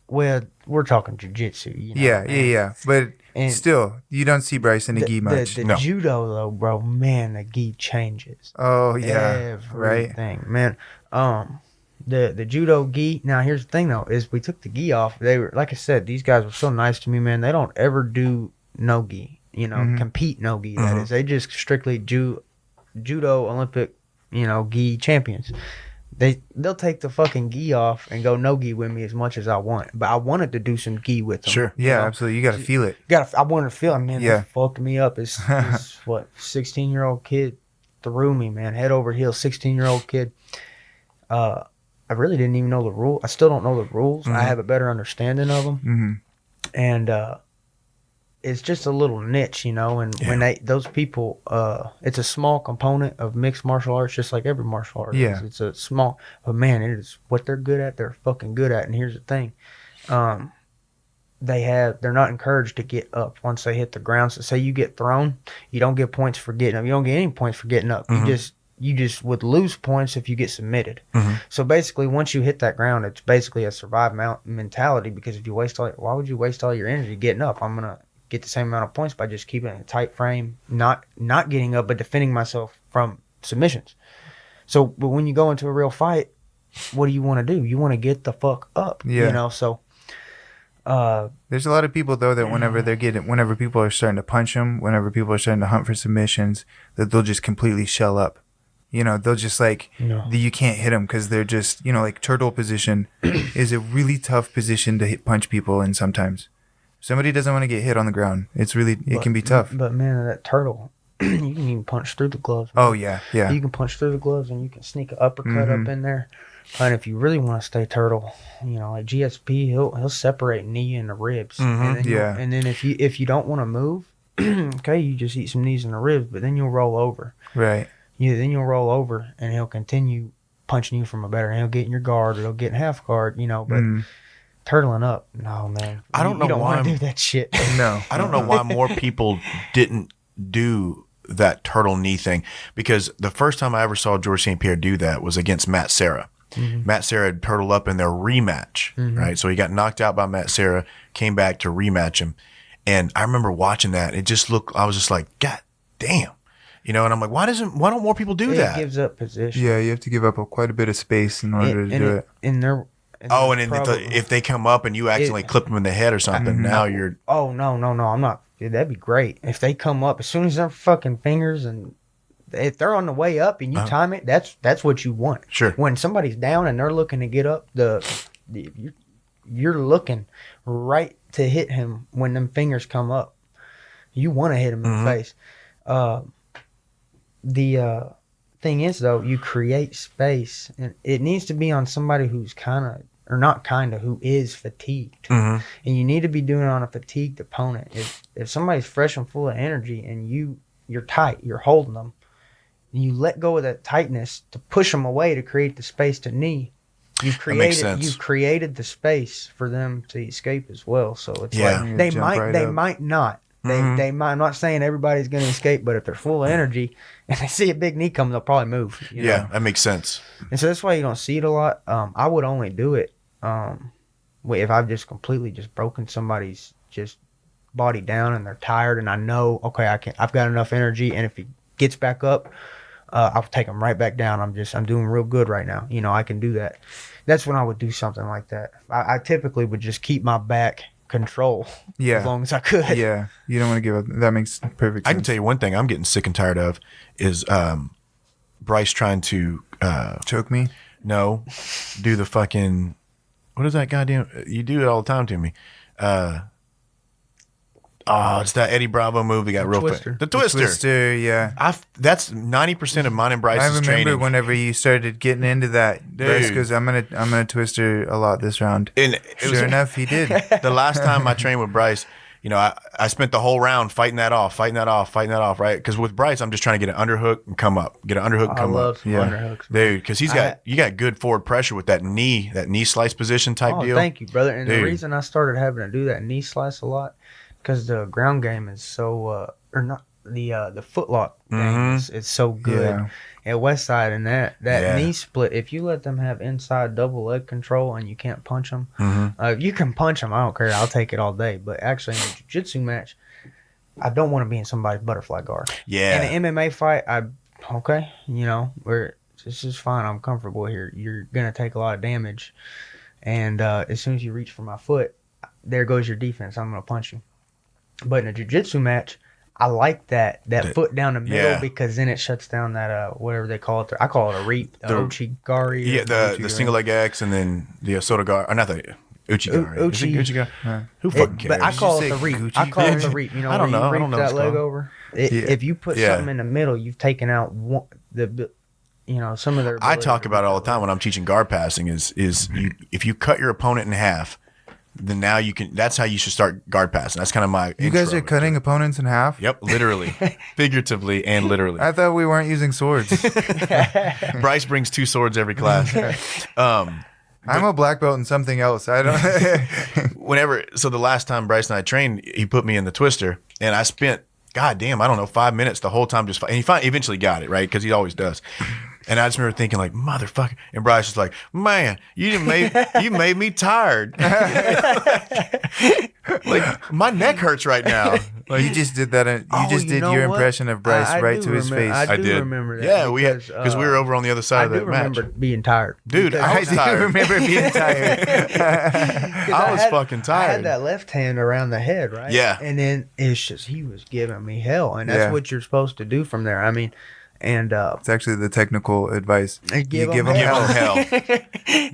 Speaker 2: Well, we're talking jujitsu.
Speaker 1: Yeah. But
Speaker 2: And
Speaker 1: Still, you don't see Bryce in a gi much.
Speaker 2: The
Speaker 3: No.
Speaker 2: judo though, bro, man, the gi changes
Speaker 1: Oh yeah, right.
Speaker 2: everything, man. The judo gi. Now here's the thing though, is we took the gi off. They were, like I said, these guys were so nice to me, man. They don't ever do no gi, compete no gi. That is, they just strictly judo Olympic, gi champions. They'll take the fucking gi off and go no gi with me as much as I want, but I wanted to do some gi with them.
Speaker 3: Sure.
Speaker 1: Yeah, absolutely. You got to feel it.
Speaker 2: I wanted to feel it, man.
Speaker 1: Yeah.
Speaker 2: They fucked me up. It's what 16-year-old kid threw me, man, head over heels. 16-year-old kid. I really didn't even know the rule. I still don't know the rules. I have a better understanding of them, and it's just a little niche, And when those people, it's a small component of mixed martial arts, just like every martial art.
Speaker 1: Yeah.
Speaker 2: It's a small, but man, it is what they're good at. They're fucking good at. And here's the thing, they're not encouraged to get up once they hit the ground. So say you get thrown, you don't get points for getting up. You don't get any points for getting up. You just would lose points if you get submitted. So basically, once you hit that ground, it's basically a survive mentality, because if you why would you waste all your energy getting up? I'm gonna get the same amount of points by just keeping it in a tight frame, not getting up, but defending myself from submissions. So, but when you go into a real fight, what do you want to do? You want to get the fuck up, So,
Speaker 1: there's a lot of people though that whenever people are starting to punch them, whenever people are starting to hunt for submissions, that they'll just completely shell up. They'll just you can't hit them because they're just, like turtle position is a really tough position to punch people in sometimes. Somebody doesn't want to get hit on the ground. It can be tough.
Speaker 2: But man, that turtle, you can even punch through the gloves. Man.
Speaker 1: Oh yeah.
Speaker 2: You can punch through the gloves and you can sneak an uppercut up in there. And if you really want to stay turtle, like GSP, he'll separate knee and the ribs. And then and then if you don't want to move, okay, you just eat some knees and the ribs, but then you'll roll over.
Speaker 1: Right.
Speaker 2: Then you'll roll over and he'll continue punching you from a better. He'll get in your guard or he'll get in half guard, but turtling up, no, man.
Speaker 3: I don't know
Speaker 2: you don't
Speaker 3: why
Speaker 2: want to do that shit.
Speaker 1: No.
Speaker 3: I don't know why more people didn't do that turtle knee thing, because the first time I ever saw George St. Pierre do that was against Matt Serra. Matt Serra had turtled up in their rematch, right? So he got knocked out by Matt Serra, came back to rematch him. And I remember watching that. I was just like, God damn. And I'm like, why don't more people do that?
Speaker 2: It gives up position.
Speaker 1: Yeah, you have to give up quite a bit of space in order to do it.
Speaker 3: If they come up and you accidentally clip them in the head or something, now you're...
Speaker 2: Oh, no, I'm not. That'd be great. If they come up, as soon as their fucking fingers, and if they're on the way up and you time it, that's what you want.
Speaker 3: Sure.
Speaker 2: When somebody's down and they're looking to get up, you're looking right to hit him when them fingers come up. You want to hit him in the face. The thing is, though, you create space, and it needs to be on somebody who's who is fatigued. And you need to be doing it on a fatigued opponent. If somebody's fresh and full of energy and you're tight, you're holding them, and you let go of that tightness to push them away to create the space to knee, you've created the space for them to escape as well. So it's like they might not. They might. I'm not saying everybody's going to escape, but if they're full of energy and they see a big knee coming, they'll probably move.
Speaker 3: Yeah, that makes sense.
Speaker 2: And so that's why you don't see it a lot. I would only do it if I've just completely broken somebody's just body down and they're tired, and I know, okay, I've got enough energy, and if he gets back up, I'll take him right back down. I'm doing real good right now. I can do that. That's when I would do something like that. I typically would just keep my back control as long as I could.
Speaker 1: Yeah, you don't want to give up. That makes perfect sense.
Speaker 3: I can tell you one thing I'm getting sick and tired of is Bryce trying to
Speaker 1: choke me.
Speaker 3: No, do the fucking, what is that goddamn? You do it all the time to me. It's that Eddie Bravo move that got real
Speaker 2: Twister.
Speaker 3: The Twister.
Speaker 1: Twister, yeah.
Speaker 3: That's 90% of mine and Bryce's
Speaker 1: I remember
Speaker 3: training.
Speaker 1: whenever you started getting into that, Bryce goes, I'm gonna Twister a lot this round.
Speaker 3: And
Speaker 1: sure enough, he did.
Speaker 3: The last time I trained with Bryce, I spent the whole round fighting that off, right? Because with Bryce, I'm just trying to get an underhook and come up. Get an underhook and come
Speaker 2: I
Speaker 3: up.
Speaker 2: love some underhooks.
Speaker 3: Dude, because you got good forward pressure with that knee slice position type deal.
Speaker 2: Thank you, brother. And
Speaker 3: Dude.
Speaker 2: The reason I started having to do that knee slice a lot, because the ground game is so, the footlock thing is so good
Speaker 1: Yeah.
Speaker 2: at West Side, and that
Speaker 3: Yeah.
Speaker 2: knee split. If you let them have inside double leg control and you can't punch them, you can punch them. I don't care. I'll take it all day. But actually, in a jiu-jitsu match, I don't want to be in somebody's butterfly guard.
Speaker 3: Yeah.
Speaker 2: In an MMA fight, this is fine. I'm comfortable here. You're gonna take a lot of damage, and as soon as you reach for my foot, there goes your defense. I'm gonna punch you. But in a jiu-jitsu match, I like that foot down the middle because then it shuts down that whatever they call it. I call it a reap, the Ochigari.
Speaker 3: Yeah, the single leg X and then the Sotogari, or not the Uchigari. Is it Uchigari? Who fucking cares?
Speaker 2: But I call
Speaker 1: you
Speaker 2: it the
Speaker 1: say
Speaker 2: reap.
Speaker 1: Gucci?
Speaker 2: I call it the reap. You know,
Speaker 3: I don't
Speaker 2: where
Speaker 3: know.
Speaker 2: you
Speaker 3: I don't
Speaker 2: reap
Speaker 3: know
Speaker 2: that
Speaker 3: what it's
Speaker 2: leg
Speaker 3: called.
Speaker 2: over. If you put something in the middle, you've taken out some of their.
Speaker 3: I talk about it all the time when I'm teaching guard passing is if you cut your opponent in half, then now you can. That's how you should start guard passing. That's kind of my.
Speaker 1: You guys are cutting opponents in half?
Speaker 3: Yep, literally, figuratively, and literally.
Speaker 1: I thought we weren't using swords.
Speaker 3: Bryce brings 2 swords every class.
Speaker 1: I'm a black belt in something else. I don't.
Speaker 3: So the last time Bryce and I trained, he put me in the twister, and I spent, God damn, I don't know, 5 minutes the whole time and he eventually got it, right? Because he always does. And I just remember thinking like, motherfucker. And Bryce was like, man, you made me tired. Like my neck hurts right now. Like
Speaker 1: you just did that. You just did
Speaker 2: know
Speaker 1: your
Speaker 2: what?
Speaker 1: impression of Bryce
Speaker 2: I
Speaker 1: right
Speaker 2: do
Speaker 1: to his
Speaker 2: remember-
Speaker 1: face.
Speaker 2: I do
Speaker 3: did.
Speaker 2: remember that.
Speaker 3: Yeah, because we were over on the other side of
Speaker 2: I
Speaker 3: the
Speaker 2: do
Speaker 3: match.
Speaker 2: remember being tired.
Speaker 3: Dude, I
Speaker 1: I
Speaker 3: was
Speaker 1: do
Speaker 3: tired.
Speaker 1: remember being tired.
Speaker 3: I was fucking
Speaker 2: I
Speaker 3: tired.
Speaker 2: had that left hand around the head, right?
Speaker 3: Yeah.
Speaker 2: And then it's just he was giving me hell, and that's
Speaker 1: Yeah.
Speaker 2: what you're supposed to do from there. I mean, and
Speaker 1: It's actually the technical advice.
Speaker 2: and
Speaker 1: You give 'em
Speaker 3: Give
Speaker 1: hell.
Speaker 3: him hell.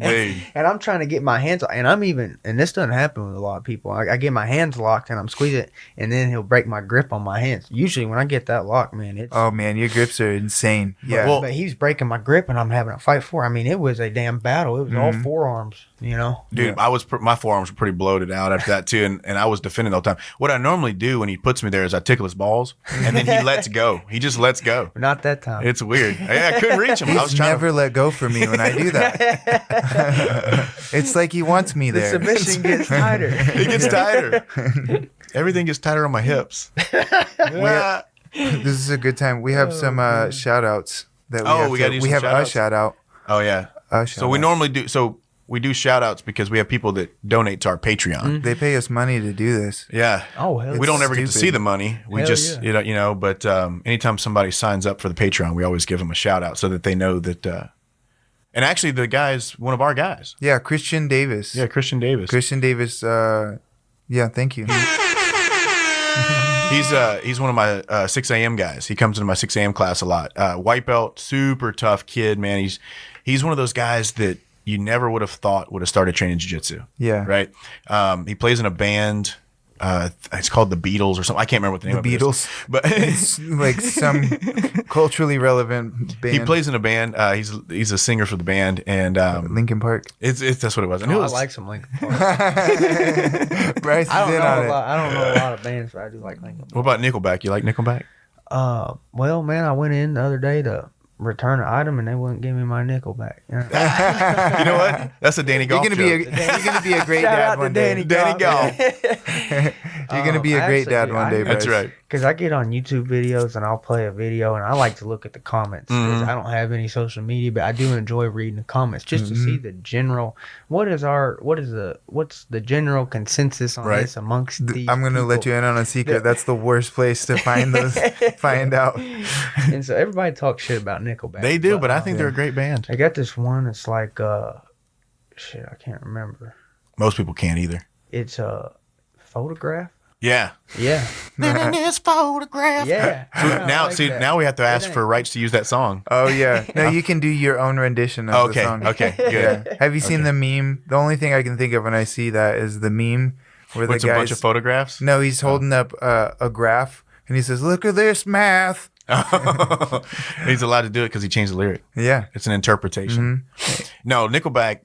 Speaker 3: Dude.
Speaker 2: and I'm trying to get my hands, and this doesn't happen with a lot of people. I get my hands locked and I'm squeezing it, and then he'll break my grip on my hands. Usually when I get that lock, man, it's.
Speaker 1: Oh man, your grips are insane. Yeah.
Speaker 3: Well-
Speaker 2: But he's breaking my grip, and I'm having a fight for. I mean, it was a damn battle. It was all forearms, you know.
Speaker 3: Dude, my forearms were pretty bloated out after that too, and I was defending the whole time. What I normally do when he puts me there is I tickle his balls, and then he lets go. He just lets go.
Speaker 2: But not that time.
Speaker 3: It's weird. I couldn't reach him. I was
Speaker 1: He's
Speaker 3: trying
Speaker 1: never let go from me when I do that. It's like he wants me
Speaker 2: the
Speaker 1: there.
Speaker 2: submission gets tighter.
Speaker 3: It gets tighter. Everything gets tighter on my hips. Yeah.
Speaker 1: This is a good time. We have some shout outs that
Speaker 3: Oh,
Speaker 1: have
Speaker 3: we
Speaker 1: to-
Speaker 3: gotta do
Speaker 1: we
Speaker 3: some
Speaker 1: have a
Speaker 3: shout-outs?
Speaker 1: shout out.
Speaker 3: Oh yeah. So we normally do. So we do shout outs because we have people that donate to our Patreon.
Speaker 1: They pay us money to do this.
Speaker 3: Yeah.
Speaker 2: Oh, hell
Speaker 3: We don't ever get to
Speaker 1: stupid.
Speaker 3: see the money. We
Speaker 2: Hell
Speaker 3: just,
Speaker 2: yeah.
Speaker 3: you know, but anytime somebody signs up for the Patreon, we always give them a shout out so that they know that. And actually, the guy's one of our guys.
Speaker 1: Yeah, Christian Davis.
Speaker 3: Yeah, Christian Davis.
Speaker 1: Christian Davis. Yeah, thank you.
Speaker 3: He's one of my 6 a.m. guys. He comes into my 6 a.m. class a lot. White belt, super tough kid, man. He's one of those guys that you never would have thought would have started training jiu-jitsu.
Speaker 1: Yeah.
Speaker 3: Right? He plays in a band. It's called the Beatles or something. I can't remember what the name
Speaker 1: The
Speaker 3: of it is.
Speaker 1: Beatles.
Speaker 3: But
Speaker 1: It's like some culturally relevant band.
Speaker 3: he plays in a band. He's a singer for the band, and
Speaker 1: Linkin Park.
Speaker 3: it's that's what it was. And
Speaker 2: Oh,
Speaker 3: it
Speaker 2: I
Speaker 3: was
Speaker 2: like some Linkin Park.
Speaker 1: Bryce is
Speaker 2: I don't
Speaker 1: in
Speaker 2: know
Speaker 1: on
Speaker 2: a
Speaker 1: it.
Speaker 2: lot. I don't know a lot of bands, but I do like Linkin Park.
Speaker 3: What about Nickelback? You like Nickelback?
Speaker 2: Well, man, I went in the other day to return an item, and they wouldn't give me my nickel back. Yeah.
Speaker 3: You know what? That's a Danny Golf
Speaker 1: You're gonna be
Speaker 3: joke.
Speaker 1: you're gonna be a great
Speaker 2: Shout
Speaker 1: dad
Speaker 2: out to
Speaker 1: one day.
Speaker 3: Danny Golf.
Speaker 1: You're gonna be a great dad one day,
Speaker 3: That's
Speaker 1: Bryce.
Speaker 3: right.
Speaker 2: Because I get on YouTube videos and I'll play a video, and I like to look at the comments. 'Cause I don't have any social media, but I do enjoy reading the comments just to see the general. What's the general consensus on
Speaker 3: Right.
Speaker 2: this amongst these?
Speaker 1: I'm gonna let you in on a secret. That's the worst place to find out.
Speaker 2: And so everybody talks shit about Nickelback.
Speaker 3: They do, but I think they're a great band.
Speaker 2: I got this one. It's like shit. I can't remember.
Speaker 3: Most people can't either.
Speaker 2: It's a photograph.
Speaker 3: Yeah.
Speaker 2: Yeah.
Speaker 3: In this photograph.
Speaker 2: Yeah.
Speaker 3: So
Speaker 2: I
Speaker 3: now,
Speaker 2: like
Speaker 3: see,
Speaker 2: that.
Speaker 3: now we have to ask
Speaker 2: ain't-
Speaker 3: for rights to use that song.
Speaker 1: Oh yeah. No, you can do your own rendition of the
Speaker 3: Okay.
Speaker 1: song.
Speaker 3: Okay. Good.
Speaker 1: Yeah. Have you seen the meme? The only thing I can think of when I see that is the meme where the
Speaker 3: It's a bunch
Speaker 1: guy's
Speaker 3: of photographs.
Speaker 1: no, he's holding up a graph and he says, "Look at this math."
Speaker 3: He's allowed to do it because he changed the lyric.
Speaker 1: Yeah.
Speaker 3: It's an interpretation. No, Nickelback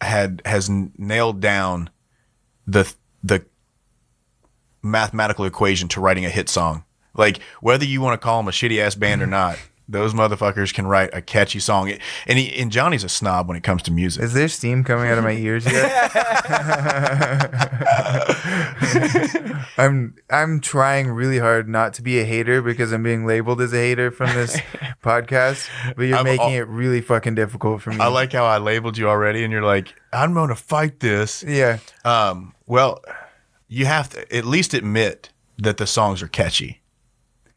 Speaker 3: has nailed down the mathematical equation to writing a hit song. Like whether you want to call them a shitty ass band or not, Those motherfuckers can write a catchy song. And Johnny's a snob when it comes to music.
Speaker 1: Is there steam coming out of my ears yet? I'm trying really hard not to be a hater because I'm being labeled as a hater from this podcast, but you're making it really fucking difficult for me.
Speaker 3: I like how I labeled you already, and you're like, I'm going to fight this.
Speaker 1: Yeah.
Speaker 3: Well, you have to at least admit that the songs are catchy.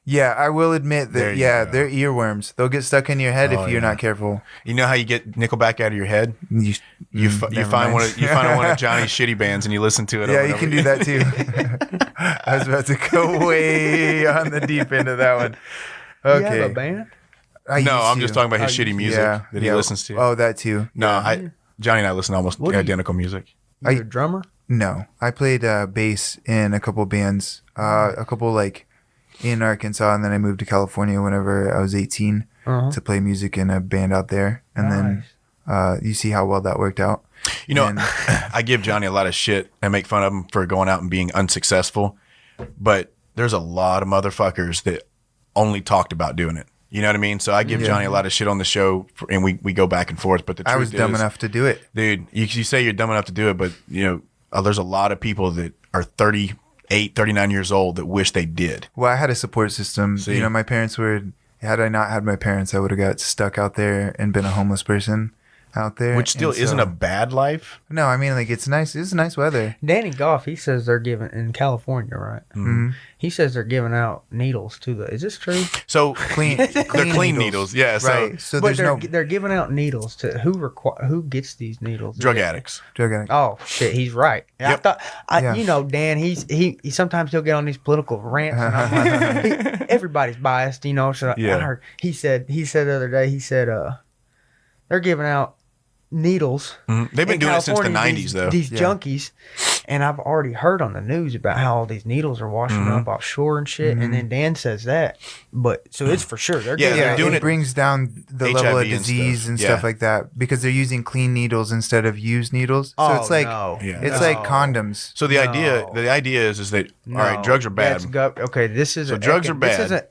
Speaker 1: Yeah, I will admit that, they're earworms. They'll get stuck in your head if you're not careful.
Speaker 3: You know how you get Nickelback out of your head? You find one of Johnny's shitty bands and you listen to it.
Speaker 1: Yeah, you can do that too. I was about to go way on the deep end of that one. Okay.
Speaker 2: You have a band?
Speaker 3: I'm just talking about his shitty music that he listens to.
Speaker 1: Oh, that too.
Speaker 3: No, Johnny and I listen to almost identical music.
Speaker 2: You're a drummer?
Speaker 1: No, I played bass in a couple bands, a couple like in Arkansas, and then I moved to California whenever I was 18 to play music in a band out there. And then you see how well that worked out.
Speaker 3: You know, I give Johnny a lot of shit and make fun of him for going out and being unsuccessful, but there's a lot of motherfuckers that only talked about doing it. You know what I mean? So I give Johnny a lot of shit on the show, and we go back and forth. But the truth
Speaker 1: I was dumb enough to do it.
Speaker 3: Dude, you say you're dumb enough to do it, but there's a lot of people that are 38, 39 years old that wish they did.
Speaker 1: Well, I had a support system.
Speaker 3: See?
Speaker 1: My parents had I not had my parents, I would have got stuck out there and been a homeless person out there.
Speaker 3: Which still isn't a bad life.
Speaker 1: No, I mean, like, it's nice. It's nice weather.
Speaker 2: Danny Goff, he says they're giving, in California, right?
Speaker 1: Mm-hmm.
Speaker 2: He says they're giving out needles to the, is this true?
Speaker 3: So
Speaker 1: They're
Speaker 3: clean needles. Yeah.
Speaker 1: Right. So
Speaker 2: But
Speaker 1: there's
Speaker 2: they're giving out needles to, who gets these needles?
Speaker 3: Drug addicts.
Speaker 1: drug addict.
Speaker 2: Oh shit, he's right.
Speaker 3: Yep.
Speaker 2: I thought, Dan, he sometimes he'll get on these political rants. And I'm like, everybody's biased, So I heard he said the other day, they're giving out needles.
Speaker 3: Mm-hmm. They've been doing it since the
Speaker 2: California,
Speaker 3: 90s, though.
Speaker 2: These junkies, and I've already heard on the news about how all these needles are washing up offshore and shit. And then Dan says that, but so it's for sure. They're giving
Speaker 3: they're doing
Speaker 1: it
Speaker 3: it-
Speaker 1: brings down the level
Speaker 3: HIV
Speaker 1: of
Speaker 3: and
Speaker 1: disease
Speaker 3: stuff.
Speaker 1: and
Speaker 3: Yeah.
Speaker 1: stuff like that because they're using clean needles instead of used needles. So it's like it's like condoms.
Speaker 3: So the idea is that all right, drugs are bad.
Speaker 2: Okay, this is
Speaker 3: So drugs are bad.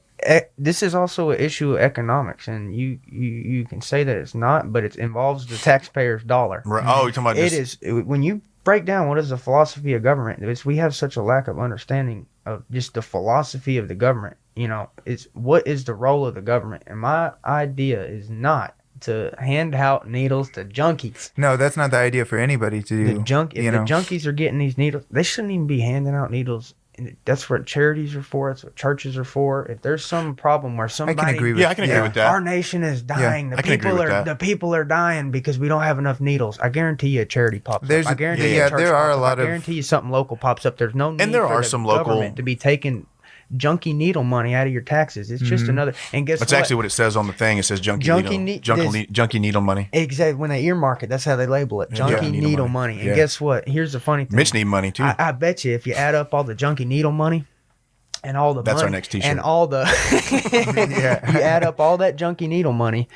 Speaker 2: This is also an issue of economics, and you can say that it's not, but it involves the taxpayer's dollar.
Speaker 3: Right. Oh, you're talking about
Speaker 2: It is when you break down what is the philosophy of government. We have such a lack of understanding of just the philosophy of the government. It's what is the role of the government, and my idea is not to hand out needles to junkies.
Speaker 1: No, that's not the idea for anybody to do.
Speaker 2: If the junkies are getting these needles, they shouldn't even be handing out needles. And that's what charities are for. That's what churches are for. If there's some problem where somebody,
Speaker 1: I can agree with
Speaker 3: that.
Speaker 2: Our nation is dying.
Speaker 3: I can agree with that.
Speaker 2: The people are dying because we don't have enough needles. I guarantee you a charity pops up. I guarantee you a church
Speaker 1: there are
Speaker 2: pops
Speaker 1: a
Speaker 2: up.
Speaker 1: lot
Speaker 2: I
Speaker 1: of
Speaker 2: guarantee you something local pops up. There's no need
Speaker 3: there
Speaker 2: for
Speaker 3: are
Speaker 2: the
Speaker 3: some local-
Speaker 2: government to be taking junky needle money out of your taxes. It's just another. And guess
Speaker 3: That's
Speaker 2: what?
Speaker 3: actually what it says on the thing. It says junky needle money.
Speaker 2: Exactly. When they earmark it, that's how they label it. Junky needle money. And
Speaker 3: Yeah.
Speaker 2: guess what? Here's the funny thing.
Speaker 3: Mitch need money too.
Speaker 2: I bet you if you add up all the junky needle money and all the
Speaker 3: That's
Speaker 2: money
Speaker 3: our next t-shirt.
Speaker 2: and all the you add up all that junky needle money,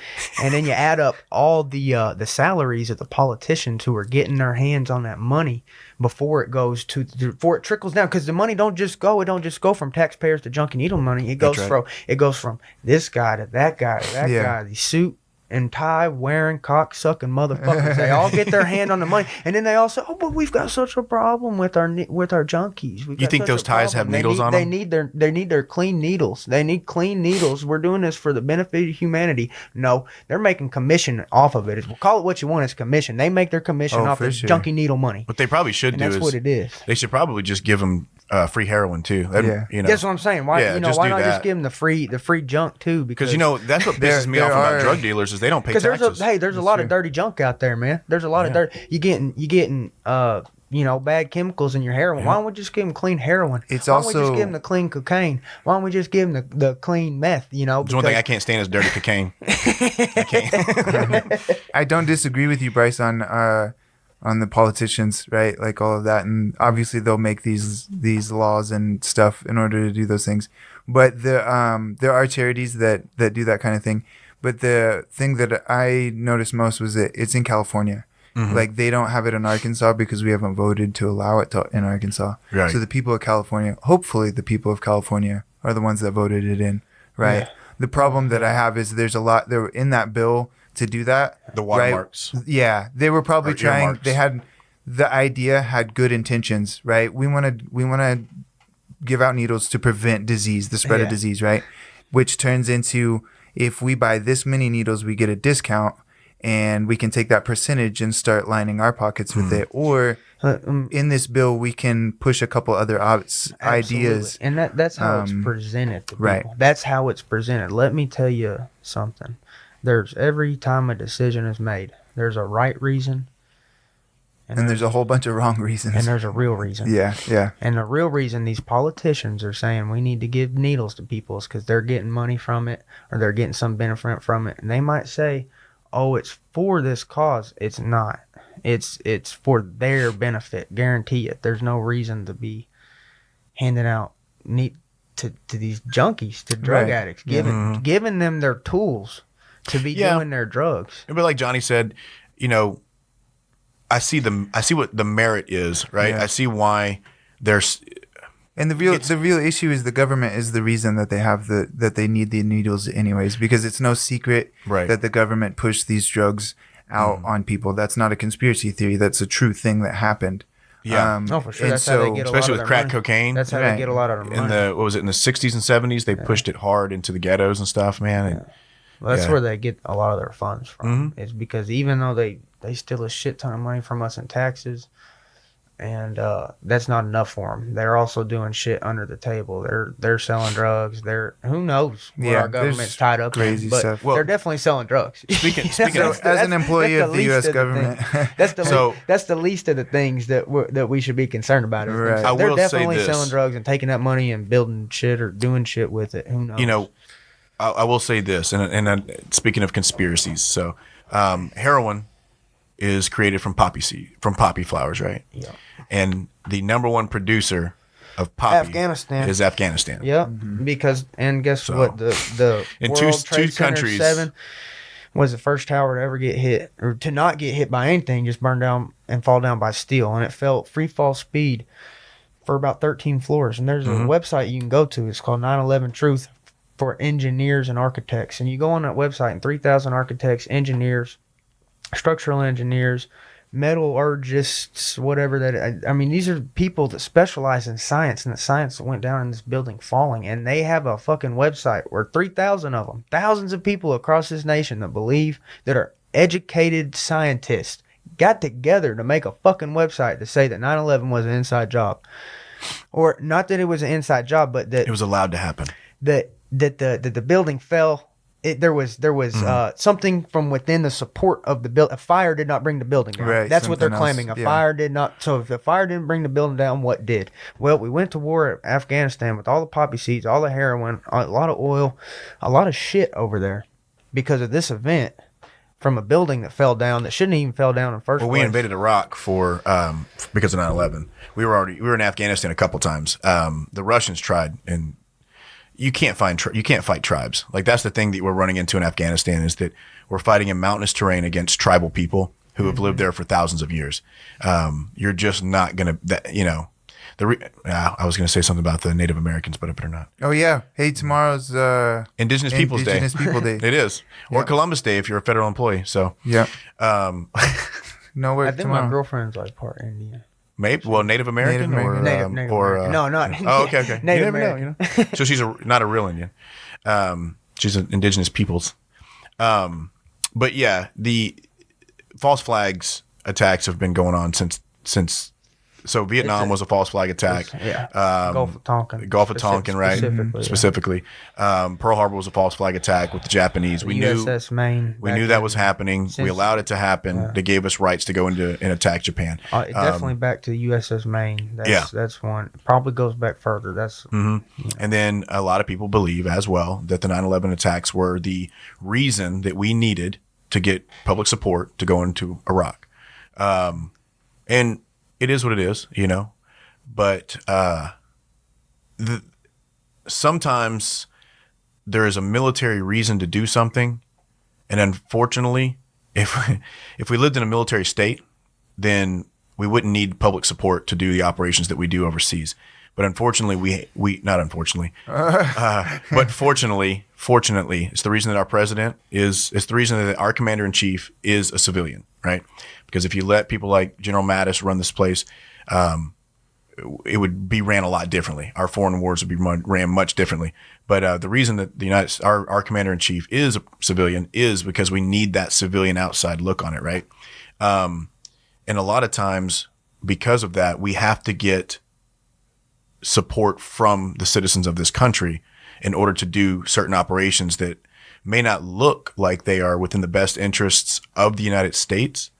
Speaker 2: and then you add up all the salaries of the politicians who are getting their hands on that money before it trickles down, because the money don't just go from taxpayers to junky needle money. It goes from this guy to that guy to that guy. The suit and tie wearing cock sucking motherfuckers. They all get their hand on the money, and then they all say, "Oh, but we've got such a problem with our junkies."
Speaker 3: You think those ties have needles on them?
Speaker 2: They need their clean needles. They need clean needles. We're doing this for the benefit of humanity. No, they're making commission off of it. We'll call it what you want. It's commission. They make their commission off the junky needle money.
Speaker 3: What they probably should
Speaker 2: And
Speaker 3: do
Speaker 2: that's what it is.
Speaker 3: They should probably just give them free heroin too.
Speaker 2: That's what I'm saying. Why
Speaker 3: Yeah, just
Speaker 2: why
Speaker 3: do
Speaker 2: not
Speaker 3: that.
Speaker 2: just give them the free junk too?
Speaker 3: Because that's what pisses me off about drug dealers is they don't pay taxes.
Speaker 2: There's a lot of dirty junk out there, man. There's a lot of dirt. You getting bad chemicals in your heroin. Why don't we just give them clean heroin? Why don't we just give them the clean cocaine? Why don't we just give them the clean meth?
Speaker 3: There's one thing I can't stand is dirty cocaine. I can't.
Speaker 1: I don't disagree with you, Bryce, on the politicians, right? Like all of that, and obviously they'll make these laws and stuff in order to do those things. But there are charities that do that kind of thing. But the thing that I noticed most was that it's in California. Mm-hmm. Like they don't have it in Arkansas because we haven't voted to allow it in Arkansas.
Speaker 3: Right.
Speaker 1: So the people of California, hopefully the people of California are the ones that voted it in, right? Yeah. The problem that I have is there's a lot there in that bill to do that.
Speaker 3: The watermarks.
Speaker 1: Right? Yeah, they were probably
Speaker 3: Or
Speaker 1: trying.
Speaker 3: earmarks.
Speaker 1: They had the idea had good intentions, right? We want to give out needles to prevent disease, the spread of
Speaker 2: Yeah.
Speaker 1: disease, right? Which turns into if we buy this many needles, we get a discount, and we can take that percentage and start lining our pockets with it. Or in this bill, we can push a couple other ideas.
Speaker 2: and that's how it's presented to people.
Speaker 1: right.
Speaker 2: That's how it's presented. Let me tell you something. There's every time a decision is made, there's a right reason,
Speaker 1: And there's a whole bunch of wrong reasons.
Speaker 2: and there's a real reason.
Speaker 1: yeah.
Speaker 2: And the real reason these politicians are saying we need to give needles to people is because they're getting money from it, or they're getting some benefit from it. And they might say, "Oh, it's for this cause." It's not. It's for their benefit. Guarantee it. There's no reason to be handing out to these junkies, to drug
Speaker 1: Right.
Speaker 2: addicts, giving them their tools to be
Speaker 3: Yeah.
Speaker 2: doing their drugs.
Speaker 3: But like Johnny said, I see what the merit is, right?
Speaker 1: Yeah.
Speaker 3: I see why there's
Speaker 1: And the real issue is the government is the reason that they need the needles anyways, because it's no secret
Speaker 3: Right.
Speaker 1: that the government pushed these drugs out on people. That's not a conspiracy theory. That's a true thing that happened.
Speaker 3: Yeah.
Speaker 2: No, for sure.
Speaker 1: and
Speaker 2: That's how they get a lot
Speaker 3: especially
Speaker 2: of
Speaker 3: with
Speaker 2: their
Speaker 3: crack
Speaker 2: money.
Speaker 3: cocaine.
Speaker 2: That's how
Speaker 1: Right.
Speaker 2: they get a lot of their
Speaker 3: in
Speaker 2: money.
Speaker 3: the what was it in the 60s and 70s? They pushed it hard into the ghettos and stuff, man. And
Speaker 2: Well, that's
Speaker 3: Yeah.
Speaker 2: where they get a lot of their funds from. Is because even though they steal a shit ton of money from us in taxes, and that's not enough for them. They're also doing shit under the table. They're selling drugs. Who knows where
Speaker 1: Yeah,
Speaker 2: our government's
Speaker 1: there's
Speaker 2: tied up
Speaker 1: crazy
Speaker 2: in, but
Speaker 1: stuff.
Speaker 3: Well,
Speaker 2: they're definitely selling drugs.
Speaker 3: speaking
Speaker 1: So,
Speaker 3: of,
Speaker 1: as an employee
Speaker 2: that's
Speaker 1: of the
Speaker 2: least
Speaker 1: U.S.
Speaker 2: of
Speaker 1: government,
Speaker 2: that's the
Speaker 3: So-
Speaker 2: that's the least of the things that we should be concerned about. Is
Speaker 1: Right.
Speaker 3: I
Speaker 2: They're
Speaker 3: will say
Speaker 2: definitely
Speaker 3: this.
Speaker 2: selling drugs and taking that money and building shit or doing shit with it. Who knows?
Speaker 3: I will say this, and speaking of conspiracies, so heroin is created from poppy flowers, right?
Speaker 2: Yeah.
Speaker 3: And the number one producer of poppy
Speaker 2: Afghanistan.
Speaker 3: is Afghanistan.
Speaker 2: Yep. Because guess
Speaker 3: So-
Speaker 2: what? The
Speaker 3: In
Speaker 2: World
Speaker 3: two
Speaker 2: Trade Center
Speaker 3: countries-
Speaker 2: 7 was the first tower to ever get hit, or to not get hit by anything, just burn down and fall down by steel, and it fell free fall speed for about 13 floors. And there's a website you can go to. It's called 9/11 Truth for engineers and architects. And you go on that website, and 3,000 architects, engineers, structural engineers, metallurgists, whatever that. I mean, these are people that specialize in science, and the science that went down in this building falling. And they have a fucking website where 3,000 of them, thousands of people across this nation that are educated scientists, got together to make a fucking website to say that 9/11 was an inside job. Or not that it was an inside job, but that
Speaker 3: It was allowed to happen.
Speaker 2: that the building fell. There was something from within the support of the building. A fire did not bring the building down.
Speaker 1: Right,
Speaker 2: That's what they're
Speaker 1: something else,
Speaker 2: claiming. A
Speaker 1: yeah.
Speaker 2: fire did not. So if the fire didn't bring the building down, what did? Well, we went to war at Afghanistan with all the poppy seeds, all the heroin, a lot of oil, a lot of shit over there because of this event from a building that fell down that shouldn't even fell down in the first
Speaker 3: Well,
Speaker 2: place.
Speaker 3: we invaded Iraq because of 9/11. We were in Afghanistan a couple times. The Russians tried, and you can't fight tribes. Like that's the thing that we're running into in Afghanistan is that we're fighting in mountainous terrain against tribal people who have lived there for thousands of years. You're just not gonna, I was gonna say something about the Native Americans, but I better not.
Speaker 1: oh yeah, hey, tomorrow's
Speaker 3: Indigenous Peoples Day.
Speaker 1: Indigenous People Day.
Speaker 3: It is, or Columbus Day if you're a federal employee. So
Speaker 1: Yeah,
Speaker 3: um,
Speaker 1: no work
Speaker 2: I think
Speaker 1: tomorrow.
Speaker 2: my girlfriend's like part Indian.
Speaker 3: maybe Native American,
Speaker 1: Native
Speaker 3: or
Speaker 1: American.
Speaker 2: Native
Speaker 3: or
Speaker 2: American. No, not
Speaker 3: Oh, okay.
Speaker 2: Native
Speaker 3: You never know,
Speaker 2: American.
Speaker 3: So she's not a real Indian. She's an indigenous peoples. But yeah, the false flags attacks have been going on since. So Vietnam was a false flag attack.
Speaker 2: Gulf of Tonkin.
Speaker 3: Gulf of Tonkin, right?
Speaker 2: Specifically.
Speaker 3: Pearl Harbor was a false flag attack with the Japanese. We knew
Speaker 2: USS Maine.
Speaker 3: we
Speaker 2: back
Speaker 3: knew that
Speaker 2: in-
Speaker 3: was happening. We
Speaker 2: since-
Speaker 3: allowed it to happen. They gave us rights to go into and attack Japan.
Speaker 2: Definitely back to the USS Maine. That's one. Probably goes back further. That's
Speaker 3: And then a lot of people believe as well that the 9/11 attacks were the reason that we needed to get public support to go into Iraq. And it is what it is, but sometimes there is a military reason to do something. And unfortunately, if we lived in a military state, then we wouldn't need public support to do the operations that we do overseas. But unfortunately, we not unfortunately, but fortunately, it's the reason that our president it's the reason that our commander in chief is a civilian, right? Because if you let people like General Mattis run this place, it would be ran a lot differently. Our foreign wars would be ran much differently. But the reason that our commander in chief is a civilian is because we need that civilian outside look on it, right? And a lot of times, because of that, we have to get support from the citizens of this country in order to do certain operations that may not look like they are within the best interests of the United States,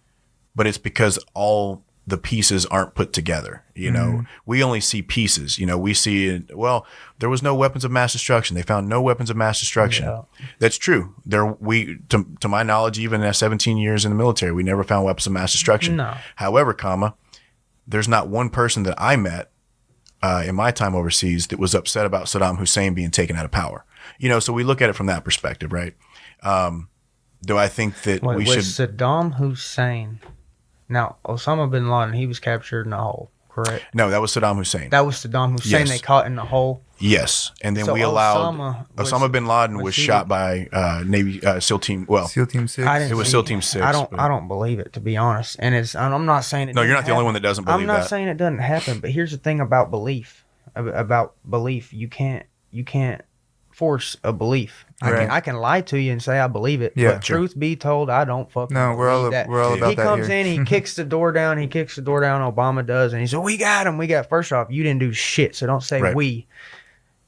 Speaker 3: but it's because all the pieces aren't put together. You know, we only see pieces. You know, we see, well, there was no weapons of mass destruction. They found no weapons of mass destruction. Yeah. That's true. To my knowledge, even at 17 years in the military, we never found weapons of mass destruction.
Speaker 2: No.
Speaker 3: However, there's not one person that I met in my time overseas that was upset about Saddam Hussein being taken out of power. You know, so we look at it from that perspective, right? Do I think that we should...
Speaker 2: Saddam Hussein... Now, Osama bin Laden, he was captured in a hole, correct?
Speaker 3: No, that was Saddam Hussein.
Speaker 2: That was Saddam Hussein they caught in the hole?
Speaker 3: Yes. And then
Speaker 2: So
Speaker 3: we allowed... Osama bin Laden was shot by Navy SEAL Team... Well,
Speaker 1: SEAL Team 6?
Speaker 3: it was SEAL Team 6.
Speaker 2: I don't believe it, to be honest. And I'm not saying it
Speaker 3: No, you're not
Speaker 2: happen.
Speaker 3: the only one that doesn't believe that.
Speaker 2: I'm not saying it doesn't happen, but here's the thing about belief. You can't force a belief.
Speaker 1: Right.
Speaker 2: I can lie to you and say I believe it.
Speaker 1: Yeah,
Speaker 2: but truth be told, I don't fucking believe that.
Speaker 1: We're all about
Speaker 2: He
Speaker 1: that
Speaker 2: comes
Speaker 1: here.
Speaker 2: in, he kicks the door down. Obama does, and he said, "We got him. We got." First off, you didn't do shit, so don't say
Speaker 3: Right.
Speaker 2: we.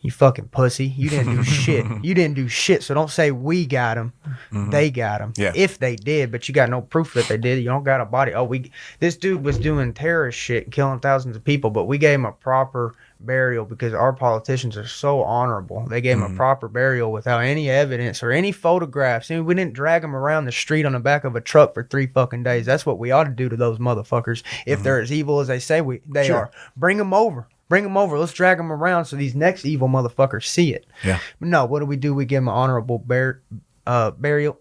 Speaker 2: You fucking pussy. You didn't do shit. You didn't do shit, so don't say we got him. They got him.
Speaker 3: Yeah.
Speaker 2: If they did, but you got no proof that they did. You don't got a body. This dude was doing terrorist shit, killing thousands of people, but we gave him a proper burial because our politicians are so honorable. They gave him a proper burial without any evidence or any photographs. And we didn't drag him around the street on the back of a truck for 3 fucking days. That's what we ought to do to those motherfuckers. If they're as evil as they say they are, bring them over. Bring them over. Let's drag them around so these next evil motherfuckers see it.
Speaker 3: Yeah.
Speaker 2: But no, what do? We give them an honorable burial?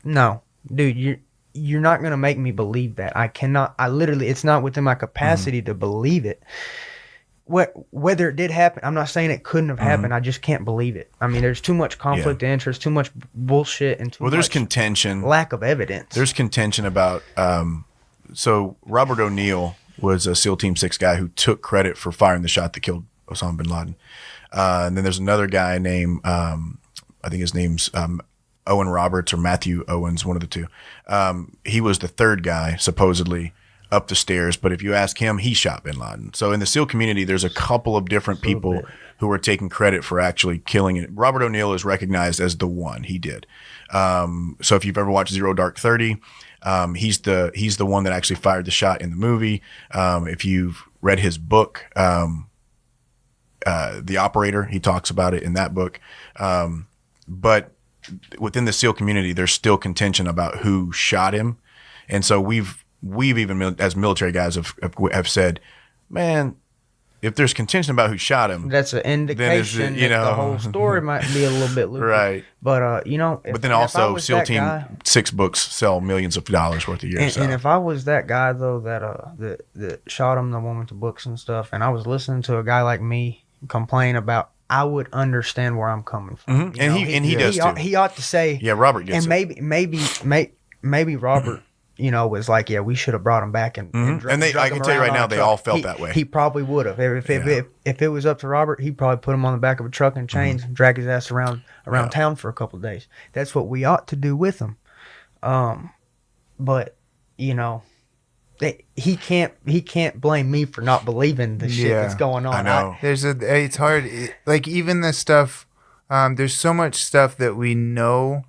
Speaker 2: No, dude, you're not gonna make me believe that. I cannot. It's not within my capacity to believe it. Whether it did happen, I'm not saying it couldn't have happened. I just can't believe it. I mean, there's too much conflict of interest, too much bullshit, and
Speaker 3: there's contention.
Speaker 2: Lack of evidence.
Speaker 3: There's contention about. So Robert O'Neill was a SEAL Team 6 guy who took credit for firing the shot that killed Osama bin Laden. And then there's another guy named, I think his name's Owen Roberts or Matthew Owens, one of the two. He was the third guy, supposedly, up the stairs. But if you ask him, he shot bin Laden. So in the SEAL community, there's a couple of different people who are taking credit for actually killing it. Robert O'Neill is recognized as the one. He did. So if you've ever watched Zero Dark 30, he's the one that actually fired the shot in the movie. If you've read his book, The Operator, he talks about it in that book. But within the SEAL community, there's still contention about who shot him. And so we've even as military guys have said, man, if there's contention about who shot him,
Speaker 2: that's an indication that the whole story might be a little bit loose.
Speaker 3: Right.
Speaker 2: But,
Speaker 3: but then also SEAL Team 6 books sell millions of dollars worth a year.
Speaker 2: And if I was that guy, though, that shot him, the one with the books and stuff, and I was listening to a guy like me complain about, I would understand where I'm coming from.
Speaker 3: And he does too.
Speaker 2: He ought to say,
Speaker 3: yeah, Robert gets
Speaker 2: and
Speaker 3: it.
Speaker 2: maybe Robert, was like, yeah, we should have brought him back and
Speaker 3: I can tell you right now, they all felt that way.
Speaker 2: He probably would have. If it was up to Robert, he'd probably put him on the back of a truck in chains, and drag his ass around town for a couple of days. That's what we ought to do with him. But he can't blame me for not believing the shit that's going on.
Speaker 3: I know.
Speaker 1: It's hard. Like even this stuff, there's so much stuff that we know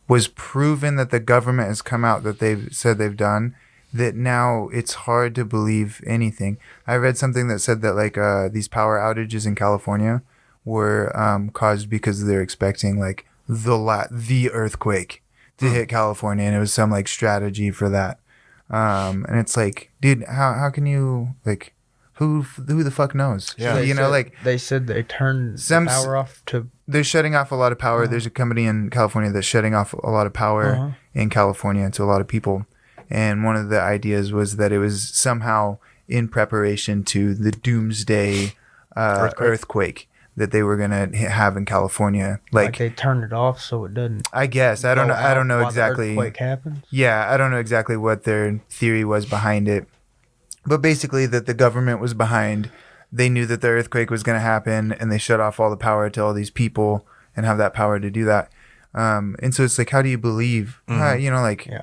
Speaker 1: was proven that the government has come out that they've said they've done, that now it's hard to believe anything. I read something that said that like these power outages in California were caused because they're expecting like the earthquake to hit California, and it was some like strategy for that. And it's like, dude, how can you like, who the fuck knows?
Speaker 3: Yeah.
Speaker 1: So
Speaker 2: they said they turned the power off to.
Speaker 1: They're shutting off a lot of power. There's a company in California that's shutting off a lot of power in California to a lot of people. And one of the ideas was that it was somehow in preparation to the doomsday earthquake that they were gonna have in California.
Speaker 2: Like they turned it off so it doesn't.
Speaker 1: I guess I don't know. I don't know
Speaker 2: while
Speaker 1: exactly.
Speaker 2: The earthquake happens.
Speaker 1: Yeah, I don't know exactly what their theory was behind it, but basically that the government was behind. They knew that the earthquake was going to happen, and they shut off all the power to all these people and have that power to do that. And so it's like, how do you believe? You know, like.
Speaker 2: Yeah.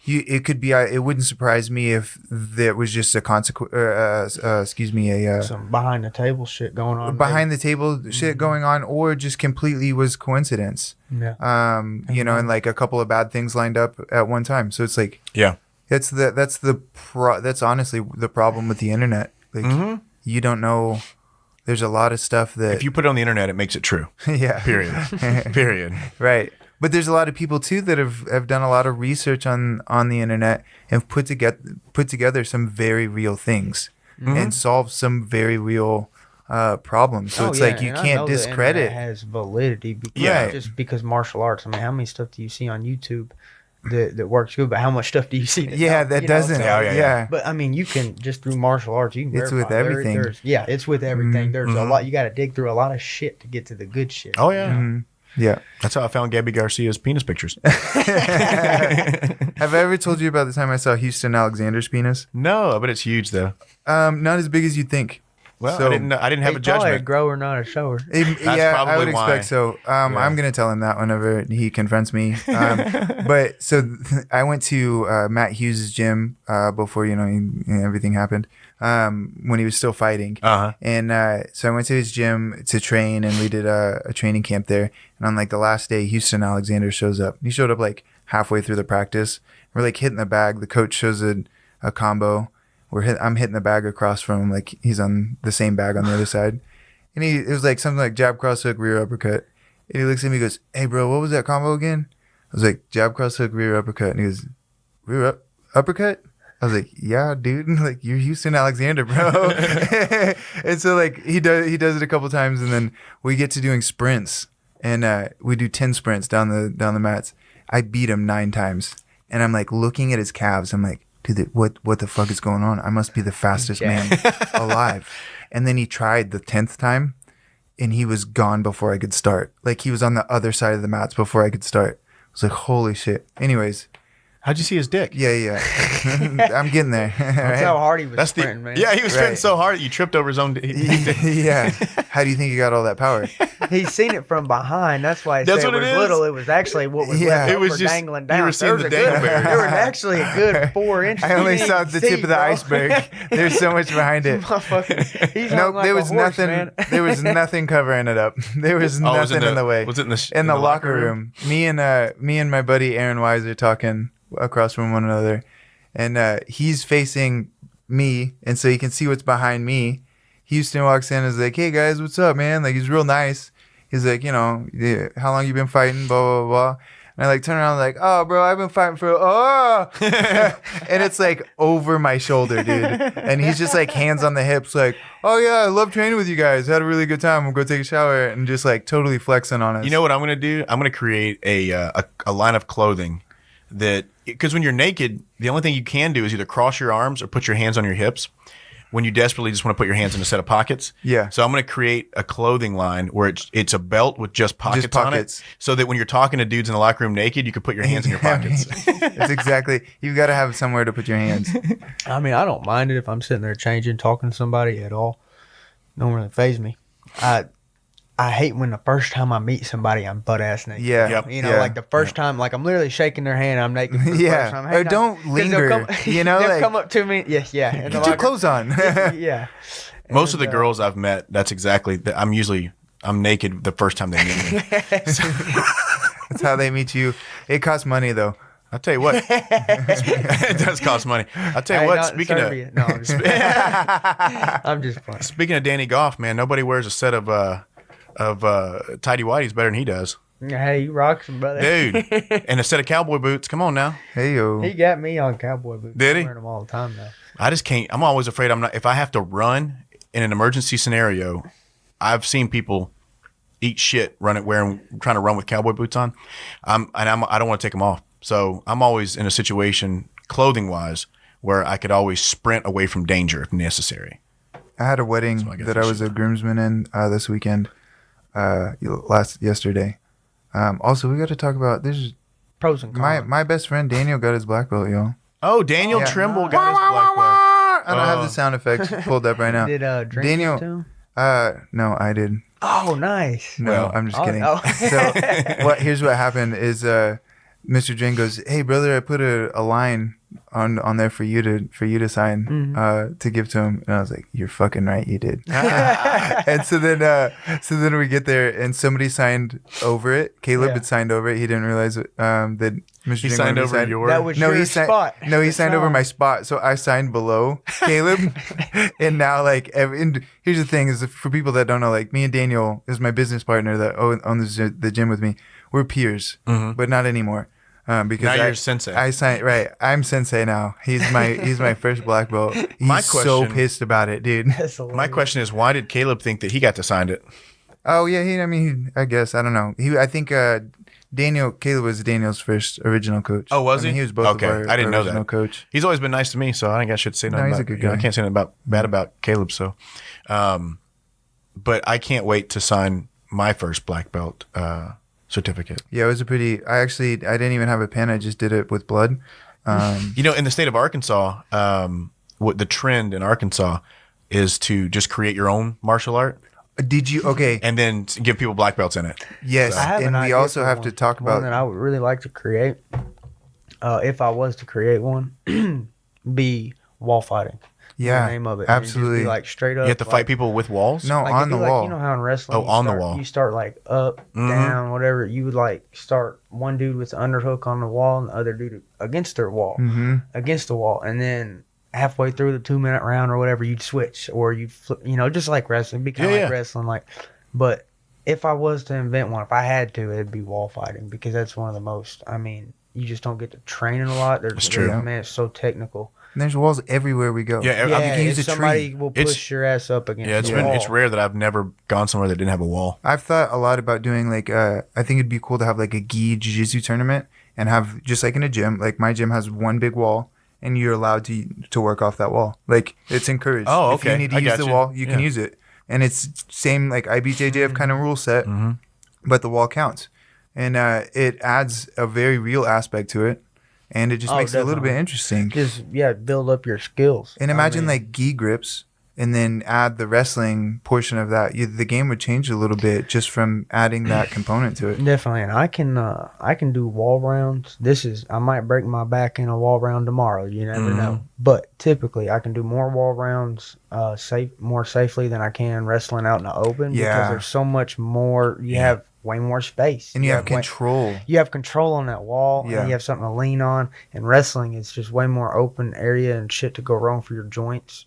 Speaker 1: It could be. It wouldn't surprise me if there was just a consequence.
Speaker 2: Some behind the table shit going on.
Speaker 1: Behind the table shit going on, or just completely was coincidence.
Speaker 2: Yeah.
Speaker 1: You know, and like a couple of bad things lined up at one time. So it's like, that's honestly the problem with the internet. Like, you don't know. There's a lot of stuff that
Speaker 3: If you put it on the internet, it makes it true.
Speaker 1: yeah.
Speaker 3: Period. Period.
Speaker 1: Right. But there's a lot of people too that have done a lot of research on the internet and put together some very real things and solved some very real problems. So it's like you can't discredit.
Speaker 2: It has validity
Speaker 1: Right.
Speaker 2: just because martial arts. I mean, how many stuff do you see on YouTube that works good? But how much stuff do you see?
Speaker 1: That doesn't. Yeah.
Speaker 2: But I mean, you can just through martial arts, you can.
Speaker 1: It's with
Speaker 2: verify.
Speaker 1: everything.
Speaker 2: It's with everything. There's a lot. You got to dig through a lot of shit to get to the good shit.
Speaker 3: Oh yeah.
Speaker 1: Yeah.
Speaker 3: That's how I found Gabby Garcia's penis pictures.
Speaker 1: Have I ever told you about the time I saw Houston Alexander's penis?
Speaker 3: No, but it's huge though.
Speaker 1: Not as big as you'd think.
Speaker 3: Well,
Speaker 1: So-
Speaker 3: I didn't have a
Speaker 2: He's probably a
Speaker 3: judgment.
Speaker 2: grower, not a shower.
Speaker 1: I
Speaker 3: probably
Speaker 1: would
Speaker 3: why.
Speaker 1: expect so. I'm gonna tell him that whenever he confronts me. But so I went to Matt Hughes' gym before everything happened. When he was still fighting, and so I went to his gym to train, and we did a training camp there. And on like the last day, Houston Alexander shows up. He showed up like halfway through the practice. We're like hitting the bag. The coach shows a combo. I'm hitting the bag across from him, like he's on the same bag on the other side. And it was like something like jab, cross hook, rear uppercut. And he looks at me and goes, "Hey bro, what was that combo again?" I was like, jab, cross hook, rear uppercut. And he goes, rear uppercut? I was like, yeah, dude. Like, you're Houston Alexander, bro. And so like he does it a couple times, and then we get to doing sprints, and we do 10 sprints down the mats. I beat him 9 times. And I'm like looking at his calves. I'm like, dude, what the fuck is going on? I must be the fastest man alive. And then he tried the 10th time, and he was gone before I could start. Like, he was on the other side of the mats before I could start. I was like, holy shit. Anyways.
Speaker 3: How'd you see his dick?
Speaker 1: Yeah. I'm getting there.
Speaker 2: That's how hard he was sprinting, man.
Speaker 3: Yeah, he was sprinting so hard you tripped over his own dick.
Speaker 1: Yeah. How do you think he got all that power?
Speaker 2: He's seen it from behind. That's why I
Speaker 3: That's
Speaker 2: said
Speaker 3: what
Speaker 2: it was
Speaker 3: it is.
Speaker 2: little. It was actually what was left
Speaker 3: It was
Speaker 2: over
Speaker 3: just-
Speaker 2: dangling
Speaker 3: you
Speaker 2: down.
Speaker 3: were seeing
Speaker 2: There
Speaker 3: the
Speaker 2: was a good-
Speaker 3: dangleberries.
Speaker 2: There was actually a good 4 inches.
Speaker 1: I only
Speaker 2: You
Speaker 1: saw
Speaker 2: didn't
Speaker 1: the
Speaker 2: see,
Speaker 1: tip of the
Speaker 2: bro.
Speaker 1: iceberg. There's so much behind it.
Speaker 2: Motherfucker, he's
Speaker 1: Nope,
Speaker 2: hung like
Speaker 1: there
Speaker 2: a
Speaker 1: was
Speaker 2: horse,
Speaker 1: nothing.
Speaker 2: man.
Speaker 1: There was nothing covering it up. There was
Speaker 3: Oh, it was
Speaker 1: nothing in the way.
Speaker 3: Was it
Speaker 1: in the locker room? Me and my buddy Aaron Wise are talking across from one another, and he's facing me, and so he can see what's behind me. Houston walks in and is like, "Hey guys, what's up, man?" Like, he's real nice. He's like, "Yeah, how long you been fighting? Blah blah blah." And I like turn around like, "Oh, bro, I've been fighting for and it's like over my shoulder, dude. And he's just like hands on the hips, like, "Oh yeah, I love training with you guys. Had a really good time. We'll go take a shower," and just like totally flexing on us.
Speaker 3: You know what I'm going to do? I'm going to create a line of clothing that, because when you're naked, the only thing you can do is either cross your arms or put your hands on your hips when you desperately just want to put your hands in a set of pockets.
Speaker 1: Yeah.
Speaker 3: So I'm going to create a clothing line where it's a belt with just pockets on
Speaker 1: pockets.
Speaker 3: it, so that when you're talking to dudes in the locker room naked, you can put your hands in your pockets.
Speaker 1: That's exactly. You've got to have somewhere to put your hands.
Speaker 2: I mean, I don't mind it if I'm sitting there changing, talking to somebody at all. Don't really faze me. I hate when the first time I meet somebody, I'm butt ass naked.
Speaker 1: Yeah.
Speaker 3: Yep.
Speaker 2: You know,
Speaker 1: yeah.
Speaker 2: like the first time, like I'm literally shaking their hand. I'm naked. For the
Speaker 1: Yeah.
Speaker 2: First time.
Speaker 1: Or
Speaker 2: Hey, guys.
Speaker 1: don't
Speaker 2: 'Cause
Speaker 1: linger,
Speaker 2: They'll
Speaker 1: like-
Speaker 2: come up to me. Yeah. In the
Speaker 1: Get your
Speaker 2: locker-
Speaker 1: clothes on.
Speaker 2: Yeah.
Speaker 3: Most of the
Speaker 2: And,
Speaker 3: girls I've met, that's exactly. I'm naked the first time they meet me.
Speaker 1: That's how they meet you. It costs money though.
Speaker 3: I'll tell you what, it does cost money. I'll tell you
Speaker 2: Hey,
Speaker 3: what.
Speaker 2: not in
Speaker 3: Speaking
Speaker 2: Serbia.
Speaker 3: of
Speaker 2: No, I'm just, I'm just playing.
Speaker 3: speaking of Danny Goff, man, nobody wears a set of tidy whities better than he does,
Speaker 2: Hey, you rock some brother.
Speaker 3: dude. And a set of cowboy boots. Come on now.
Speaker 1: Hey yo.
Speaker 2: He got me on cowboy boots.
Speaker 3: Did he?
Speaker 2: I'm wearing them all the time now.
Speaker 3: I just can't. I'm always afraid I'm not. If I have to run in an emergency scenario, I've seen people eat shit trying to run with cowboy boots on. I don't want to take them off. So I'm always in a situation, clothing wise, where I could always sprint away from danger if necessary.
Speaker 1: I had a wedding
Speaker 3: So I guess
Speaker 1: that
Speaker 3: we
Speaker 1: I was
Speaker 3: should-
Speaker 1: a groomsman in this weekend, yesterday. Also, we got to talk about there's
Speaker 2: Pros and cons.
Speaker 1: my best friend Daniel got his black belt, yo.
Speaker 3: Oh, Daniel
Speaker 1: Yeah.
Speaker 3: Trimble got his black belt.
Speaker 1: I don't have the sound effects pulled up right now.
Speaker 2: Did Drink
Speaker 1: Daniel-
Speaker 2: too?
Speaker 1: No, I did.
Speaker 2: Oh, nice.
Speaker 1: No,
Speaker 3: Well,
Speaker 1: I'm just
Speaker 2: oh,
Speaker 1: kidding.
Speaker 2: oh.
Speaker 1: So here's what happened is Mr. Drain goes, "Hey brother, I put a line on there for you to sign to give to him." And I was like, "You're fucking right, you did." And so then we get there and somebody signed over it. Caleb
Speaker 2: Yeah.
Speaker 1: had signed over it. He didn't realize that Mr.
Speaker 3: He
Speaker 1: Drain
Speaker 3: signed
Speaker 1: wanted to
Speaker 3: over
Speaker 1: sign-
Speaker 3: your.
Speaker 2: That was
Speaker 1: No,
Speaker 2: your
Speaker 1: he signed.
Speaker 2: spot.
Speaker 1: No, he signed over
Speaker 2: No.
Speaker 1: my spot. So I signed below Caleb. And now, like, and here's the thing: is for people that don't know, like, me and Daniel is my business partner that owns the gym with me. We're peers, but not anymore. Because
Speaker 3: Now you're sensei.
Speaker 1: I signed right. I'm sensei now. He's my first black belt. He's
Speaker 3: My
Speaker 1: so
Speaker 3: question-
Speaker 1: pissed about it, dude.
Speaker 2: That's hilarious.
Speaker 3: My question is, why did Caleb think that he got to sign it?
Speaker 1: Oh yeah, I guess I don't know. I think Caleb was Daniel's first original coach.
Speaker 3: Oh, was
Speaker 1: I mean,
Speaker 3: he?
Speaker 1: He was both
Speaker 3: Okay,
Speaker 1: of our
Speaker 3: I didn't know
Speaker 1: original
Speaker 3: that.
Speaker 1: coach.
Speaker 3: He's always been nice to me, so I think I should say nothing
Speaker 1: he's
Speaker 3: about.
Speaker 1: a good
Speaker 3: I
Speaker 1: guy.
Speaker 3: can't say nothing bad about Caleb. So, but I can't wait to sign my first black belt certificate.
Speaker 1: Yeah, it was a pretty. I didn't even have a pen. I just did it with blood.
Speaker 3: You know, in the state of Arkansas, what the trend in Arkansas is to just create your own martial art
Speaker 1: Did you? Okay.
Speaker 3: and then give people black belts in it.
Speaker 1: Yes,
Speaker 2: I have an
Speaker 1: and we
Speaker 2: idea
Speaker 1: also
Speaker 2: for
Speaker 1: have
Speaker 2: one.
Speaker 1: to talk
Speaker 2: one
Speaker 1: about.
Speaker 2: that I would really like to create. If I was to create one, be wall fighting.
Speaker 1: Yeah,
Speaker 2: The name of it. And just be,
Speaker 1: absolutely.
Speaker 2: like straight up.
Speaker 3: You have to
Speaker 2: like,
Speaker 3: fight people with walls.
Speaker 1: No,
Speaker 2: like
Speaker 1: on
Speaker 2: it'd
Speaker 1: the
Speaker 2: be
Speaker 1: wall.
Speaker 2: Like, you know how in wrestling,
Speaker 3: Oh,
Speaker 2: you
Speaker 3: on the
Speaker 2: start-
Speaker 3: wall.
Speaker 2: you start like up, down, whatever. You would like start one dude with the underhook on the wall and the other dude against their wall, against the wall, and then halfway through the 2-minute round or whatever, you'd switch or you'd flip. You know, just like wrestling, be kind of
Speaker 3: Yeah,
Speaker 2: like
Speaker 3: yeah.
Speaker 2: wrestling. Like, but if I was to invent one, if I had to, it'd be wall fighting because that's one of the most. I mean, you just don't get to train it a lot.
Speaker 3: That's true.
Speaker 2: Man, it's so technical.
Speaker 1: And there's walls everywhere we go.
Speaker 3: Yeah, I mean,
Speaker 2: Yeah,
Speaker 1: you can use
Speaker 2: if
Speaker 1: a
Speaker 2: somebody
Speaker 1: tree.
Speaker 2: will
Speaker 3: It's-
Speaker 2: push your ass up against
Speaker 3: Yeah, it's
Speaker 2: the
Speaker 3: been
Speaker 2: wall.
Speaker 3: it's rare that I've never gone somewhere that didn't have a wall.
Speaker 1: I've thought a lot about doing like I think it'd be cool to have like a gi jiu-jitsu tournament and have just like in a gym, like my gym has one big wall and you're allowed to work off that wall. Like it's encouraged.
Speaker 3: Oh,
Speaker 1: If you
Speaker 3: okay.
Speaker 1: need to
Speaker 3: I
Speaker 1: use
Speaker 3: got
Speaker 1: the
Speaker 3: you.
Speaker 1: wall, you can
Speaker 3: Yeah.
Speaker 1: use it. And it's same like IBJJF kind of rule set, but the wall counts. And it adds a very real aspect to it. And it just
Speaker 2: Oh,
Speaker 1: makes it a little bit
Speaker 2: definitely.
Speaker 1: interesting.
Speaker 2: Just build up your skills.
Speaker 1: And
Speaker 2: I
Speaker 1: imagine
Speaker 2: mean,
Speaker 1: like gi grips and then add the wrestling portion of that. The game would change a little bit just from adding that component to it.
Speaker 2: definitely, and I can do wall rounds. I might break my back in a wall round tomorrow. You never know. But typically, I can do more wall rounds more safely than I can wrestling out in the open
Speaker 1: Yeah.
Speaker 2: because there's so much more. You have way more space,
Speaker 1: And you have
Speaker 2: way-
Speaker 1: control.
Speaker 2: you have control on that wall,
Speaker 1: Yeah.
Speaker 2: and you have something to lean on. And wrestling is just way more open area and shit to go wrong for your joints.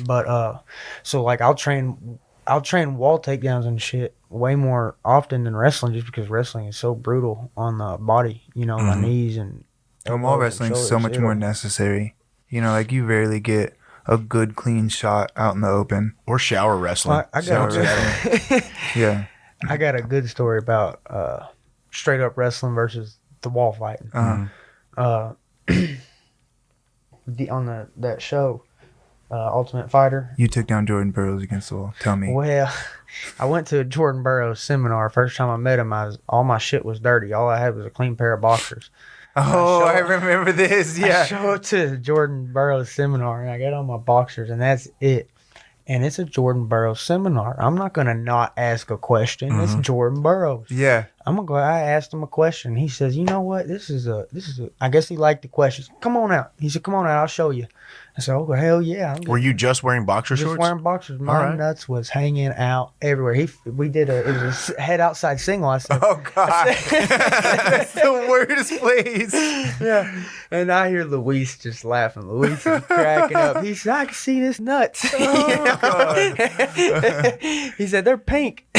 Speaker 2: But so like I'll train wall takedowns and shit way more often than wrestling, just because wrestling is so brutal on the body. You know, my knees and
Speaker 1: And wall
Speaker 2: elbows and
Speaker 1: wrestling is so
Speaker 2: shoulders.
Speaker 1: much more necessary. You know, like you rarely get a good clean shot out in the open.
Speaker 3: Or shower wrestling.
Speaker 2: I
Speaker 1: Shower
Speaker 2: got
Speaker 1: Yeah.
Speaker 2: I got a good story about straight up wrestling versus the wall fighting.
Speaker 1: Uh-huh.
Speaker 2: That show, Ultimate Fighter.
Speaker 1: You took down Jordan Burroughs against the wall. Tell me.
Speaker 2: Well, I went to a Jordan Burroughs seminar. First time I met him, all my shit was dirty. All I had was a clean pair of boxers.
Speaker 1: Oh, I
Speaker 2: show-
Speaker 1: remember this.
Speaker 2: I
Speaker 1: Yeah.
Speaker 2: show up to the Jordan Burroughs seminar and I get on my boxers and that's it. And it's a Jordan Burroughs seminar. I'm not gonna not ask a question. It's Jordan Burroughs.
Speaker 1: Yeah.
Speaker 2: I'm gonna go. I asked him a question. He says, "You know what? This is a. I guess he liked the questions. Come on out." He said, "Come on out. I'll show you." I said, "Oh hell yeah!" I'm
Speaker 3: Were you just wearing boxer
Speaker 2: just
Speaker 3: shorts?
Speaker 2: wearing boxers. My
Speaker 3: right.
Speaker 2: nuts was hanging out everywhere. It was a head outside single. I said,
Speaker 1: Oh God. That's the worst place.
Speaker 2: yeah. And I hear Luis just laughing. Luis is cracking up. He said, "I can see this nuts."
Speaker 1: Oh God.
Speaker 2: He said, "They're pink." I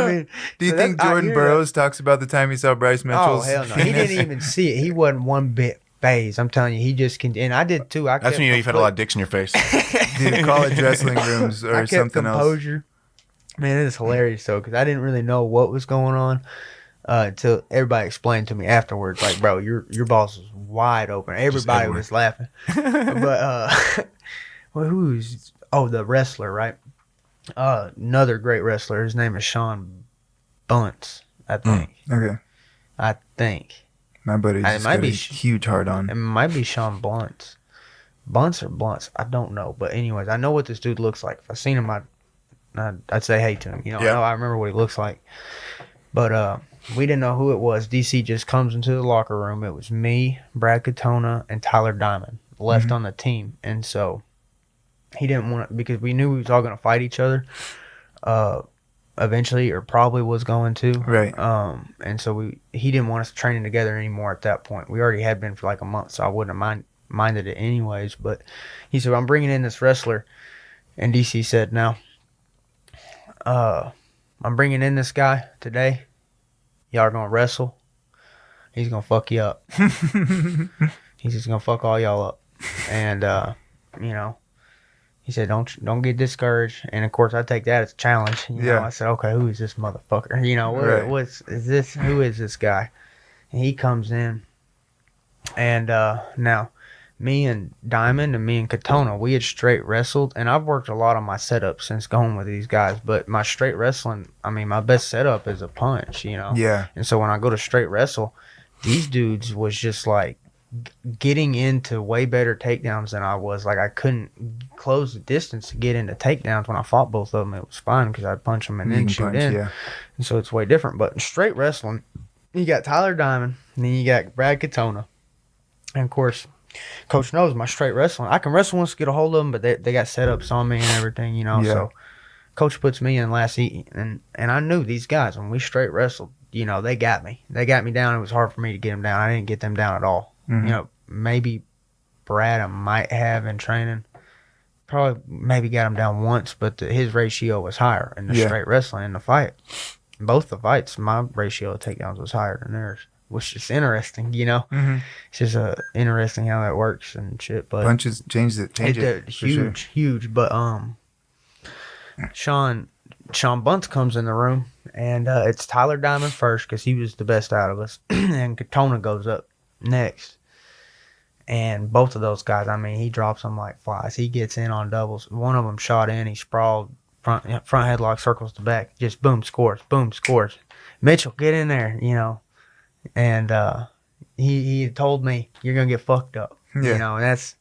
Speaker 2: mean,
Speaker 1: Do you
Speaker 2: so
Speaker 1: think
Speaker 2: that's- I
Speaker 1: Jordan
Speaker 2: hear
Speaker 1: Burroughs talks about the time he saw Bryce
Speaker 2: Oh
Speaker 1: Mitchell's
Speaker 2: hell no! He
Speaker 1: penis?
Speaker 2: didn't even see it. He wasn't one bit phased. I'm telling you, he just can. And I did too.
Speaker 3: That's when you've had a lot of dicks in your face.
Speaker 1: Dude, college wrestling rooms
Speaker 2: I
Speaker 1: or
Speaker 2: kept
Speaker 1: something else.
Speaker 2: composure. Man, it is hilarious though, because I didn't really know what was going on until everybody explained to me afterwards. Like, bro, your balls was wide open. Everybody
Speaker 3: everywhere.
Speaker 2: was laughing. But Well, the wrestler, right? Another great wrestler. His name is Sean Bunce, I think.
Speaker 1: Okay.
Speaker 2: I think.
Speaker 1: My buddy
Speaker 2: It
Speaker 1: just
Speaker 2: might
Speaker 1: got a
Speaker 2: be
Speaker 1: huge heart
Speaker 2: It
Speaker 1: on.
Speaker 2: might be Sean Bunce. Bunce or Blunts, I don't know. But anyways, I know what this dude looks like. If I seen him, I'd say hey to him. You know,
Speaker 3: Yeah.
Speaker 2: I remember what he looks like. But we didn't know who it was. DC just comes into the locker room. It was me, Brad Katona, and Tyler Diamond left on the team. And so he didn't want to, because we knew we was all going to fight each other eventually, or probably was going to.
Speaker 1: Right.
Speaker 2: And so he didn't want us training together anymore at that point. We already had been for like a month, so I wouldn't have minded it anyways. But he said, I'm bringing in this wrestler. And DC said, no. I'm bringing in this guy today. Y'all are going to wrestle. He's going to fuck you up. He's just going to fuck all y'all up. And, you know, he said, don't get discouraged. And, of course, I take that as a challenge. You know, I said, okay, who is this motherfucker? You know, who is this guy? And he comes in. And now, me and Diamond and me and Katona, we had straight wrestled, and I've worked a lot on my setup since going with these guys, but my straight wrestling, I mean, my best setup is a punch, you know?
Speaker 1: Yeah.
Speaker 2: And so when I go to straight wrestle, these dudes was just like getting into way better takedowns than I was. Like, I couldn't close the distance to get into takedowns. When I fought both of them, it was fine because I'd punch them and then shoot in.
Speaker 1: Yeah.
Speaker 2: And so it's way different. But in straight wrestling, you got Tyler Diamond, and then you got Brad Katona. And, of course, Coach knows my straight wrestling. I can wrestle once to get a hold of them, but they got setups on me and everything, you know.
Speaker 1: Yeah.
Speaker 2: So Coach puts me in last heat, and I knew these guys, when we straight wrestled, you know, they got me. They got me down. It was hard for me to get them down. I didn't get them down at all.
Speaker 1: Mhm.
Speaker 2: You know, maybe Brad I might have in training. Probably maybe got him down once, but his ratio was higher in the straight wrestling in the fight. Both the fights, my ratio of takedowns was higher than theirs, which is interesting, you know.
Speaker 1: Mm-hmm.
Speaker 2: It's just interesting how that works and shit. But
Speaker 1: Punches change it.
Speaker 2: Huge. But Sean Bunce comes in the room, and it's Tyler Diamond first because he was the best out of us, and Katona goes up next. And both of those guys, I mean, he drops them like flies. He gets in on doubles. One of them shot in. He sprawled front headlock, circles the back, just boom, scores. Mitchell, get in there, you know. And he had told me, you're going to get fucked up.
Speaker 1: Yeah.
Speaker 2: You know, and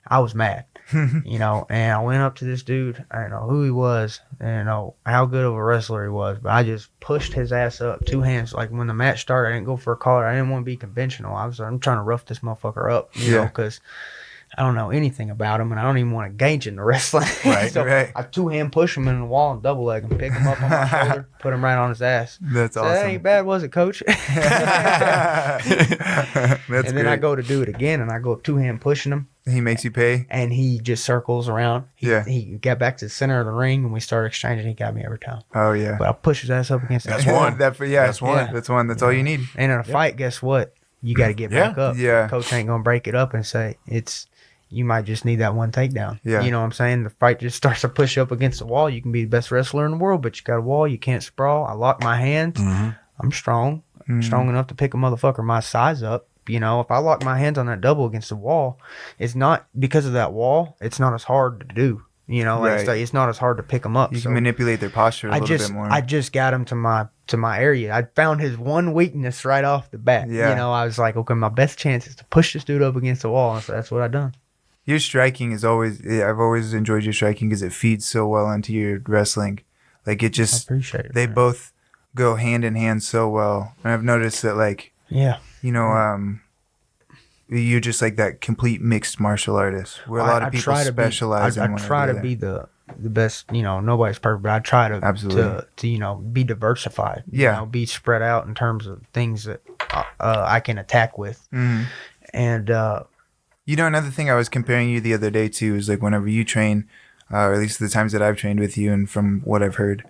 Speaker 2: I was mad, you know. And I went up to this dude. I didn't know who he was. I didn't know how good of a wrestler he was. But I just pushed his ass up, 2 hands. Like when the match started, I didn't go for a collar. I didn't want to be conventional. I'm trying to rough this motherfucker up, you know, because I don't know anything about him, and I don't even want to engage in the wrestling.
Speaker 1: Right,
Speaker 2: So
Speaker 1: right.
Speaker 2: I 2-hand push him in the wall and double leg him, pick him up on my shoulder, put him right on his ass.
Speaker 1: That's
Speaker 2: So
Speaker 1: awesome.
Speaker 2: that ain't bad, was it, coach?
Speaker 1: That's
Speaker 2: And then I go to do it again, and I go 2-hand pushing him,
Speaker 1: He makes you pay.
Speaker 2: and he just circles around. He got back to the center of the ring, and we started exchanging. He got me every time.
Speaker 1: Oh yeah.
Speaker 2: But I push his ass up against
Speaker 3: That's
Speaker 2: that.
Speaker 3: one.
Speaker 1: That's one. That's one. That's all you need.
Speaker 2: And in a fight, guess what? You got to get back up.
Speaker 1: Yeah.
Speaker 2: Coach ain't gonna break it up and say you might just need that one takedown.
Speaker 1: Yeah.
Speaker 2: You know what I'm saying? The fight just starts to push up against the wall. You can be the best wrestler in the world, but you got a wall. You can't sprawl. I lock my hands.
Speaker 3: Mm-hmm.
Speaker 2: I'm strong. Strong enough to pick a motherfucker my size up. You know, if I lock my hands on that double against the wall, it's not because of that wall. It's not as hard to do. You know, like
Speaker 1: Right.
Speaker 2: it's not as hard to pick them up.
Speaker 1: You
Speaker 2: So
Speaker 1: can manipulate their posture a little bit more.
Speaker 2: I just got him to my area. I found his one weakness right off the bat.
Speaker 1: Yeah.
Speaker 2: You know, I was like, okay, my best chance is to push this dude up against the wall. And so that's what I done.
Speaker 1: Your striking is always. I've always enjoyed your striking because it feeds so well into your wrestling. Like it
Speaker 2: I
Speaker 1: just.
Speaker 2: appreciate it.
Speaker 1: They
Speaker 2: man.
Speaker 1: both go hand in hand so well, and I've noticed that like
Speaker 2: Yeah.
Speaker 1: you know you're just like that complete mixed martial artist where a lot of people specialize in
Speaker 2: I
Speaker 1: one
Speaker 2: try
Speaker 1: or
Speaker 2: to
Speaker 1: the
Speaker 2: be the best, you know, nobody's perfect, but I try to
Speaker 1: Absolutely.
Speaker 2: to you know, be diversified.
Speaker 1: Yeah.
Speaker 2: You know, be spread out in terms of things that I can attack with.
Speaker 1: Mhm.
Speaker 2: And
Speaker 1: You know, another thing I was comparing you the other day to is like whenever you train, or at least the times that I've trained with you, and from what I've heard,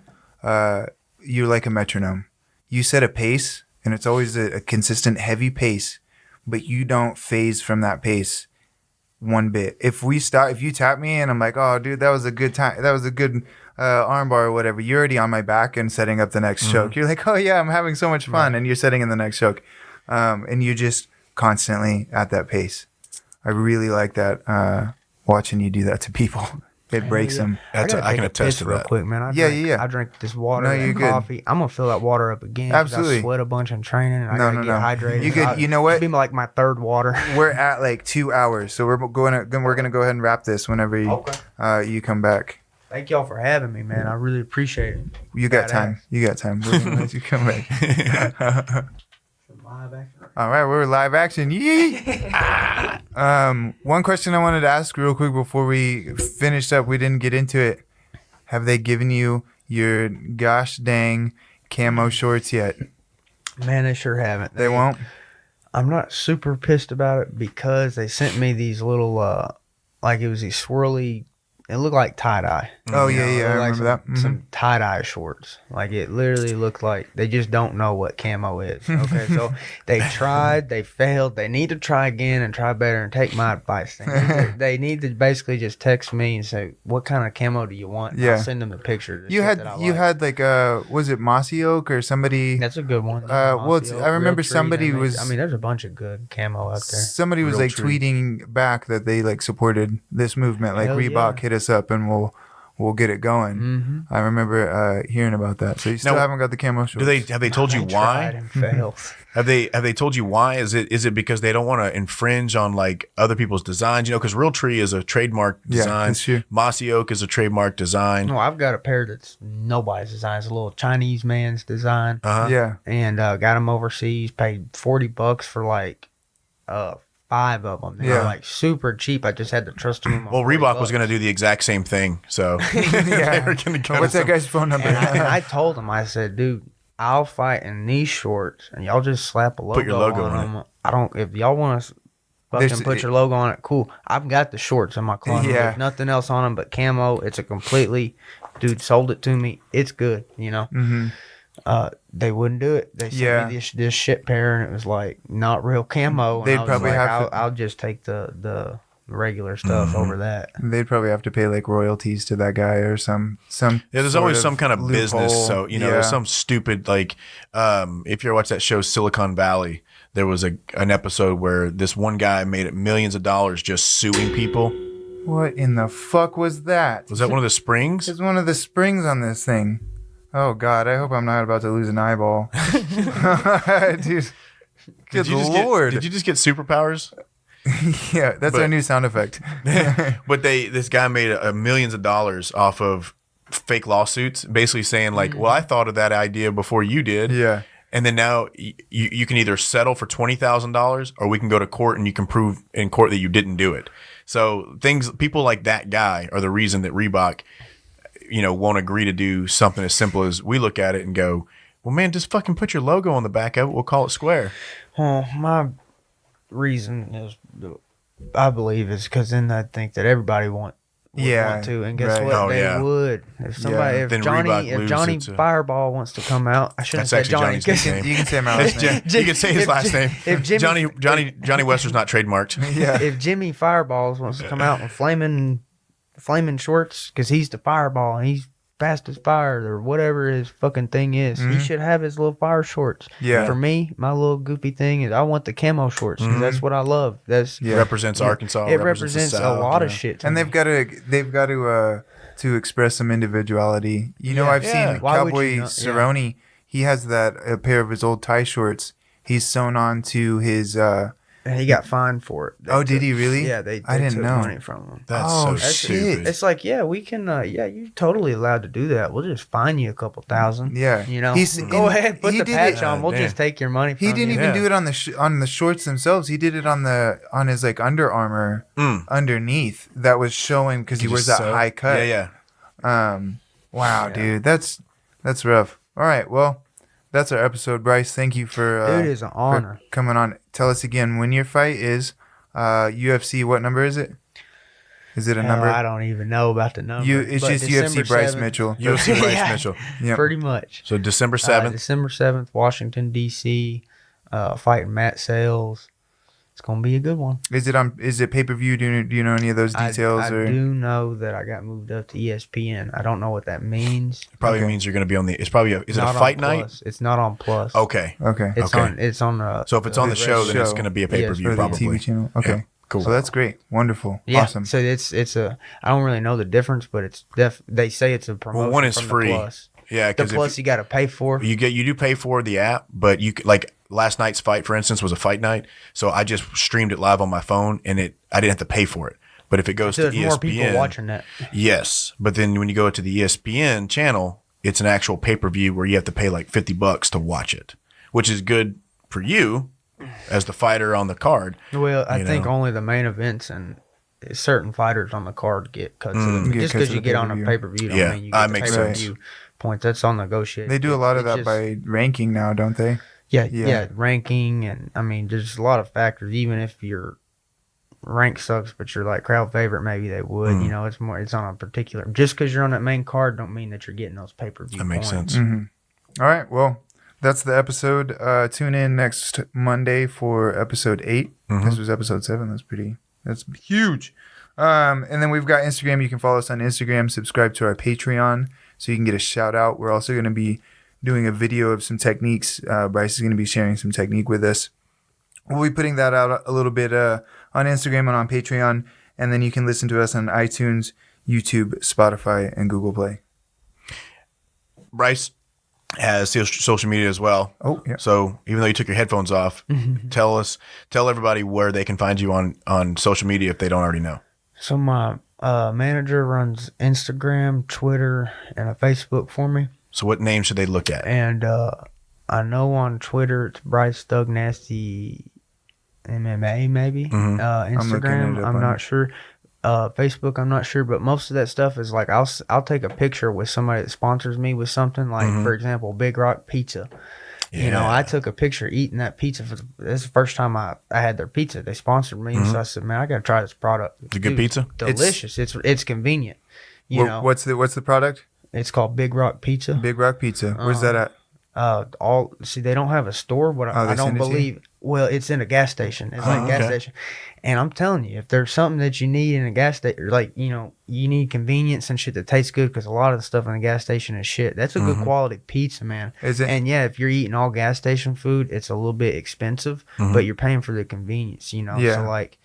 Speaker 1: you're like a metronome. You set a pace, and it's always a consistent, heavy pace, but you don't phase from that pace one bit. If you tap me and I'm like, oh, dude, that was a good time, that was a good armbar or whatever, you're already on my back and setting up the next choke. You're like, oh yeah, I'm having so much fun, and you're setting in the next choke, and you're just constantly at that pace. I really like that watching you do that to people. It breaks them.
Speaker 3: That's
Speaker 2: gotta
Speaker 3: I
Speaker 2: take
Speaker 3: can
Speaker 2: a
Speaker 3: attest
Speaker 2: piss
Speaker 3: to
Speaker 2: real
Speaker 3: that.
Speaker 2: quick, man.
Speaker 1: Yeah.
Speaker 2: I drank this water
Speaker 1: No, you're
Speaker 2: and
Speaker 1: good.
Speaker 2: coffee. I'm gonna fill that water up again. 'Cause
Speaker 1: Absolutely.
Speaker 2: I sweat a bunch in training, and I
Speaker 1: No,
Speaker 2: gotta
Speaker 1: no.
Speaker 2: get hydrated.
Speaker 1: You good. You know what?
Speaker 2: It'll be like my third water.
Speaker 1: We're at like 2 hours, so we're gonna go ahead and wrap this whenever you come back.
Speaker 2: Thank y'all for having me, man. I really appreciate it.
Speaker 1: You got
Speaker 2: Badass.
Speaker 1: time. You got time. We're gonna let you come back.
Speaker 2: Live action.
Speaker 1: All right, we're live action. Yee! One question I wanted to ask real quick before we finished up. We didn't get into it. Have they given you your gosh dang camo shorts yet?
Speaker 2: Man, they sure haven't.
Speaker 1: They won't.
Speaker 2: I'm not super pissed about it because they sent me these little, like it was these swirly. It looked like tie dye.
Speaker 1: Oh yeah,
Speaker 2: It
Speaker 1: yeah, I
Speaker 2: looked
Speaker 1: remember
Speaker 2: like
Speaker 1: that. Mhm.
Speaker 2: some tie dye shorts. Like it literally looked like they just don't know what camo is. Okay, so they tried, they failed. They need to try again and try better and take my advice. They need to basically just text me and say, "What kind of camo do you want?" And
Speaker 1: Yeah.
Speaker 2: I'll send them a picture.
Speaker 1: You had like was it Mossy Oak or somebody?
Speaker 2: That's a good one.
Speaker 1: well, it's- I remember somebody was-
Speaker 2: I mean, there's a bunch of good camo out there.
Speaker 1: Somebody was
Speaker 3: Real
Speaker 1: like
Speaker 3: tree.
Speaker 1: tweeting back that they like supported this movement. Like
Speaker 2: Hell
Speaker 1: Reebok
Speaker 2: yeah.
Speaker 1: hit us up and we'll get it going.
Speaker 2: Mm-hmm.
Speaker 1: I remember hearing about that. So you still
Speaker 3: Now,
Speaker 1: haven't got the camo shorts.
Speaker 3: Have they told you
Speaker 2: Tried
Speaker 3: why?
Speaker 2: and failed.
Speaker 3: Have they told you why? Is it because they don't want to infringe on like other people's designs? You know, because Real Tree is a trademark
Speaker 1: Yeah,
Speaker 3: design.
Speaker 1: that's true.
Speaker 3: Mossy Oak is a trademark design.
Speaker 2: No, I've got a pair that's nobody's design. It's a little Chinese man's design.
Speaker 3: Uh-huh.
Speaker 1: Yeah.
Speaker 2: And got them overseas. Paid $40 for like 5 of them. They
Speaker 1: Yeah.
Speaker 2: were like super cheap. I just had to trust them.
Speaker 3: Well, Reebok was going to do the exact same thing, so they were going to
Speaker 1: What's that guy's phone number?
Speaker 2: And I told him, I said, dude, I'll fight in these shorts, and y'all just slap a logo,
Speaker 3: Put your logo
Speaker 2: on
Speaker 3: on
Speaker 2: them. I don't. If y'all want to fucking
Speaker 1: There's-
Speaker 2: put your logo on it, cool. I've got the shorts in my closet.
Speaker 1: Yeah.
Speaker 2: There's nothing else on them but camo. It's a completely, dude sold it to me. It's good, you know.
Speaker 1: hmm
Speaker 2: They wouldn't do it. They sent
Speaker 1: Yeah.
Speaker 2: me this shit pair, and it was like not real camo. And
Speaker 1: They'd
Speaker 2: I was
Speaker 1: probably
Speaker 2: like,
Speaker 1: have to-
Speaker 2: I'll just take the regular stuff over that.
Speaker 1: They'd probably have to pay like royalties to that guy or some.
Speaker 3: Yeah, there's
Speaker 1: sort
Speaker 3: always some kind of business.
Speaker 1: loophole.
Speaker 3: So, you know, there's some stupid, like, if you ever watch that show Silicon Valley, there was an episode where this one guy made it millions of dollars just suing people.
Speaker 1: What in the fuck was that?
Speaker 3: Was that one of the springs?
Speaker 1: It's one of the springs on this thing. Oh God, I hope I'm not about to lose an eyeball. Dude. Good Lord.
Speaker 3: Did you just get superpowers?
Speaker 1: Yeah, that's our
Speaker 3: But-
Speaker 1: new sound effect.
Speaker 3: But this guy made millions of dollars off of fake lawsuits, basically saying like, "Well, I thought of that idea before you did."
Speaker 1: Yeah.
Speaker 3: And then now you can either settle for $20,000 or we can go to court and you can prove in court that you didn't do it. So people like that guy are the reason that Reebok, you know, won't agree to do something as simple as we look at it and go, well, man, just fucking put your logo on the back of it. We'll call it square.
Speaker 2: Well, my reason is, I believe, is because then I think that everybody would
Speaker 1: Yeah,
Speaker 2: want to, and guess
Speaker 1: right.
Speaker 2: what?
Speaker 3: Oh,
Speaker 2: They
Speaker 3: yeah.
Speaker 2: would. If somebody,
Speaker 1: Yeah.
Speaker 3: Then
Speaker 2: if
Speaker 3: Reebok
Speaker 2: Johnny
Speaker 3: loses to-
Speaker 2: Fireball wants to come out, I shouldn't
Speaker 3: That's
Speaker 2: say
Speaker 3: actually
Speaker 2: Johnny.
Speaker 3: Johnny's nickname.
Speaker 1: You can say my last name.
Speaker 3: You can say his
Speaker 2: If
Speaker 3: last
Speaker 2: Jim-
Speaker 3: name.
Speaker 2: if Jimmy-
Speaker 3: Johnny Wester's not trademarked.
Speaker 1: Yeah.
Speaker 2: If Jimmy Fireballs wants to come out in flaming shorts, because he's the Fireball and he's fast as fire or whatever his fucking thing is, he should have his little fire shorts.
Speaker 1: Yeah.
Speaker 2: For me, my little goofy thing is I want the camo shorts because that's what I love. That's
Speaker 1: Yeah.
Speaker 3: Represents Arkansas.
Speaker 2: it
Speaker 3: represents the
Speaker 2: represents a
Speaker 3: South,
Speaker 2: lot
Speaker 3: yeah.
Speaker 2: of shit. To
Speaker 1: And
Speaker 2: me.
Speaker 1: they've got to express some individuality. You know,
Speaker 2: Yeah.
Speaker 1: I've
Speaker 3: Yeah.
Speaker 1: seen
Speaker 2: Why would
Speaker 1: Cowboy
Speaker 2: you not? Yeah.
Speaker 1: Cerrone. He has a pair of his old tie shorts. He's sewn on to his.
Speaker 2: And he got fined for it. They
Speaker 1: Oh, did
Speaker 2: took-
Speaker 1: he really?
Speaker 2: Yeah, they
Speaker 1: I didn't
Speaker 2: took
Speaker 1: know.
Speaker 2: money from him.
Speaker 3: That's
Speaker 1: Oh,
Speaker 3: so
Speaker 1: shit.
Speaker 3: stupid.
Speaker 2: It's like, yeah, we can. Yeah, you're totally allowed to do that. We'll just fine you a couple thousand.
Speaker 1: Yeah.
Speaker 2: You know,
Speaker 1: He's-
Speaker 2: go
Speaker 1: and
Speaker 2: ahead, put
Speaker 1: he
Speaker 2: the
Speaker 1: did
Speaker 2: patch
Speaker 1: it-
Speaker 2: on. We'll
Speaker 3: damn.
Speaker 2: just take your money. From
Speaker 1: He didn't
Speaker 2: you.
Speaker 1: even
Speaker 3: Yeah.
Speaker 1: do it on the shorts themselves. He did it on his like Under Armour underneath that was showing because he wears that
Speaker 3: So-
Speaker 1: high cut.
Speaker 3: Yeah.
Speaker 1: Wow, dude, that's rough. All right, well, that's our episode, Bryce. Thank you for
Speaker 2: Dude, it's an honor.
Speaker 1: for coming on. Tell us again when your fight is. UFC. What number is it? Is it a
Speaker 2: Hell,
Speaker 1: number?
Speaker 2: I don't even know about the number.
Speaker 1: It's
Speaker 2: but
Speaker 1: just
Speaker 2: December
Speaker 1: UFC Bryce
Speaker 2: 7th,
Speaker 1: Mitchell.
Speaker 3: UFC Bryce
Speaker 2: Yeah.
Speaker 3: Mitchell.
Speaker 1: Yep.
Speaker 2: Pretty much.
Speaker 3: So December 7th.
Speaker 2: December 7th, Washington, D.C. Fighting Matt Sales. It's going to be a good one.
Speaker 1: Is it pay per view? Do you know any of those details?
Speaker 2: I
Speaker 1: or
Speaker 2: do know that I got moved up to ESPN. I don't know what that means.
Speaker 3: Probably
Speaker 1: Okay.
Speaker 3: means you're going to be on the. It's probably is it a
Speaker 2: Not on
Speaker 3: fight night?
Speaker 2: Plus. It's not on Plus.
Speaker 3: Okay.
Speaker 1: Okay.
Speaker 2: It's
Speaker 3: okay.
Speaker 2: on. It's on.
Speaker 3: So if it's on the show, then it's
Speaker 1: show.
Speaker 3: going to be a pay per
Speaker 1: Or
Speaker 3: view
Speaker 1: the
Speaker 3: probably.
Speaker 1: TV channel. Okay.
Speaker 3: Yeah. Cool.
Speaker 1: So that's great. Wonderful.
Speaker 2: Yeah.
Speaker 1: Awesome.
Speaker 2: So it's a. I don't really know the difference, but it's they say it's a promotion.
Speaker 3: one is
Speaker 2: from
Speaker 3: free.
Speaker 2: The Plus.
Speaker 3: Yeah,
Speaker 2: The
Speaker 3: because
Speaker 2: Plus you got to pay for.
Speaker 3: you do pay for the app, but like last night's fight, for instance, was a fight night, so I just streamed it live on my phone, and I didn't have to pay for it. But if it goes
Speaker 2: So
Speaker 3: to
Speaker 2: there's
Speaker 3: ESPN,
Speaker 2: more people watching that.
Speaker 3: yes. But then when you go to the ESPN channel, it's an actual pay-per-view where you have to pay like $50 to watch it, which is good for you as the fighter on the card.
Speaker 2: Well, I
Speaker 3: you
Speaker 2: think
Speaker 3: know.
Speaker 2: only the main events and certain fighters on the card get cuts. of them.
Speaker 1: Get
Speaker 2: Just
Speaker 1: cuts
Speaker 2: because
Speaker 1: of
Speaker 2: you
Speaker 1: the
Speaker 2: get on a
Speaker 1: pay-per-view.
Speaker 2: pay-per-view don't
Speaker 3: Yeah,
Speaker 2: mean you
Speaker 3: that
Speaker 2: get the
Speaker 3: makes
Speaker 2: pay-per-view points. That's all negotiated.
Speaker 1: They do a lot of
Speaker 2: It's
Speaker 1: that
Speaker 2: just-
Speaker 1: by ranking now, don't they?
Speaker 2: Yeah,
Speaker 1: Yeah.
Speaker 2: yeah, ranking, and I mean, there's a lot of factors. Even if your rank sucks, but you're like crowd favorite, maybe they would. You know, it's on a particular. Just because you're on that main card, don't mean that you're getting those pay-per-view.
Speaker 3: That makes
Speaker 2: points.
Speaker 3: sense.
Speaker 1: All right. Well, that's the episode. Tune in next Monday for episode 8. This was episode 7. That's huge. And then we've got Instagram. You can follow us on Instagram. Subscribe to our Patreon so you can get a shout out. We're also going to be doing a video of some techniques. Bryce is going to be sharing some technique with us. We'll be putting that out a little bit on Instagram and on Patreon. And then you can listen to us on iTunes, YouTube, Spotify, and Google Play.
Speaker 3: Bryce has social media as well.
Speaker 1: Oh, yeah.
Speaker 3: So even though you took your headphones off, tell everybody where they can find you on social media if they don't already know.
Speaker 2: So my manager runs Instagram, Twitter, and a Facebook for me.
Speaker 3: So what name should they look at?
Speaker 2: And I know on Twitter it's Bryce Thug Nasty MMA maybe.
Speaker 1: looking
Speaker 2: Instagram,
Speaker 1: it up
Speaker 2: I'm
Speaker 1: on-
Speaker 2: not sure. Facebook, I'm not sure, but most of that stuff is like I'll take a picture with somebody that sponsors me with something, like for example, Big Rock Pizza. You know,
Speaker 3: Yeah.
Speaker 2: I took a picture eating that pizza. This is the first time I had their pizza. They sponsored me, so I said, "Man, I got to try this product."
Speaker 3: It's a good pizza?
Speaker 2: Delicious. It's convenient. You know,
Speaker 1: What's the product?
Speaker 2: it's called Big Rock Pizza.
Speaker 1: Big Rock Pizza. Where's that at?
Speaker 2: They don't have a store, but
Speaker 1: Oh, they
Speaker 2: I don't
Speaker 1: send it to you?
Speaker 2: believe. Well, it's in a gas station. It's like a gas
Speaker 3: okay.
Speaker 2: station, and I'm telling you, if there's something that you need in a gas station, like you need convenience and shit that tastes good, because a lot of the stuff in the gas station is shit. That's a good quality pizza, man.
Speaker 1: Is it?
Speaker 2: And yeah, if you're eating all gas station food, it's a little bit expensive, but you're paying for the convenience, you know.
Speaker 1: Yeah.
Speaker 2: So like.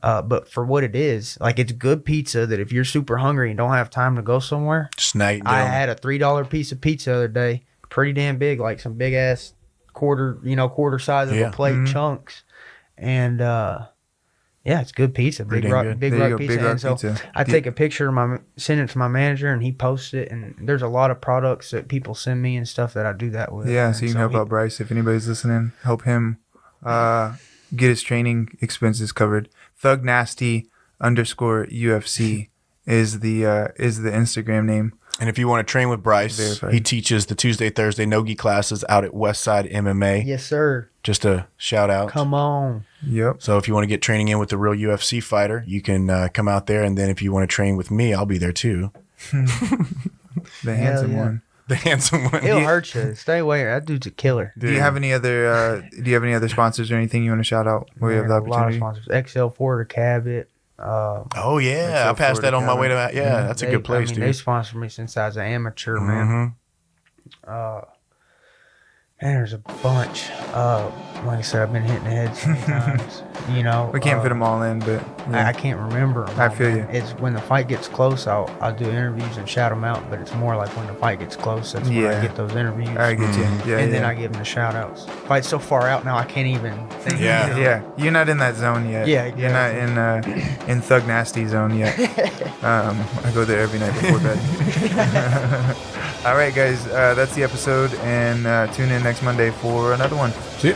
Speaker 2: But for what it is, like it's good pizza that if you're super hungry and don't have time to go somewhere,
Speaker 3: Snake.
Speaker 2: I had a $3 piece of pizza the other day, pretty damn big, like some big ass quarter size of
Speaker 3: Yeah.
Speaker 2: a plate chunks, and yeah, it's good pizza.
Speaker 3: Pretty
Speaker 2: Big
Speaker 3: damn
Speaker 2: Rock,
Speaker 3: good.
Speaker 2: Big
Speaker 1: There you
Speaker 2: Rock
Speaker 1: go,
Speaker 2: pizza.
Speaker 1: Big Rock
Speaker 2: And so
Speaker 1: Pizza.
Speaker 2: I take a picture, send it to my manager, and he posts it. And there's a lot of products that people send me and stuff that I do that with.
Speaker 1: Yeah,
Speaker 2: And
Speaker 1: so you can help out Bryce if anybody's listening. Help him get his training expenses covered. Thug Nasty _UFC is the Instagram name.
Speaker 3: And if you want to train with Bryce,
Speaker 1: Verified.
Speaker 3: he teaches the Tuesday, Thursday no-gi classes out at Westside MMA.
Speaker 2: Yes, sir.
Speaker 3: Just a shout out.
Speaker 2: Come on.
Speaker 1: Yep.
Speaker 3: So if you want to get training in with the real UFC fighter, you can come out there. And then if you want to train with me, I'll be there too.
Speaker 1: The handsome
Speaker 2: yeah.
Speaker 1: one.
Speaker 3: The handsome one.
Speaker 2: It'll hurt you. Stay away. That dude's a killer.
Speaker 1: Do you have any other sponsors or anything you want to shout out where you have the
Speaker 2: A lot of
Speaker 1: opportunity?
Speaker 2: sponsors. XL4 to Cabot.
Speaker 3: Oh, yeah. I
Speaker 1: Except
Speaker 3: passed
Speaker 1: for
Speaker 3: that
Speaker 1: the
Speaker 3: on my way to
Speaker 1: cabin.
Speaker 3: Yeah, that's a good place,
Speaker 2: They
Speaker 3: dude.
Speaker 2: sponsored me since I was an amateur, man. Man, there's a bunch. Like I said, I've been hitting the head so many times. You know,
Speaker 1: We can't fit them all in, but yeah.
Speaker 2: I can't remember 'em
Speaker 1: I
Speaker 2: all,
Speaker 1: feel
Speaker 2: man.
Speaker 1: you.
Speaker 2: It's when the fight gets close, I'll do interviews and shout them out. But it's more like when the fight gets close, that's when
Speaker 1: Yeah.
Speaker 2: I get those interviews.
Speaker 1: I get you. Yeah,
Speaker 2: and then
Speaker 1: yeah.
Speaker 2: I give them the shout outs. Fight's so far out now, I can't even think.
Speaker 3: Yeah.
Speaker 2: you know?
Speaker 1: Yeah, you're not in that zone yet.
Speaker 2: Yeah,
Speaker 1: You're not in Thug Nasty zone yet. I go there every night before bed. All right, guys, that's the episode, and tune in next Monday for another one.
Speaker 3: See ya.